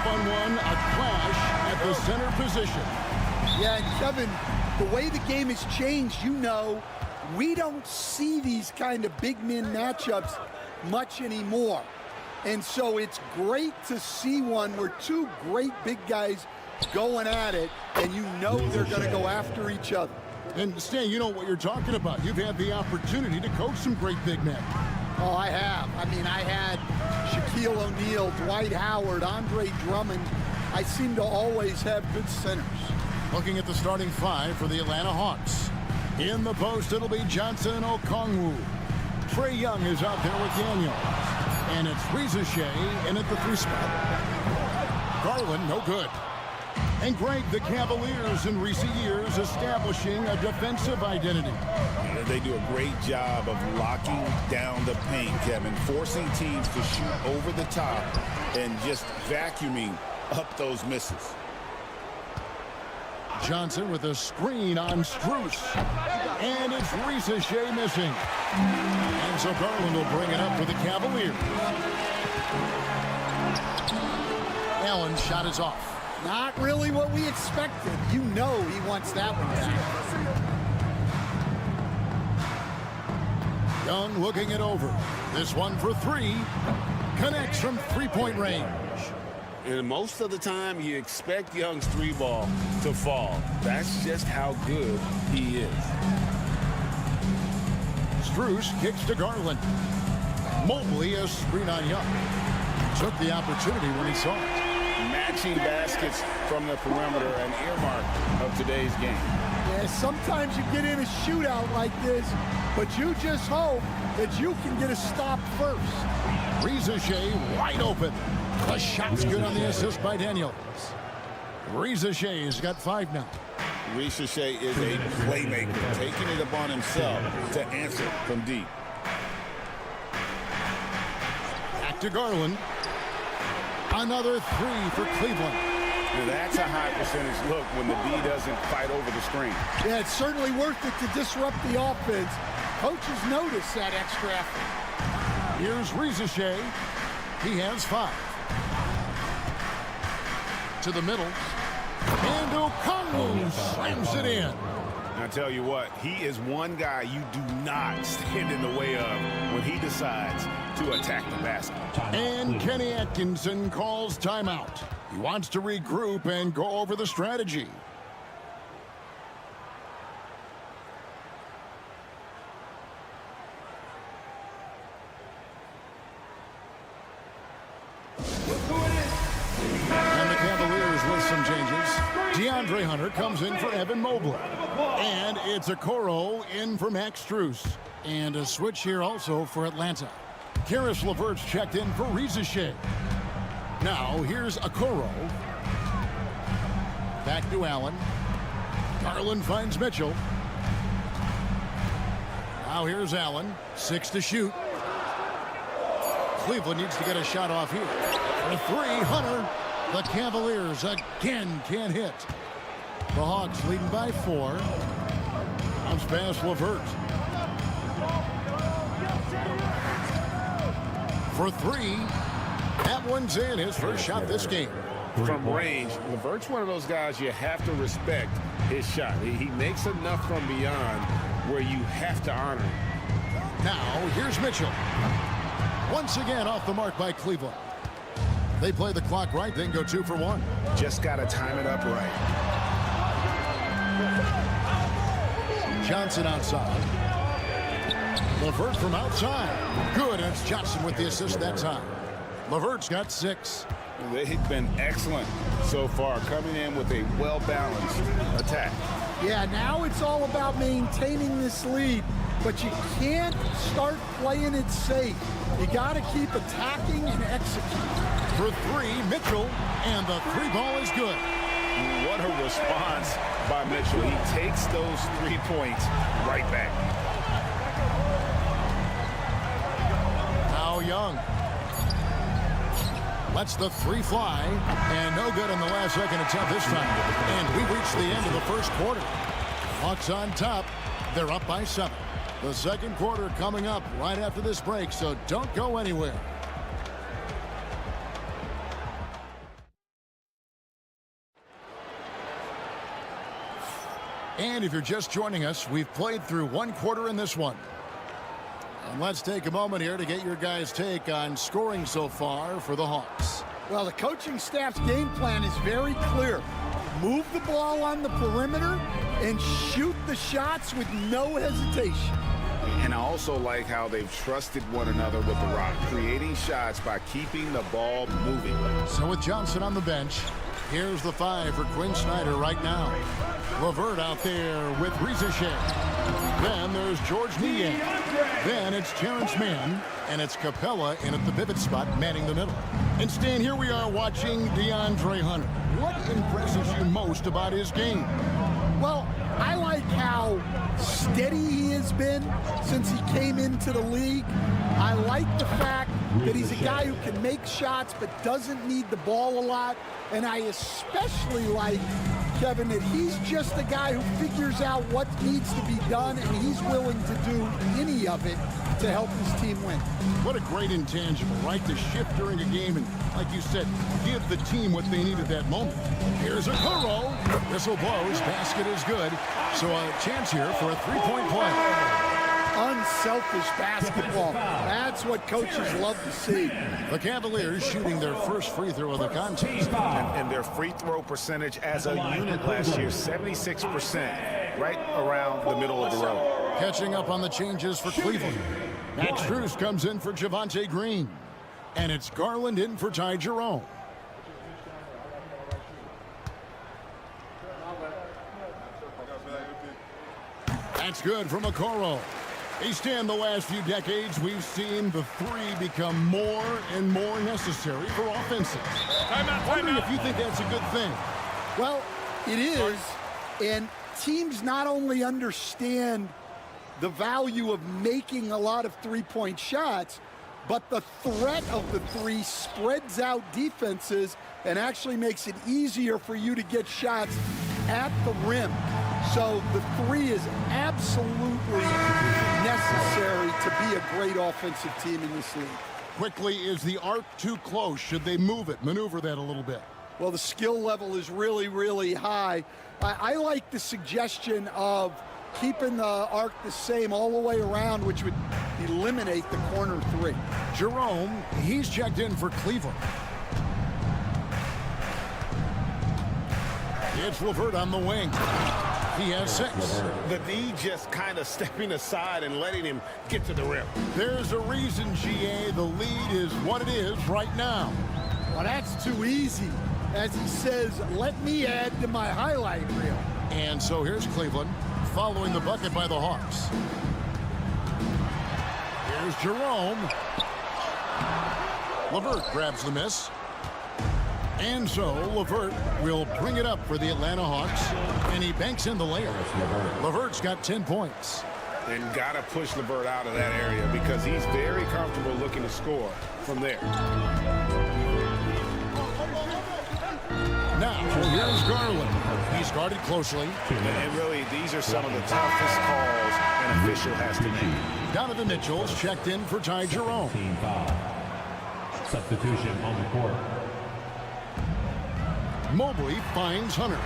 Fun one, a clash at the center position. Yeah, and Kevin, the way the game has changed, we don't see these kind of big men matchups much anymore. And so it's great to see one where two great big guys going at it, and they're going to go after each other. And Stan, you know what you're talking about. You've had the opportunity to coach some great big men. Oh, I have. I mean, I had Shaquille O'Neal, Dwight Howard, Andre Drummond. I seem to always have good centers. Looking at the starting five for the Atlanta Hawks. In the post, it'll be Johnson and Okongwu. Trae Young is out there with Daniels. And it's Reza Shea in at the 3 spot. Garland, no good. And Greg, the Cavaliers in recent years establishing a defensive identity. They do a great job of locking down the paint, Kevin, forcing teams to shoot over the top and just vacuuming up those misses. Johnson with a screen on Strus. And it's Reza Shea missing. And so Garland will bring it up for the Cavaliers. Allen's shot is off. Not really what we expected. He wants that one back. Young looking it over. This one for 3. Connects from 3-point range. And most of the time, you expect Young's 3-ball to fall. That's just how good he is. Strus kicks to Garland. Mobley a screen on Young. Took the opportunity when he saw it. Matching baskets from the perimeter, an earmark of today's game. Yeah, sometimes you get in a shootout like this, but you just hope that you can get a stop first. Reza Shea wide open. The shot's good on the assist by Daniels. Reza Shea's got 5 now. Reza Shea is a playmaker, taking it upon himself to answer from deep. Back to Garland. Another 3 for Cleveland. Now that's a high percentage look when the D doesn't fight over the screen. Yeah, it's certainly worth it to disrupt the offense. Coaches notice that extra effort. Here's Reza Shea. He has 5. To the middle. And Okongwu slams it in. I tell you what, he is one guy you do not stand in the way of when he decides to attack the basket. And Kenny Atkinson calls timeout. He wants to regroup and go over the strategy. And the Cavaliers with some changes. DeAndre Hunter comes in for Evan Mobley. And it's Okoro in for Max Strus. And a switch here also for Atlanta. Karis LeVert's checked in for Reza Shea. Now here's Okoro. Back to Allen. Garland finds Mitchell. Now here's Allen. 6 to shoot. Cleveland needs to get a shot off here. For 3, Hunter. The Cavaliers again can't hit. The Hawks leading by 4. Bounce pass LeVert. For 3. That one's in. His first shot this game. From range, LeVert's one of those guys you have to respect his shot. He makes enough from beyond where you have to honor him. Now, here's Mitchell. Once again off the mark by Cleveland. They play the clock right, then go 2 for 1. Just got to time it up right. Johnson outside. LeVert from outside. Good, and it's Johnson with the assist that time. LeVert's got 6. They've been excellent so far, coming in with a well-balanced attack. Yeah, now it's all about maintaining this lead, but you can't start playing it safe. You got to keep attacking and executing. For 3, Mitchell, and the 3-ball is good. What a response by Mitchell. He takes those 3 points right back. Now Young. Lets the 3 fly, and no good on the last second attempt this time. And we reached the end of the first quarter. Hawks on top. They're up by 7. The second quarter coming up right after this break, so don't go anywhere. And if you're just joining us, we've played through one quarter in this one. And let's take a moment here to get your guys' take on scoring so far for the Hawks. Well, the coaching staff's game plan is very clear. Move the ball on the perimeter and shoot the shots with no hesitation. And I also like how they've trusted one another with the rock, creating shots by keeping the ball moving. So with Johnson on the bench, here's the 5 for Quinn Snyder right now. LeVert out there with Ricochet. Then there's George Niang. Then it's Terrence Mann. And it's Capella in at the pivot spot, manning the middle. And Stan, here we are watching DeAndre Hunter. What impresses you most about his game? Well, I like how steady he has been since he came into the league. I like the fact that he's a guy who can make shots but doesn't need the ball a lot. And I especially like, Kevin, that he's just a guy who figures out what needs to be done, and he's willing to do any of it to help his team win. What a great intangible, right? To shift during a game and, like you said, give the team what they need at that moment. Here's a Kuro. Whistle blows. Basket is good. So a chance here for a three-point play. Unselfish basketball. That's what coaches love to see. The Cavaliers shooting their first free throw of the contest. And their free throw percentage as a unit last year, 76%, right around the middle of the road. Catching up on the changes for Cleveland. Max Strus comes in for Javonte Green. And it's Garland in for Ty Jerome. That's good from Okoro. Stan, the last few decades, we've seen the three become more and more necessary for offenses. Wondering if you think that's a good thing. Well, it is. And teams not only understand the value of making a lot of three-point shots, but the threat of the three spreads out defenses and actually makes it easier for you to get shots at the rim. So the three is absolutely necessary to be a great offensive team in this league. Quickly, is the arc too close? Should they move it, maneuver that a little bit? Well, the skill level is really, really high. I like the suggestion of keeping the arc the same all the way around, which would eliminate the corner three. Jerome, he's checked in for Cleveland. It's LeVert on the wing. He has 6. The D just kind of stepping aside and letting him get to the rim. There's a reason, GA, the lead is what it is right now. Well, that's too easy. As he says, let me add to my highlight reel. And so here's Cleveland following the bucket by the Hawks. Here's Jerome. LeVert grabs the miss. And so LeVert will bring it up for the Atlanta Hawks, and he banks in the layup. LeVert's got 10 points. And got to push LeVert out of that area because he's very comfortable looking to score from there. Now, here's Garland. He's guarded closely. And really, these are some of the toughest calls an official has to make. Donovan Mitchell's checked in for Ty Jerome. Substitution on the court. Mobley finds Hunter.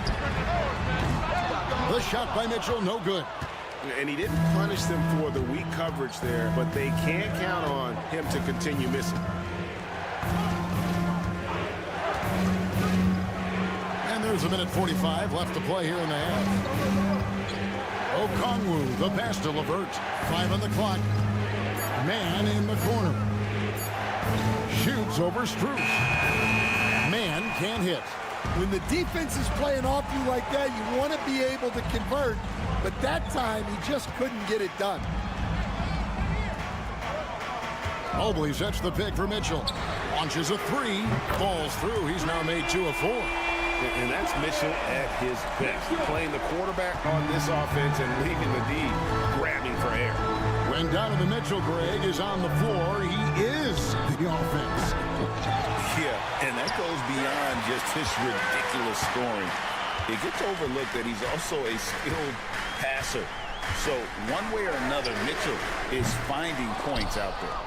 The shot by Mitchell, no good. And he didn't punish them for the weak coverage there, but they can't count on him to continue missing. And there's a minute 45 left to play here in the half. Okongwu, the pass to LeVert. 5 on the clock. Man in the corner. Shoots over Strus. Man can't hit. When the defense is playing off you like that, you want to be able to convert, but that time he just couldn't get it done. Mobley sets the pick for Mitchell. Launches a 3, falls through. He's now made 2 of 4. And that's Mitchell at his best, playing the quarterback on this offense and leaving the D grabbing for air. When Donovan Mitchell, Greg, is on the floor, he is the offense. Yeah, and that goes beyond just his ridiculous scoring. It gets overlooked that he's also a skilled passer. So one way or another, Mitchell is finding points out there.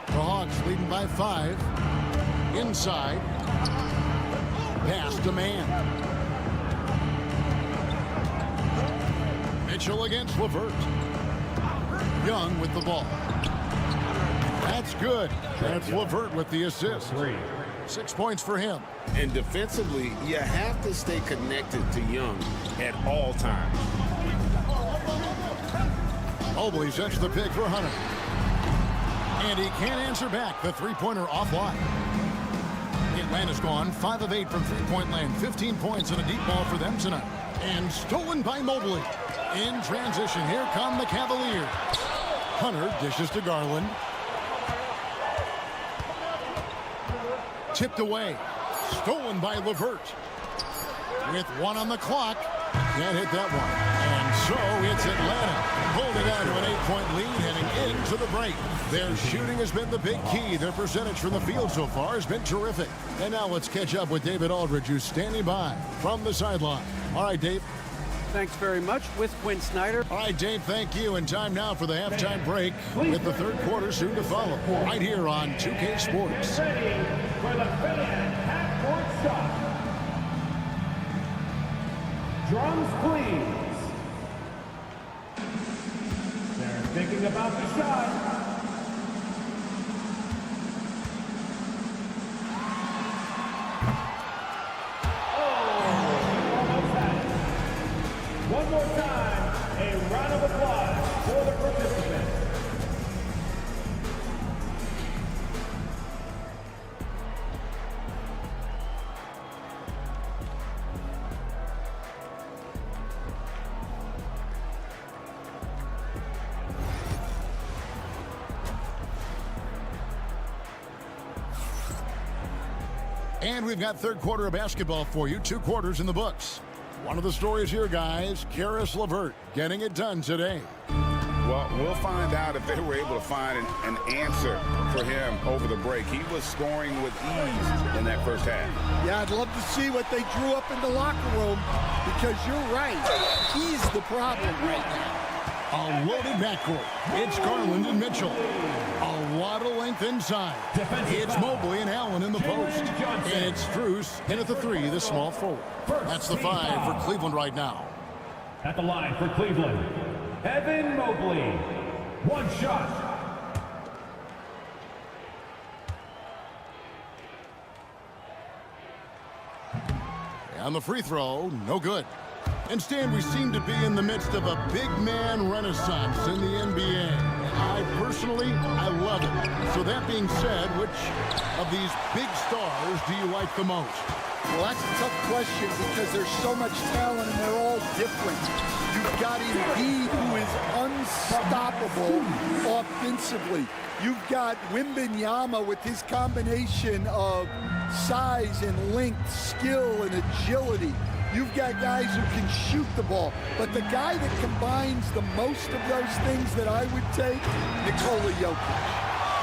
The Hawks leading by 5. Inside. Pass to man. Mitchell against LeVert. Young with the ball. That's good. That's LeVert with the assist. 6 points for him. And defensively, you have to stay connected to Young at all times. Mobley sets the pick for Hunter. And he can't answer back. The three-pointer offline. Atlanta's gone 5 of 8 from three-point land. 15 points and a deep ball for them tonight. And stolen by Mobley. In transition, here come the Cavaliers. Hunter dishes to Garland. Tipped away. Stolen by LeVert. With 1 on the clock. Can't hit that one. And so it's Atlanta. Holding on to an 8-point lead heading into the break. Their shooting has been the big key. Their percentage from the field so far has been terrific. And now let's catch up with David Aldridge, who's standing by from the sideline. All right, Dave. Thanks very much with Quinn Snyder. All right, Dave, thank you. And time now for the halftime break with the third quarter soon to follow. Right here on 2K Sports. Ready for the Phillies half-court shot. Drums, please. They're thinking about the shot. One more time, a round of applause for the participants. And we've got third quarter of basketball for you. 2 quarters in the books. One of the stories here, guys, Karis LeVert getting it done today. Well, we'll find out if they were able to find an answer for him over the break. He was scoring with ease in that first half. Yeah, I'd love to see what they drew up in the locker room because you're right. He's the problem right now. A loaded backcourt. It's Garland and Mitchell. A lot of length inside. It's Mobley and Allen in the post. And it's Strus in at the 3, the small forward. That's the 5 for Cleveland right now. At the line for Cleveland, Evan Mobley. 1 shot. And the free throw, no good. Instead, we seem to be in the midst of a big man renaissance in the NBA. I love it. So that being said, which of these big stars do you like the most? Well, that's a tough question because there's so much talent and they're all different. You've got Embiid, who is unstoppable offensively. You've got Wembanyama with his combination of size and length, skill and agility. You've got guys who can shoot the ball. But the guy that combines the most of those things that I would take, Nikola Jokic.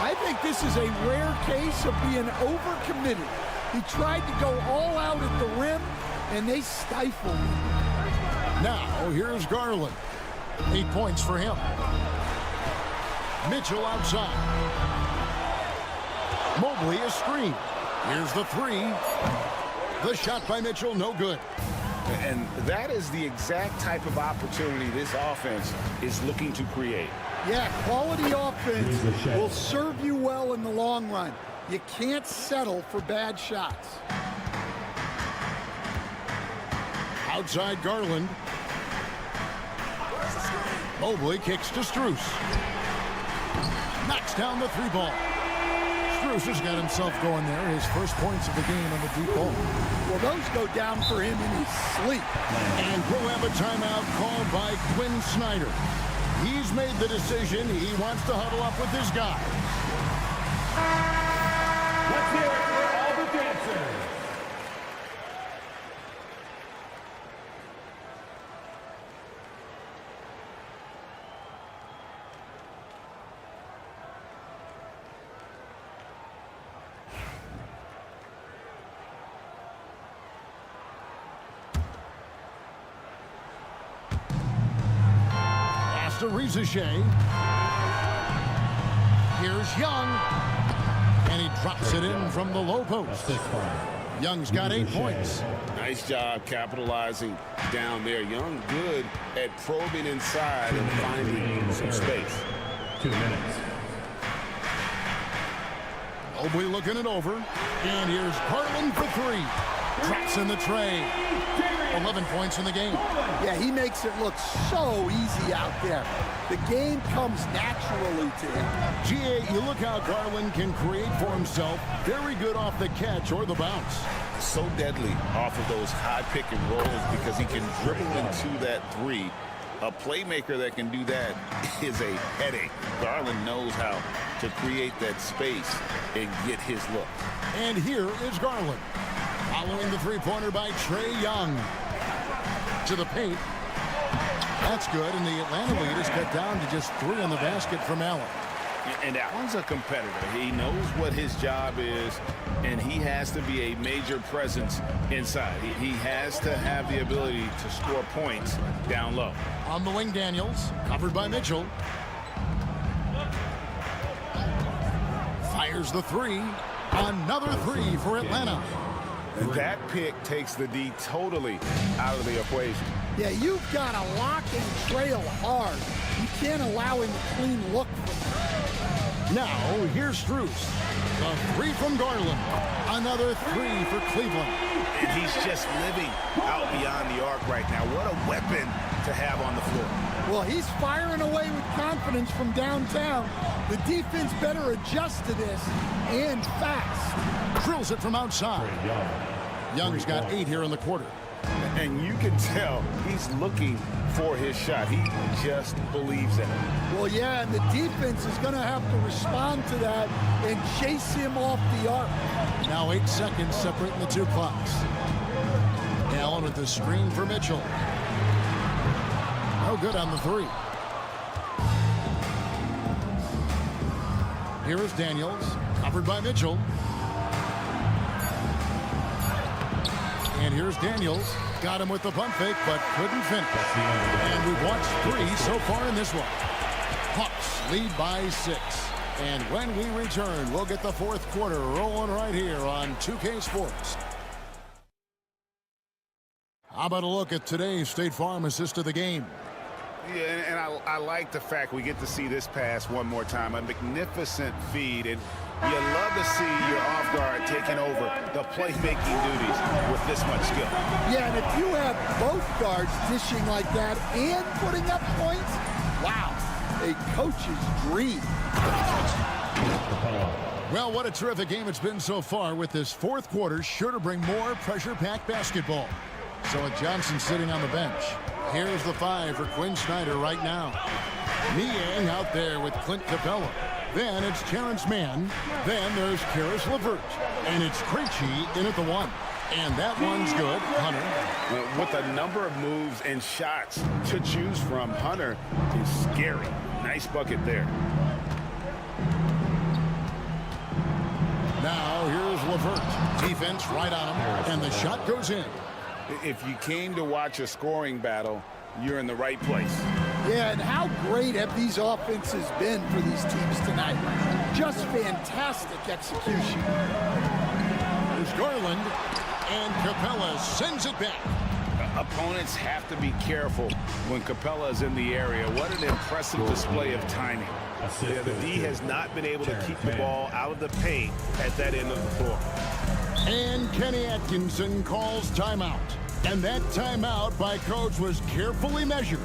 I think this is a rare case of being overcommitted. He tried to go all out at the rim, and they stifled him. Now, here's Garland. 8 points for him. Mitchell outside. Mobley a screen. Here's the 3. The shot by Mitchell, no good. And that is the exact type of opportunity this offense is looking to create. Yeah, quality offense will serve you well in the long run. You can't settle for bad shots. Outside Garland. Mobley kicks to Strus. Knocks down the 3 ball. Strus has got himself going there. His first points of the game on the deep ball. Well, those go down for him in his sleep. And we'll have a timeout called by Quinn Snyder. He's made the decision. He wants to huddle up with his guy. Let's hear it for all the dancers. to Rizachet. Here's Young. And he drops it in from the low post. Young's got 8 points. Nice job capitalizing down there. Young good at probing inside and finding some space. 2 minutes. Mobley looking it over. And here's Garland for 3. Drops in the tray. 11 points in the game. Yeah, he makes it look so easy out there. The game comes naturally to him. GA, you look how Garland can create for himself. Very good off the catch or the bounce. So deadly off of those high pick and rolls because he can dribble into that 3. A playmaker that can do that is a headache. Garland knows how to create that space and get his look. And here is Garland. Following the three-pointer by Trae Young. To the paint. That's good, and the Atlanta lead is cut down to just 3 on the basket from Allen. And Allen's a competitor. He knows what his job is, and he has to be a major presence inside. He has to have the ability to score points down low. On the wing, Daniels, covered by Mitchell. Fires the 3. Another 3 for Atlanta. And that pick takes the D totally out of the equation. Yeah, you've got to lock and trail hard. You can't allow him a clean look from him. Now, here's Strus. The 3 from Garland. Another 3 for Cleveland. And he's just living out beyond the arc right now. What a weapon to have on the floor. Well, he's firing away with confidence from downtown. The defense better adjust to this, and fast. Drills it from outside. Young's got 8 here in the quarter. And you can tell he's looking for his shot. He just believes in it. Well, yeah, and the defense is going to have to respond to that and chase him off the arc. Now 8 seconds separating the 2 clocks. Allen with the screen for Mitchell. No good on the 3. Here is Daniels, covered by Mitchell. And here's Daniels. Got him with the pump fake, but couldn't finish. And we've watched 3 so far in this one. Hawks lead by 6. And when we return, we'll get the 4th quarter rolling right here on 2K Sports. How about a look at today's State Farm assist of the game? Yeah, and I like the fact we get to see this pass one more time. A magnificent feed, and you love to see your off guard taking over the playmaking duties with this much skill. Yeah, and if you have both guards dishing like that and putting up points, wow, a coach's dream. Well, what a terrific game it's been so far, with this 4th quarter sure to bring more pressure-packed basketball. So with Johnson sitting on the bench, here's the 5 for Quinn Snyder right now. Niang out there with Clint Capella. Then it's Terrence Mann. Then there's Karis LeVert. And it's Krejci in at the 1. And that one's good. Hunter. With a number of moves and shots to choose from, Hunter is scary. Nice bucket there. Now here's LeVert. Defense right on him. And the shot goes in. If you came to watch a scoring battle, you're in the right place. Yeah, and how great have these offenses been for these teams tonight? Just fantastic execution. There's Garland, and Capella sends it back. Opponents have to be careful when Capella is in the area. What an impressive display of timing. Yeah, the D has not been able to keep the ball out of the paint at that end of the floor. And Kenny Atkinson calls timeout. And that timeout by Coach was carefully measured,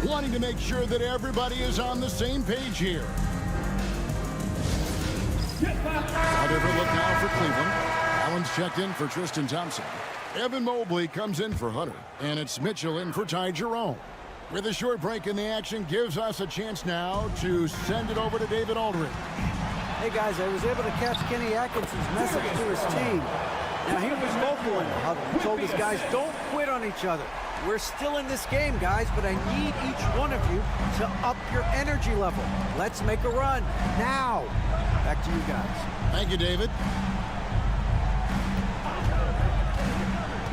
wanting to make sure that everybody is on the same page here. A different look now for Cleveland. Allen's checked in for Tristan Thompson. Evan Mobley comes in for Hunter. And it's Mitchell in for Ty Jerome. With a short break in the action, gives us a chance now to send it over to David Aldridge. Hey guys, I was able to catch Kenny Atkinson's message to his team. Now he was vocal in how he told his guys, don't quit on each other. We're still in this game, guys, but I need each one of you to up your energy level. Let's make a run now. Back to you guys. Thank you, David.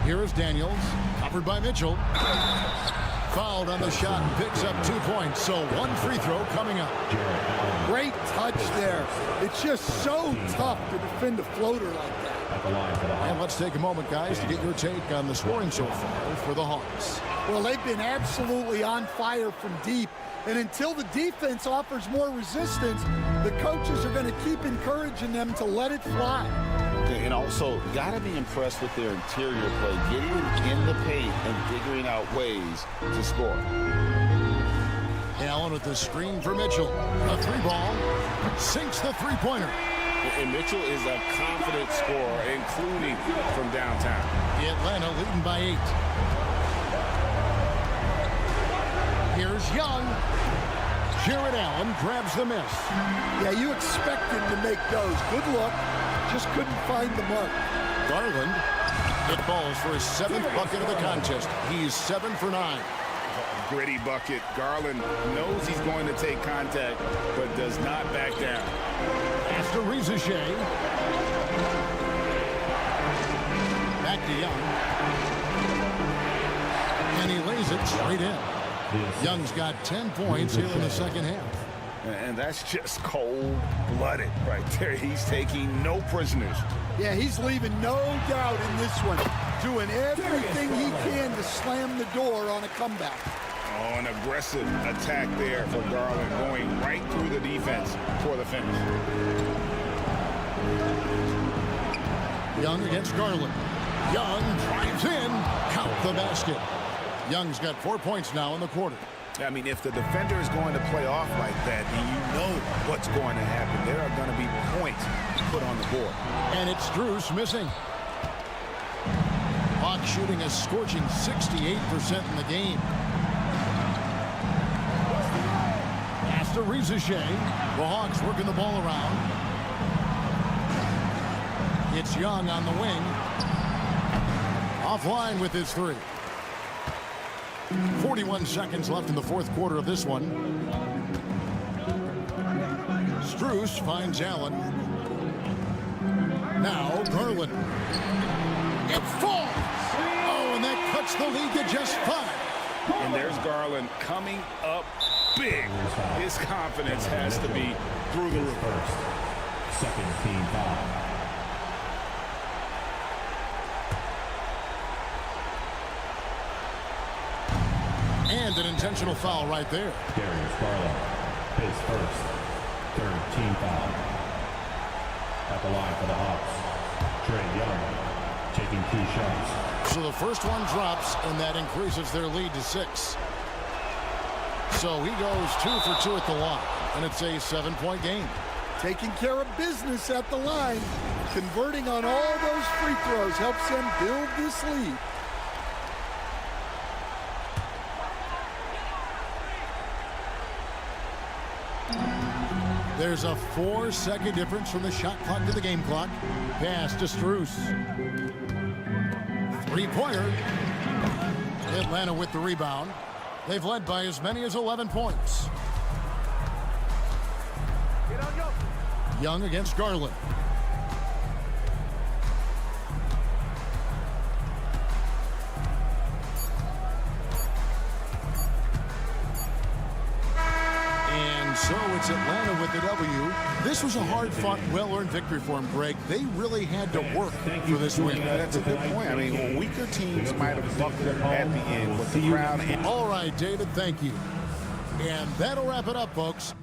Here is Daniels, covered by Mitchell. Fouled on the shot and picks up 2 points. So one free throw coming up. Great touch there. It's just so tough to defend a floater like that. And let's take a moment, guys, to get your take on the scoring so far for the Hawks. Well, they've been absolutely on fire from deep. And until the defense offers more resistance, the coaches are going to keep encouraging them to let it fly. And also, got to be impressed with their interior play, getting in the paint and figuring out ways to score. Allen with the screen for Mitchell. A 3-ball. Sinks the three-pointer. And Mitchell is a confident scorer, including from downtown. Atlanta leading by 8. Here's Young. Jared Allen grabs the miss. Yeah, you expect him to make those. Good look. Just couldn't find the mark. Garland. It falls for his 7th bucket of the contest. He's 7 for 9. Gritty bucket. Garland knows he's going to take contact, but does not back down. Pass to Rizichet. Back to Young. And he lays it straight in. Young's got 10 points here in the second half. And that's just cold-blooded right there. He's taking no prisoners. Yeah, he's leaving no doubt in this one. Doing everything he can to slam the door on a comeback. Oh, an aggressive attack there for Garland, going right through the defense for the finish. Young against Garland. Young drives in. Count the basket. Young's got 4 points now in the quarter. I mean, if the defender is going to play off like that, then you know what's going to happen. There are going to be points put on the board. And it's Strus missing. Hawks shooting a scorching 68% in the game. Pass to Rizichet. The Hawks working the ball around. It's Young on the wing. Offline with his 3. 41 seconds left in the fourth quarter of this one. Strus finds Allen. Now Garland. It falls! Oh, and that cuts the lead to just 5. And there's Garland coming up big. His confidence has to be through the roof. Second team foul. And an intentional foul right there. Darius Garland, his first, 3rd team foul. At the line for the Hawks, Trey Young taking 2 shots. So the first one drops, and that increases their lead to 6. So he goes 2 for 2 at the line, and it's a 7-point game. Taking care of business at the line. Converting on all those free throws helps them build this lead. There's a 4-second difference from the shot clock to the game clock. Pass to Strus. 3-pointer. Atlanta with the rebound. They've led by as many as 11 points. Young against Garland. So it's Atlanta with the W. This was a hard-fought, well-earned victory for them, Greg. They really had to work for this win. That's a good point. I mean, weaker teams might have buckled at the end, but the crowd... All right, David, thank you. And that'll wrap it up, folks.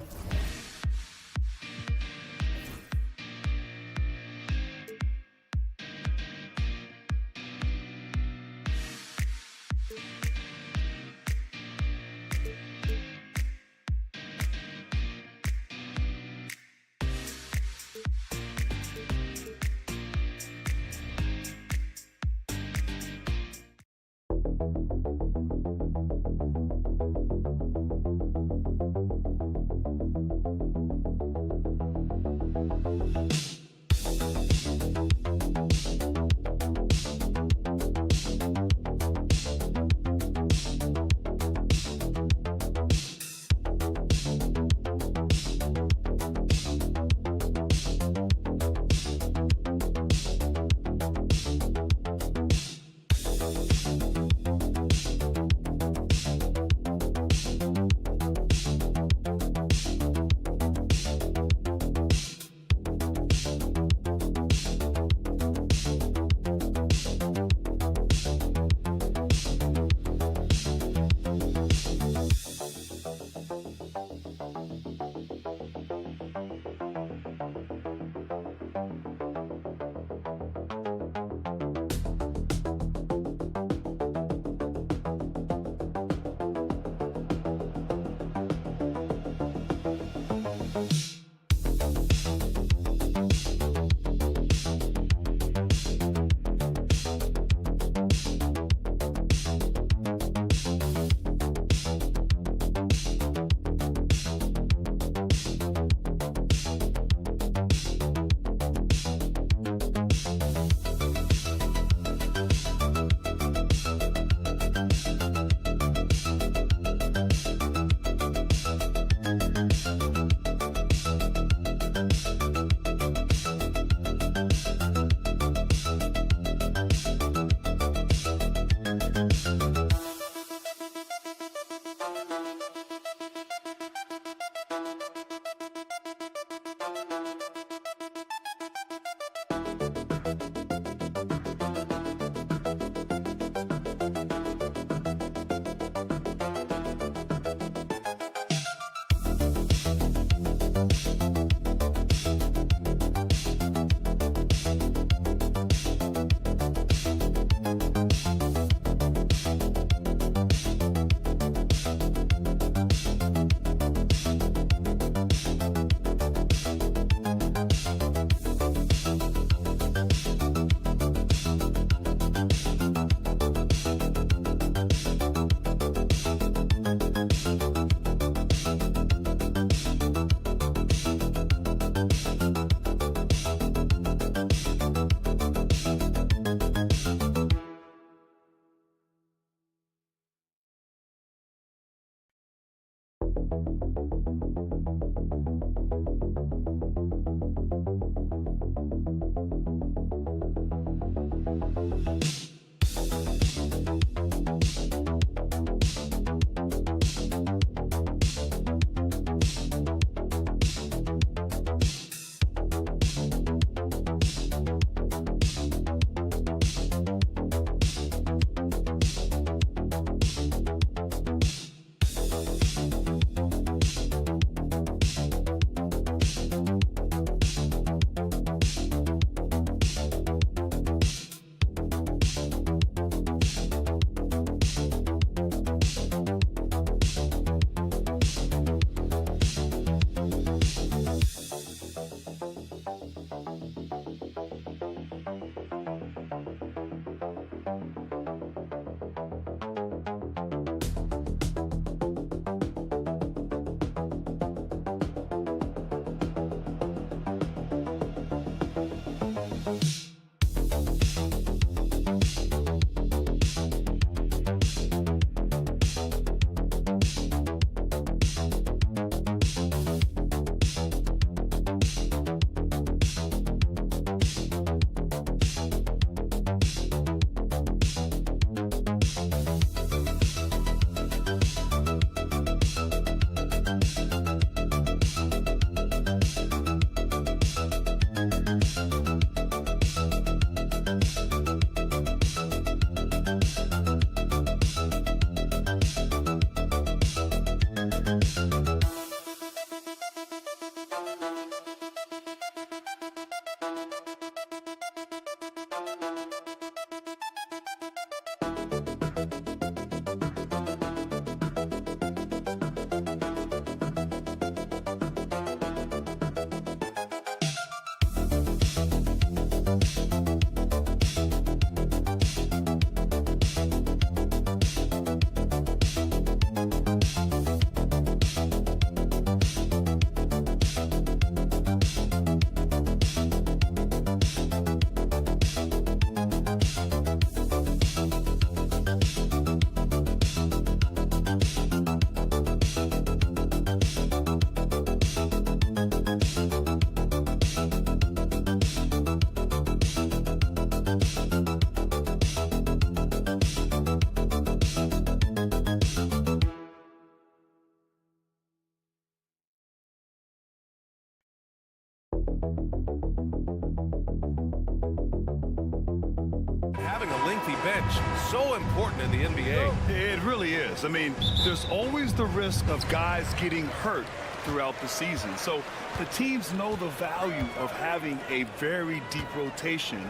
Having a lengthy bench, so important in the NBA. It really is. I mean, there's always the risk of guys getting hurt throughout the season. So the teams know the value of having a very deep rotation,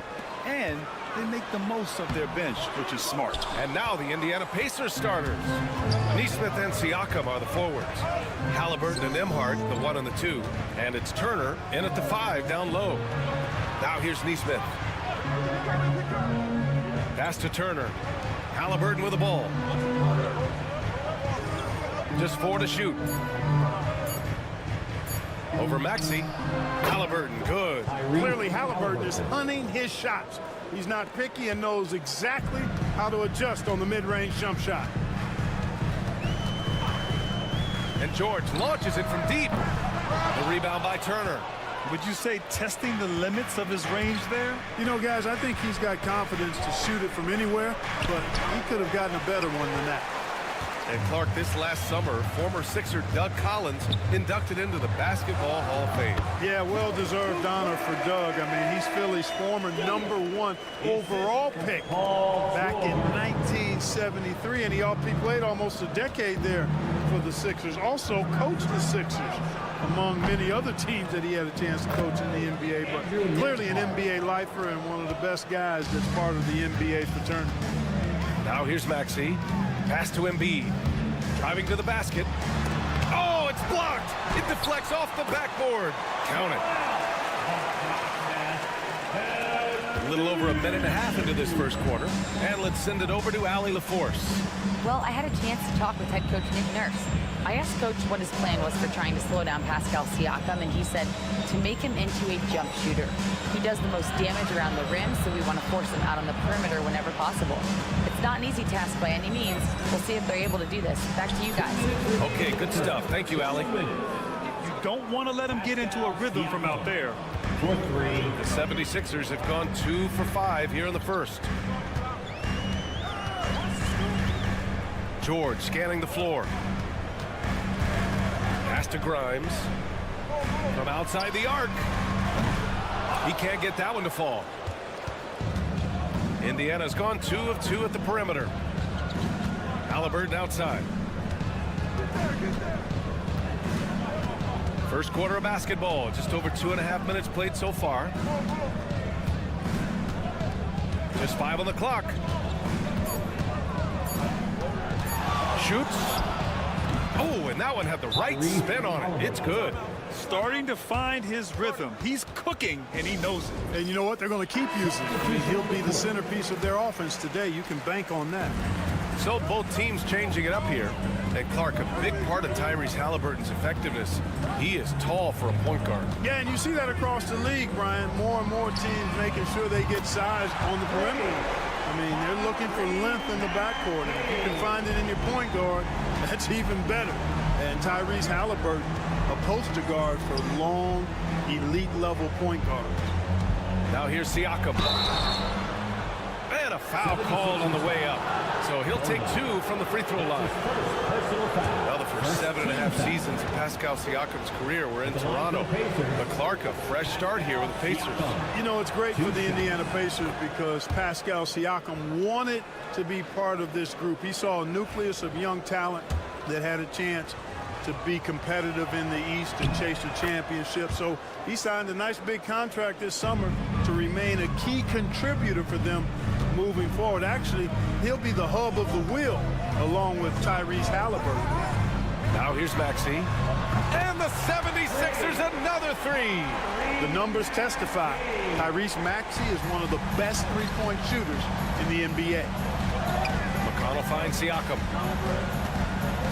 and they make the most of their bench, which is smart. And now the Indiana Pacers starters. Nesmith and Siakam are the forwards. Halliburton and Nembhard, the 1 and the 2. And it's Turner in at the 5 down low. Now here's Nesmith. Pass to Turner. Halliburton with the ball. Just 4 to shoot. Over Maxey. Halliburton, good. Clearly, Halliburton is hunting his shots. He's not picky and knows exactly how to adjust on the mid-range jump shot. And George launches it from deep. The rebound by Turner. Would you say testing the limits of his range there? You know, guys, I think he's got confidence to shoot it from anywhere, but he could have gotten a better one than that. And Clark, this last summer, former Sixer Doug Collins inducted into the Basketball Hall of Fame. Yeah, well-deserved honor for Doug. I mean, he's Philly's former #1 overall pick back in 1973, and he played almost a decade there for the Sixers. Also coached the Sixers, among many other teams that he had a chance to coach in the NBA, but clearly an NBA lifer and one of the best guys that's part of the NBA fraternity. Now here's Maxey. Pass to Embiid. Driving to the basket. Oh, it's blocked. It deflects off the backboard. Count it. A little over a minute and a half into this first quarter. And let's send it over to Allie LaForce. Well, I had a chance to talk with head coach Nick Nurse. I asked Coach what his plan was for trying to slow down Pascal Siakam, and he said to make him into a jump shooter. He does the most damage around the rim, so we want to force him out on the perimeter whenever possible. It's not an easy task by any means. We'll see if they're able to do this. Back to you guys. Okay, good stuff. Thank you, Allie. You don't want to let him get into a rhythm from out there. The 76ers have gone 2 for 5 here in the first. George scanning the floor. Pass to Grimes. From outside the arc. He can't get that one to fall. Indiana's gone 2 of 2 at the perimeter. Halliburton outside. First quarter of basketball. Just over 2.5 minutes played so far. Just 5 on the clock. Shoots. Oh, and that one had the right spin on it. It's good. Starting to find his rhythm. He's cooking, and he knows it. And you know what? They're going to keep using him. I mean, he'll be the centerpiece of their offense today. You can bank on that. So both teams changing it up here. And Clark, a big part of Tyrese Halliburton's effectiveness. He is tall for a point guard. Yeah, and you see that across the league, Brian. More and more teams making sure they get size on the perimeter. I mean, they're looking for length in the backcourt. And if you can find it in your point guard, that's even better. And Tyrese Halliburton, a poster guard for long, elite-level point guards. Now here's Siakam. And a foul called on the way up. So he'll take 2 from the free throw line. Now the first 7.5 seasons of Pascal Siakam's career were in Toronto. But Clark, a fresh start here with the Pacers. You know, it's great for the Indiana Pacers because Pascal Siakam wanted to be part of this group. He saw a nucleus of young talent that had a chance to be competitive in the East and chase a championship. So he signed a nice big contract this summer to remain a key contributor for them moving forward. Actually, he'll be the hub of the wheel along with Tyrese Halliburton. Now here's Maxey. And the 76ers another 3. The numbers testify. Tyrese Maxey is one of the best three-point shooters in the NBA. McConnell finds Siakam.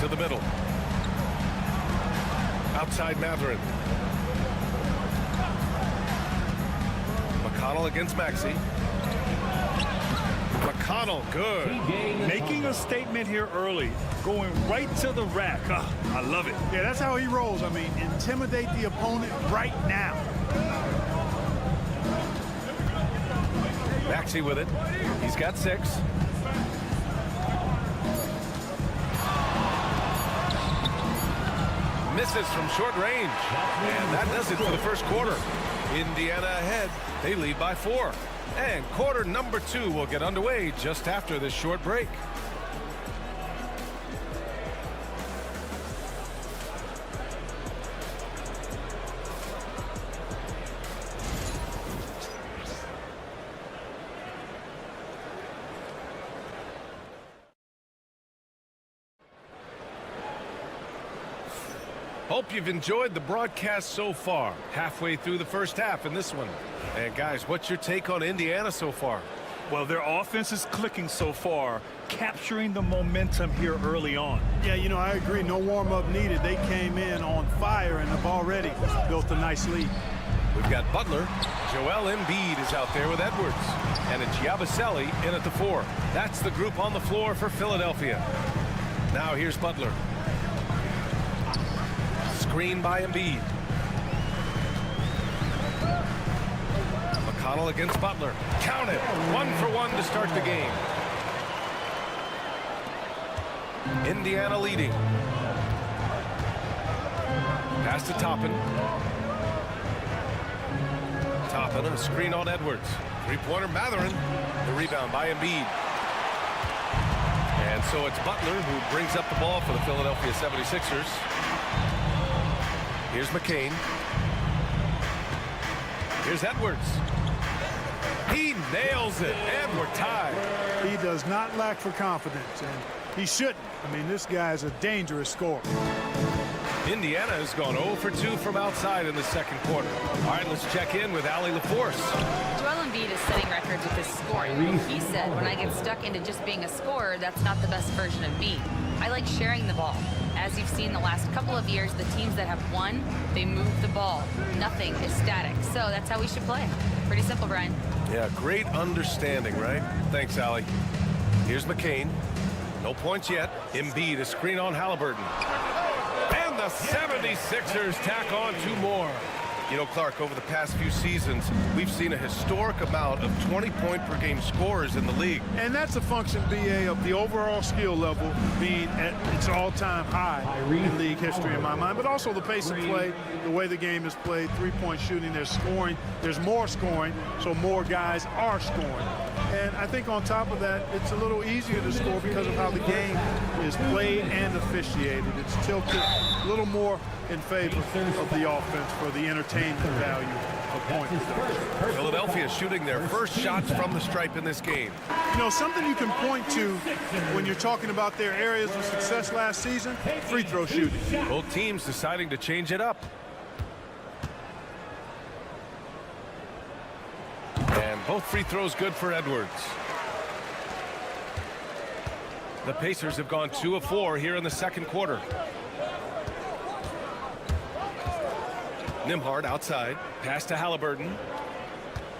To the middle. Outside Mathurin. McConnell against Maxey. McConnell, good. Making a statement here early. Going right to the rack. I love it. Yeah, that's how he rolls. I mean, intimidate the opponent right now. Maxey with it. He's got 6. Misses from short range. And that does it for the first quarter. Indiana ahead. They lead by 4. And quarter number 2 will get underway just after this short break. Hope you've enjoyed the broadcast so far. Halfway through the first half in this one. And guys, what's your take on Indiana so far? Well, their offense is clicking so far, capturing the momentum here early on. Yeah, you know, I agree. No warm-up needed. They came in on fire and have already built a nice lead. We've got Butler. Joel Embiid is out there with Edwards. And a Giabaselli in at the 4. That's the group on the floor for Philadelphia. Now here's Butler. Screen by Embiid. McConnell against Butler. Count it. 1 for 1 to start the game. Indiana leading. Pass to Toppin. Toppin, a screen on Edwards. Three-pointer Mathurin. The rebound by Embiid. And so it's Butler who brings up the ball for the Philadelphia 76ers. Here's McCain. Here's Edwards. He nails it, and we're tied. He does not lack for confidence, and he shouldn't. I mean, this guy is a dangerous scorer. Indiana has gone 0 for 2 from outside in the second quarter. All right, let's check in with Allie LaForce. Joel Embiid is setting records with his scoring. He said, when I get stuck into just being a scorer, that's not the best version of me. I like sharing the ball. As you've seen the last couple of years, the teams that have won, they move the ball. Nothing is static. So that's how we should play. Pretty simple, Brian. Yeah, great understanding, right? Thanks, Allie. Here's McCain. No points yet. Embiid, a screen on Halliburton. And the 76ers tack on 2 more. You know, Clark, over the past few seasons, we've seen a historic amount of 20-point-per-game scorers in the league. And that's a function, BA, of the overall skill level being at its all-time high in league history in my mind, but also the pace of play, the way the game is played, three-point shooting, there's scoring, there's more scoring, so more guys are scoring. And I think on top of that, it's a little easier to score because of how the game is played and officiated. It's tilted a little more in favor of the offense for the entertainment value of point production. Philadelphia shooting their first shots from the stripe in this game. You know, something you can point to when you're talking about their areas of success last season, free throw shooting. Both teams deciding to change it up. And both free throws good for Edwards. The Pacers have gone 2 of 4 here in the second quarter. Nembhard outside. Pass to Halliburton.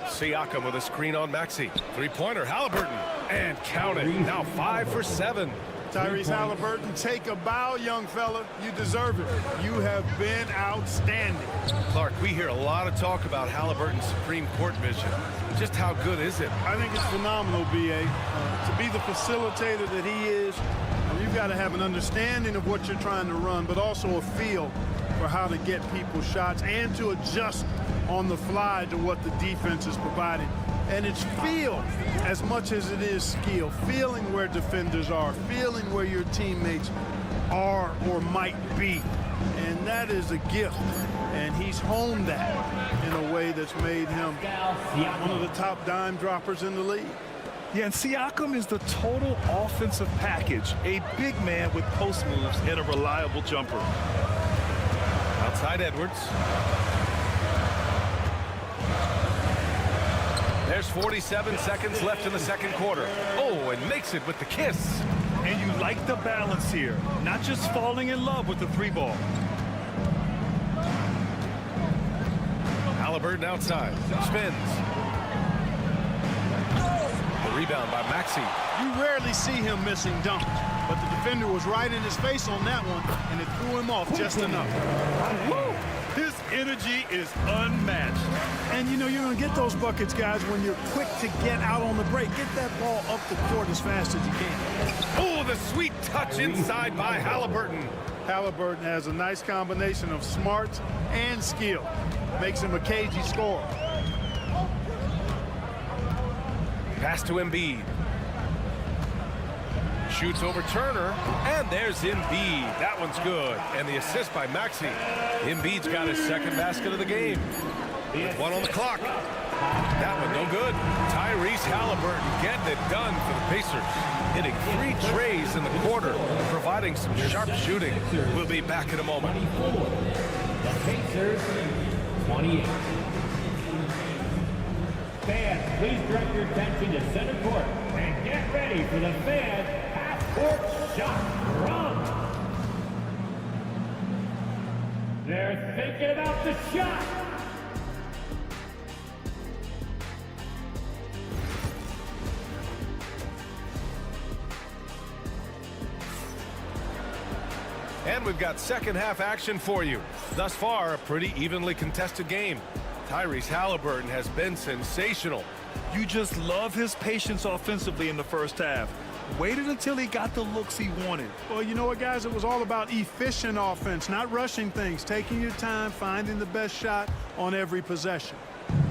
Siakam with a screen on Maxey. Three-pointer, Halliburton. And count it. Now 5 for 7. Tyrese Halliburton, take a bow, young fella. You deserve it. You have been outstanding. Clark, we hear a lot of talk about Halliburton's Supreme Court vision. Just how good is it? I think it's phenomenal, B.A. To be the facilitator that he is, you've got to have an understanding of what you're trying to run, but also a feel for how to get people shots and to adjust on the fly to what the defense is providing. And it's feel as much as it is skill. Feeling where defenders are, feeling where your teammates are or might be. And that is a gift. And he's honed that in a way that's made him one of the top dime droppers in the league. Yeah, and Siakam is the total offensive package. A big man with post moves and a reliable jumper. Outside Edwards. There's 47 seconds left in the second quarter. Oh, and makes it with the kiss. And you like the balance here. Not just falling in love with the 3-ball. Halliburton outside. Spins. The rebound by Maxey. You rarely see him missing dunks, but the defender was right in his face on that one, and it threw him off just enough. Woo! His energy is unmatched. And, you know, you're going to get those buckets, guys, when you're quick to get out on the break. Get that ball up the court as fast as you can. Oh, the sweet touch inside by Halliburton. Halliburton has a nice combination of smarts and skill. Makes him a cagey scorer. Pass to Embiid. Shoots over Turner, and there's Embiid. That one's good. And the assist by Maxey. Embiid's got his second basket of the game. With 1 on the clock. That one no good. Tyrese Halliburton getting it done for the Pacers. Hitting 3 trays in the quarter, providing some sharp shooting. We'll be back in a moment. The Pacers, 28. Fans, please direct your attention to center court and get ready for the fan half-court shot run. They're thinking about the shot. And we've got second half action for you. Thus far, a pretty evenly contested game. Tyrese Halliburton has been sensational. You just love his patience offensively in the first half. Waited until he got the looks he wanted. Well, you know what, guys? It was all about efficient offense, not rushing things, taking your time, finding the best shot on every possession.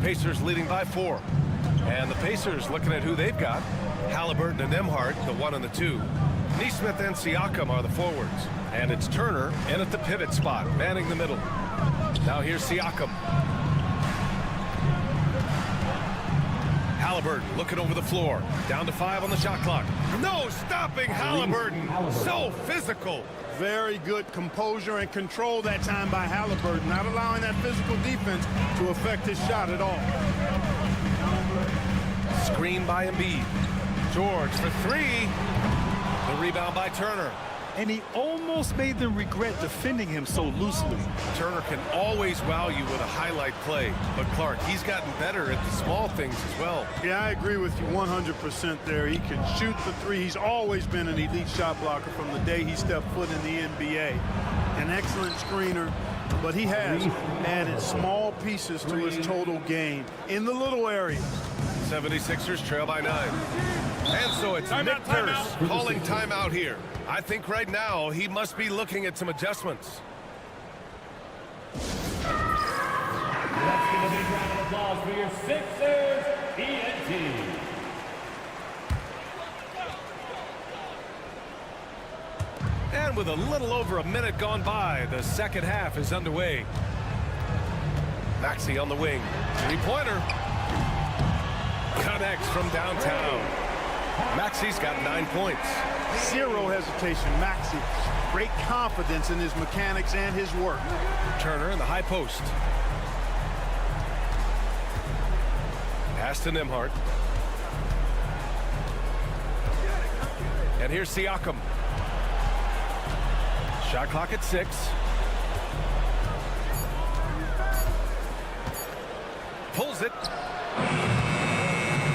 Pacers leading by 4. And the Pacers looking at who they've got. Halliburton and Nembhard, the 1 and the 2. Nesmith and Siakam are the forwards. And it's Turner in at the pivot spot, manning the middle. Now here's Siakam. Halliburton looking over the floor. Down to 5 on the shot clock. No stopping Halliburton. So physical. Very good composure and control that time by Halliburton, not allowing that physical defense to affect his shot at all. Screen by Embiid. George for 3. The rebound by Turner. And he almost made them regret defending him so loosely. Turner can always wow you with a highlight play, but Clark, he's gotten better at the small things as well. Yeah, I agree with you 100% there. He can shoot the 3. He's always been an elite shot blocker from the day he stepped foot in the NBA. An excellent screener, but he has added small pieces to his total game in the little areas. 76ers trail by 9. And so it's Nick Nurse calling timeout here. I think right now he must be looking at some adjustments. Let's give a big round of applause for your Sixers ENT. And with a little over a minute gone by, the second half is underway. Maxey on the wing. Three-pointer. Connects from downtown. Maxey's got 9 points. Zero hesitation. Maxey, great confidence in his mechanics and his work. Turner in the high post. Pass to Nembhard. And here's Siakam. Shot clock at 6. Pulls it.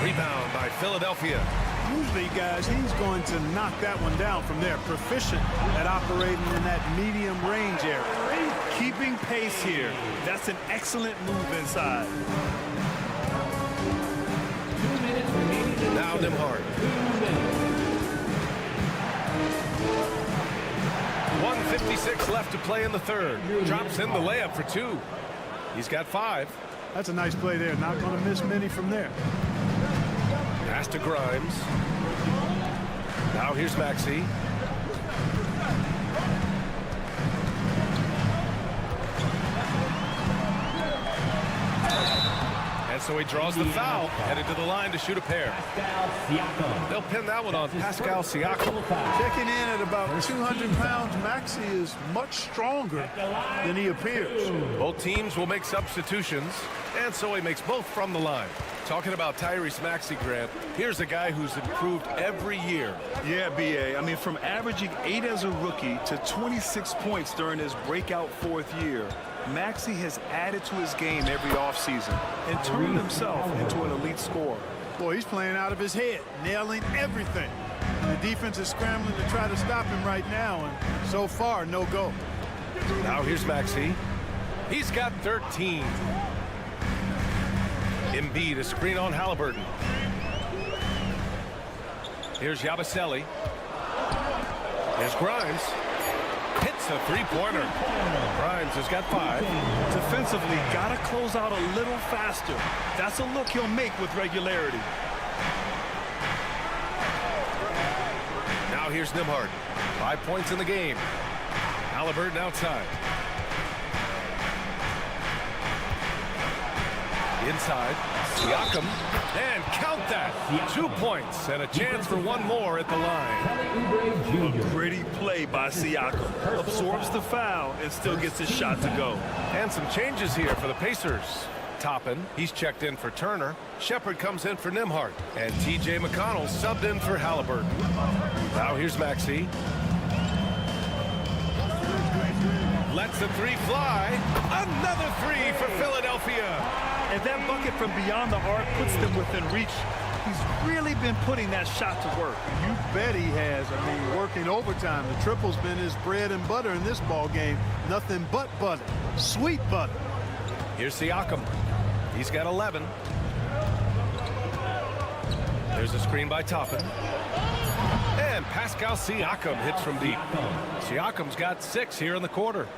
Rebound by Philadelphia. Usually, guys, he's going to knock that one down from there. Proficient at operating in that medium range area. Keeping pace here. That's an excellent move inside. 2 minutes remaining. Now Nembhard. 1:56 left to play in the third. Drops in the layup for 2. He's got 5. That's a nice play there. Not going to miss many from there. Pass to Grimes. Now here's Maxey. And so he draws the foul, headed to the line to shoot a pair. They'll pin that one on Pascal Siakam. Checking in at about 200 pounds, Maxey is much stronger than he appears. Both teams will make substitutions, and so he makes both from the line. Talking about Tyrese Maxey, Grant, here's a guy who's improved every year. Yeah, B.A. I mean, from averaging 8 as a rookie to 26 points during his breakout 4th year, Maxey has added to his game every offseason and turned himself into an elite scorer. Boy, he's playing out of his head, nailing everything. The defense is scrambling to try to stop him right now, and so far, no go. Now here's Maxey. He's got 13. Embiid, a screen on Halliburton. Here's Yabusele. Here's Grimes. Hits a three-pointer. Grimes has got 5. Defensively, got to close out a little faster. That's a look he'll make with regularity. Now here's Nembhard. 5 points in the game. Halliburton outside. Inside, Siakam, and count that. 2 points and a chance for one more at the line. A gritty play by Siakam. Absorbs the foul and still gets his shot to go. And some changes here for the Pacers. Toppin, he's checked in for Turner. Shepard comes in for Nembhard. And T.J. McConnell subbed in for Halliburton. Now here's Maxey. Lets the 3 fly. Another 3 for Philadelphia. And that bucket from beyond the arc puts them within reach. He's really been putting that shot to work. You bet he has. I mean, working overtime. The triple's been his bread and butter in this ball game. Nothing but butter. Sweet butter. Here's Siakam. He's got 11. There's a screen by Toppin. And Pascal Siakam hits from deep. Siakam's got 6 here in the quarter.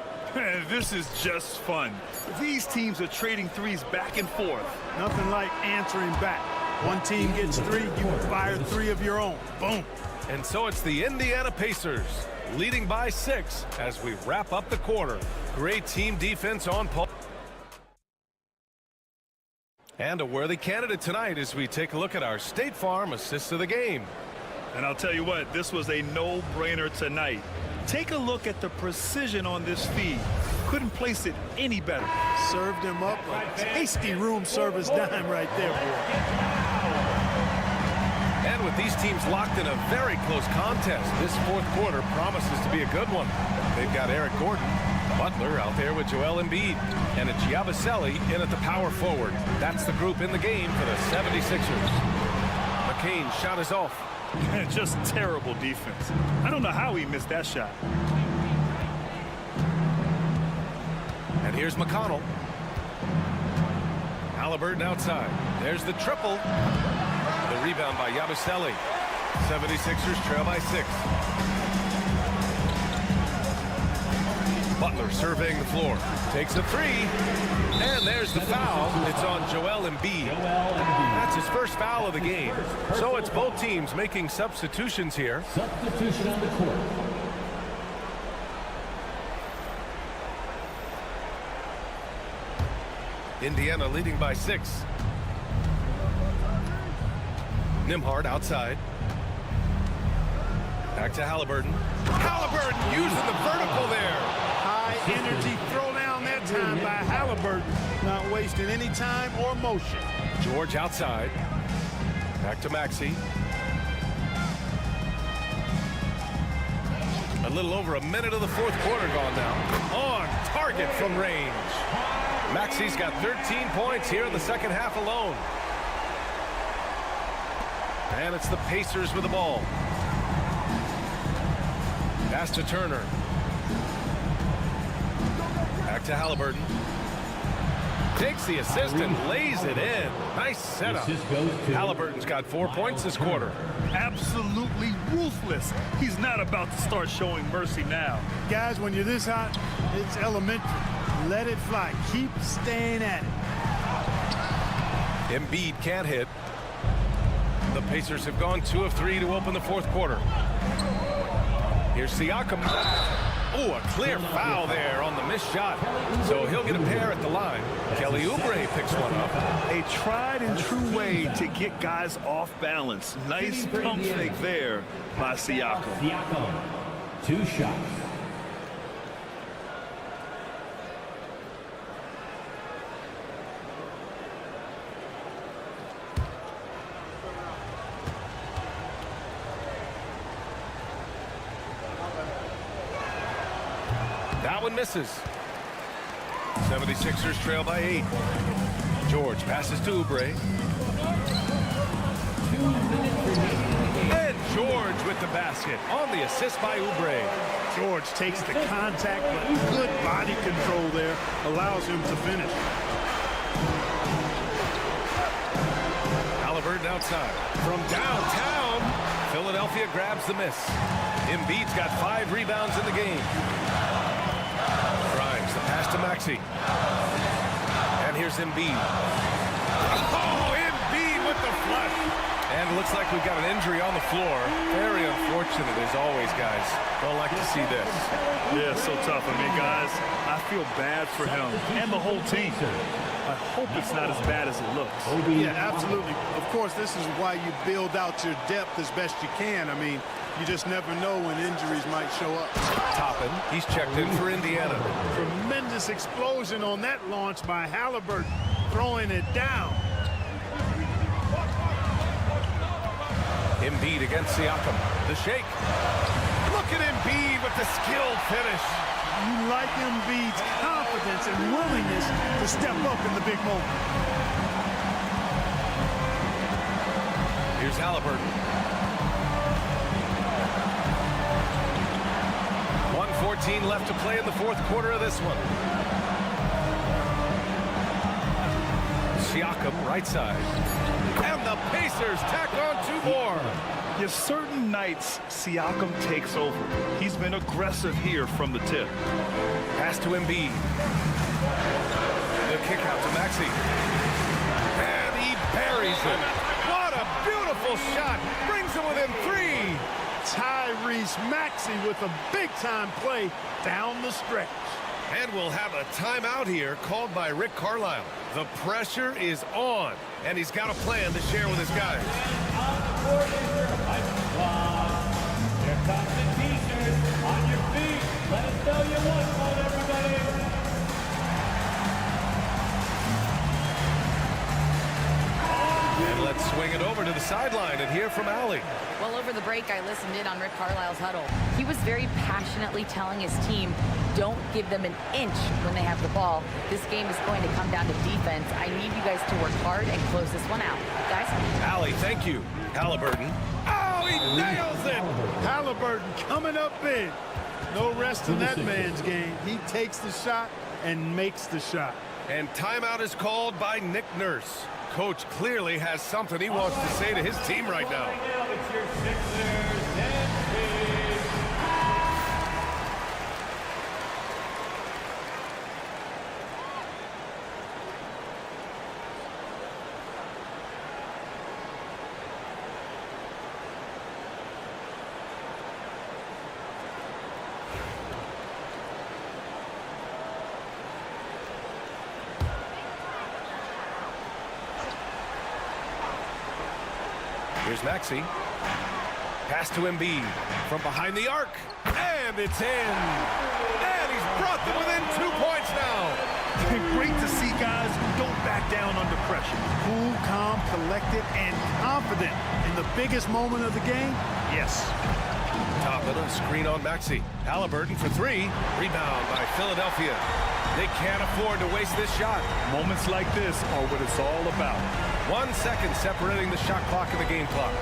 This is just fun. These teams are trading threes back and forth. Nothing like answering back. One team gets 3, you fire 3 of your own. Boom. And so it's the Indiana Pacers leading by 6 as we wrap up the quarter. Great team defense on Paul. And a worthy candidate tonight as we take a look at our State Farm assist of the game. And I'll tell you what, this was a no-brainer tonight. Take a look at the precision on this feed. Couldn't place it any better. Served him up a tasty room service dime right there, boy. And with these teams locked in a very close contest, this fourth quarter promises to be a good one. They've got Eric Gordon, Butler out there with Joel Embiid, and a Giabaselli in at the power forward. That's the group in the game for the 76ers. McCain's shot is off. Just terrible defense. I don't know how he missed that shot. And here's McConnell. Halliburton outside. There's the triple. The rebound by Yabusele. 76ers trail by 6. Butler surveying the floor. Takes a 3. And there's the foul. It's on Joel Embiid. That's his first foul of the game. So it's both teams making substitutions here. Substitution on the court. Indiana leading by 6. Nembhard outside. Back to Halliburton. Halliburton using the vertical there. High energy throw down that time by Halliburton. Not wasting any time or motion. George outside. Back to Maxey. A little over a minute of the fourth quarter gone now. On target from range. Maxey's got 13 points here in the second half alone. And it's the Pacers with the ball. Pass to Turner. Back to Halliburton. Takes the assist and lays it in. Nice setup. Halliburton's got 4 points this quarter. Absolutely ruthless. He's not about to start showing mercy now. Guys, when you're this hot, it's elementary. Let it fly. Keep staying at it. Embiid can't hit. The Pacers have gone 2 of 3 to open the fourth quarter. Here's Siakam. Oh, a clear foul there on the missed shot. So he'll get a pair at the line. Kelly Oubre picks one up. A tried and true way to get guys off balance. Nice pump fake there by Siakam. Siakam, 2 shots. That one misses. 76ers trail by 8. George passes to Oubre. And George with the basket on the assist by Oubre. George takes the contact, but good body control there allows him to finish. Halliburton outside. From downtown, Philadelphia grabs the miss. Embiid's got 5 rebounds in the game. Grimes, the pass to Maxey. And here's Embiid. Oh, Embiid with the flush. And it looks like we've got an injury on the floor. Very unfortunate as always, guys. Don't like to see this. Yeah, so tough. I mean, guys, I feel bad for him and the whole team. I hope it's not as bad as it looks. Yeah, absolutely. Of course, this is why you build out your depth as best you can. I mean, you just never know when injuries might show up. Toppin, he's checked in for Indiana. Tremendous explosion on that launch by Halliburton, throwing it down. Embiid against Siakam. The shake. Look at Embiid with the skilled finish. You like Embiid's confidence and willingness to step up in the big moment. Here's Halliburton. 1:14 left to play in the fourth quarter of this one. Siakam, right side. And the Pacers tack on 2 more. There's certain nights Siakam takes over. He's been aggressive here from the tip. Pass to Embiid. The kick out to Maxey. And he buries it. What a beautiful shot. Brings him within 3. Tyrese Maxey with a big-time play down the stretch. And we'll have a timeout here called by Rick Carlisle. The pressure is on, and he's got a plan to share with his guys. Here comes the t-shirts on your feet. Let us know you want one, everybody. And let's swing it over to the sideline and hear from Allie. Well, over the break, I listened in on Rick Carlisle's huddle. He was very passionately telling his team, don't give them an inch when they have the ball. This game is going to come down to defense. I need you guys to work hard and close this one out. Guys? Allie, thank you. Halliburton. Oh, he nails it! Halliburton coming up big. No rest in that man's game. He takes the shot and makes the shot. And timeout is called by Nick Nurse. Coach clearly has something he wants to say to his team right now. It's your Sixers and Kings. Here's Maxey. Pass to Embiid from behind the arc. And it's in. And he's brought them within 2 points now. Great to see guys who don't back down under pressure. Cool, calm, collected, and confident in the biggest moment of the game. Yes. Top of the screen on Maxey. Halliburton for three. Rebound by Philadelphia. They can't afford to waste this shot. Moments like this are what it's all about. 1 second separating the shot clock and the game clock.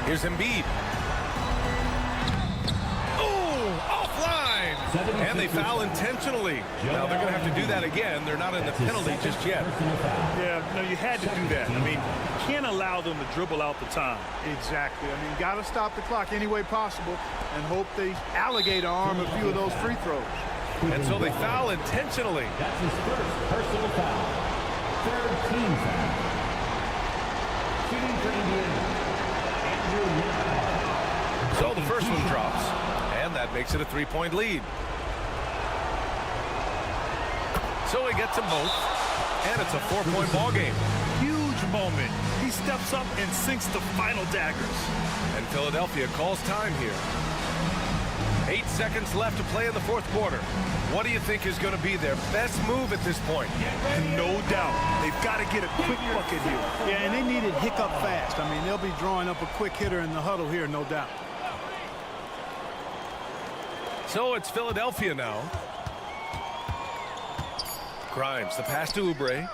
Here's Embiid. Oh, offline. And they foul intentionally. Now they're going to have to do that again. They're not in the penalty just yet. Yeah, no, you had to do that. I mean, you can't allow them to dribble out the time. Exactly. I mean, got to stop the clock any way possible and hope they alligator arm a few of those free throws. And so they foul intentionally. That's his first personal foul. Third team foul. Shooting for Indiana, Andrew. So the first one drops. And that makes it a 3-point lead. So he gets them both. And it's a 4-point ball game. Huge moment. He steps up and sinks the final daggers. And Philadelphia calls time here. 8 seconds left to play in the fourth quarter. What do you think is going to be their best move at this point? And no doubt, they've got to get a quick bucket here. Yeah, and they need it hiccup fast. I mean, they'll be drawing up a quick hitter in the huddle here, no doubt. So it's Philadelphia now. Grimes, the pass to Oubre.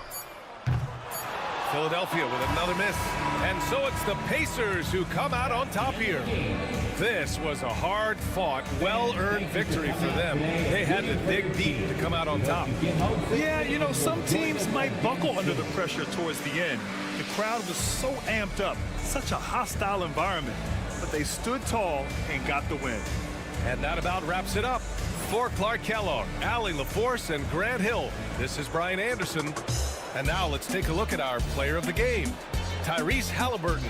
Philadelphia with another miss. And so it's the Pacers who come out on top here. This was a hard-fought, well-earned victory for them. They had to dig deep to come out on top. Yeah, you know, some teams might buckle under the pressure towards the end. The crowd was so amped up, such a hostile environment. But they stood tall and got the win. And that about wraps it up. For Clark Kellogg, Allie LaForce, and Grant Hill, this is Brian Anderson. And now let's take a look at our player of the game, Tyrese Halliburton.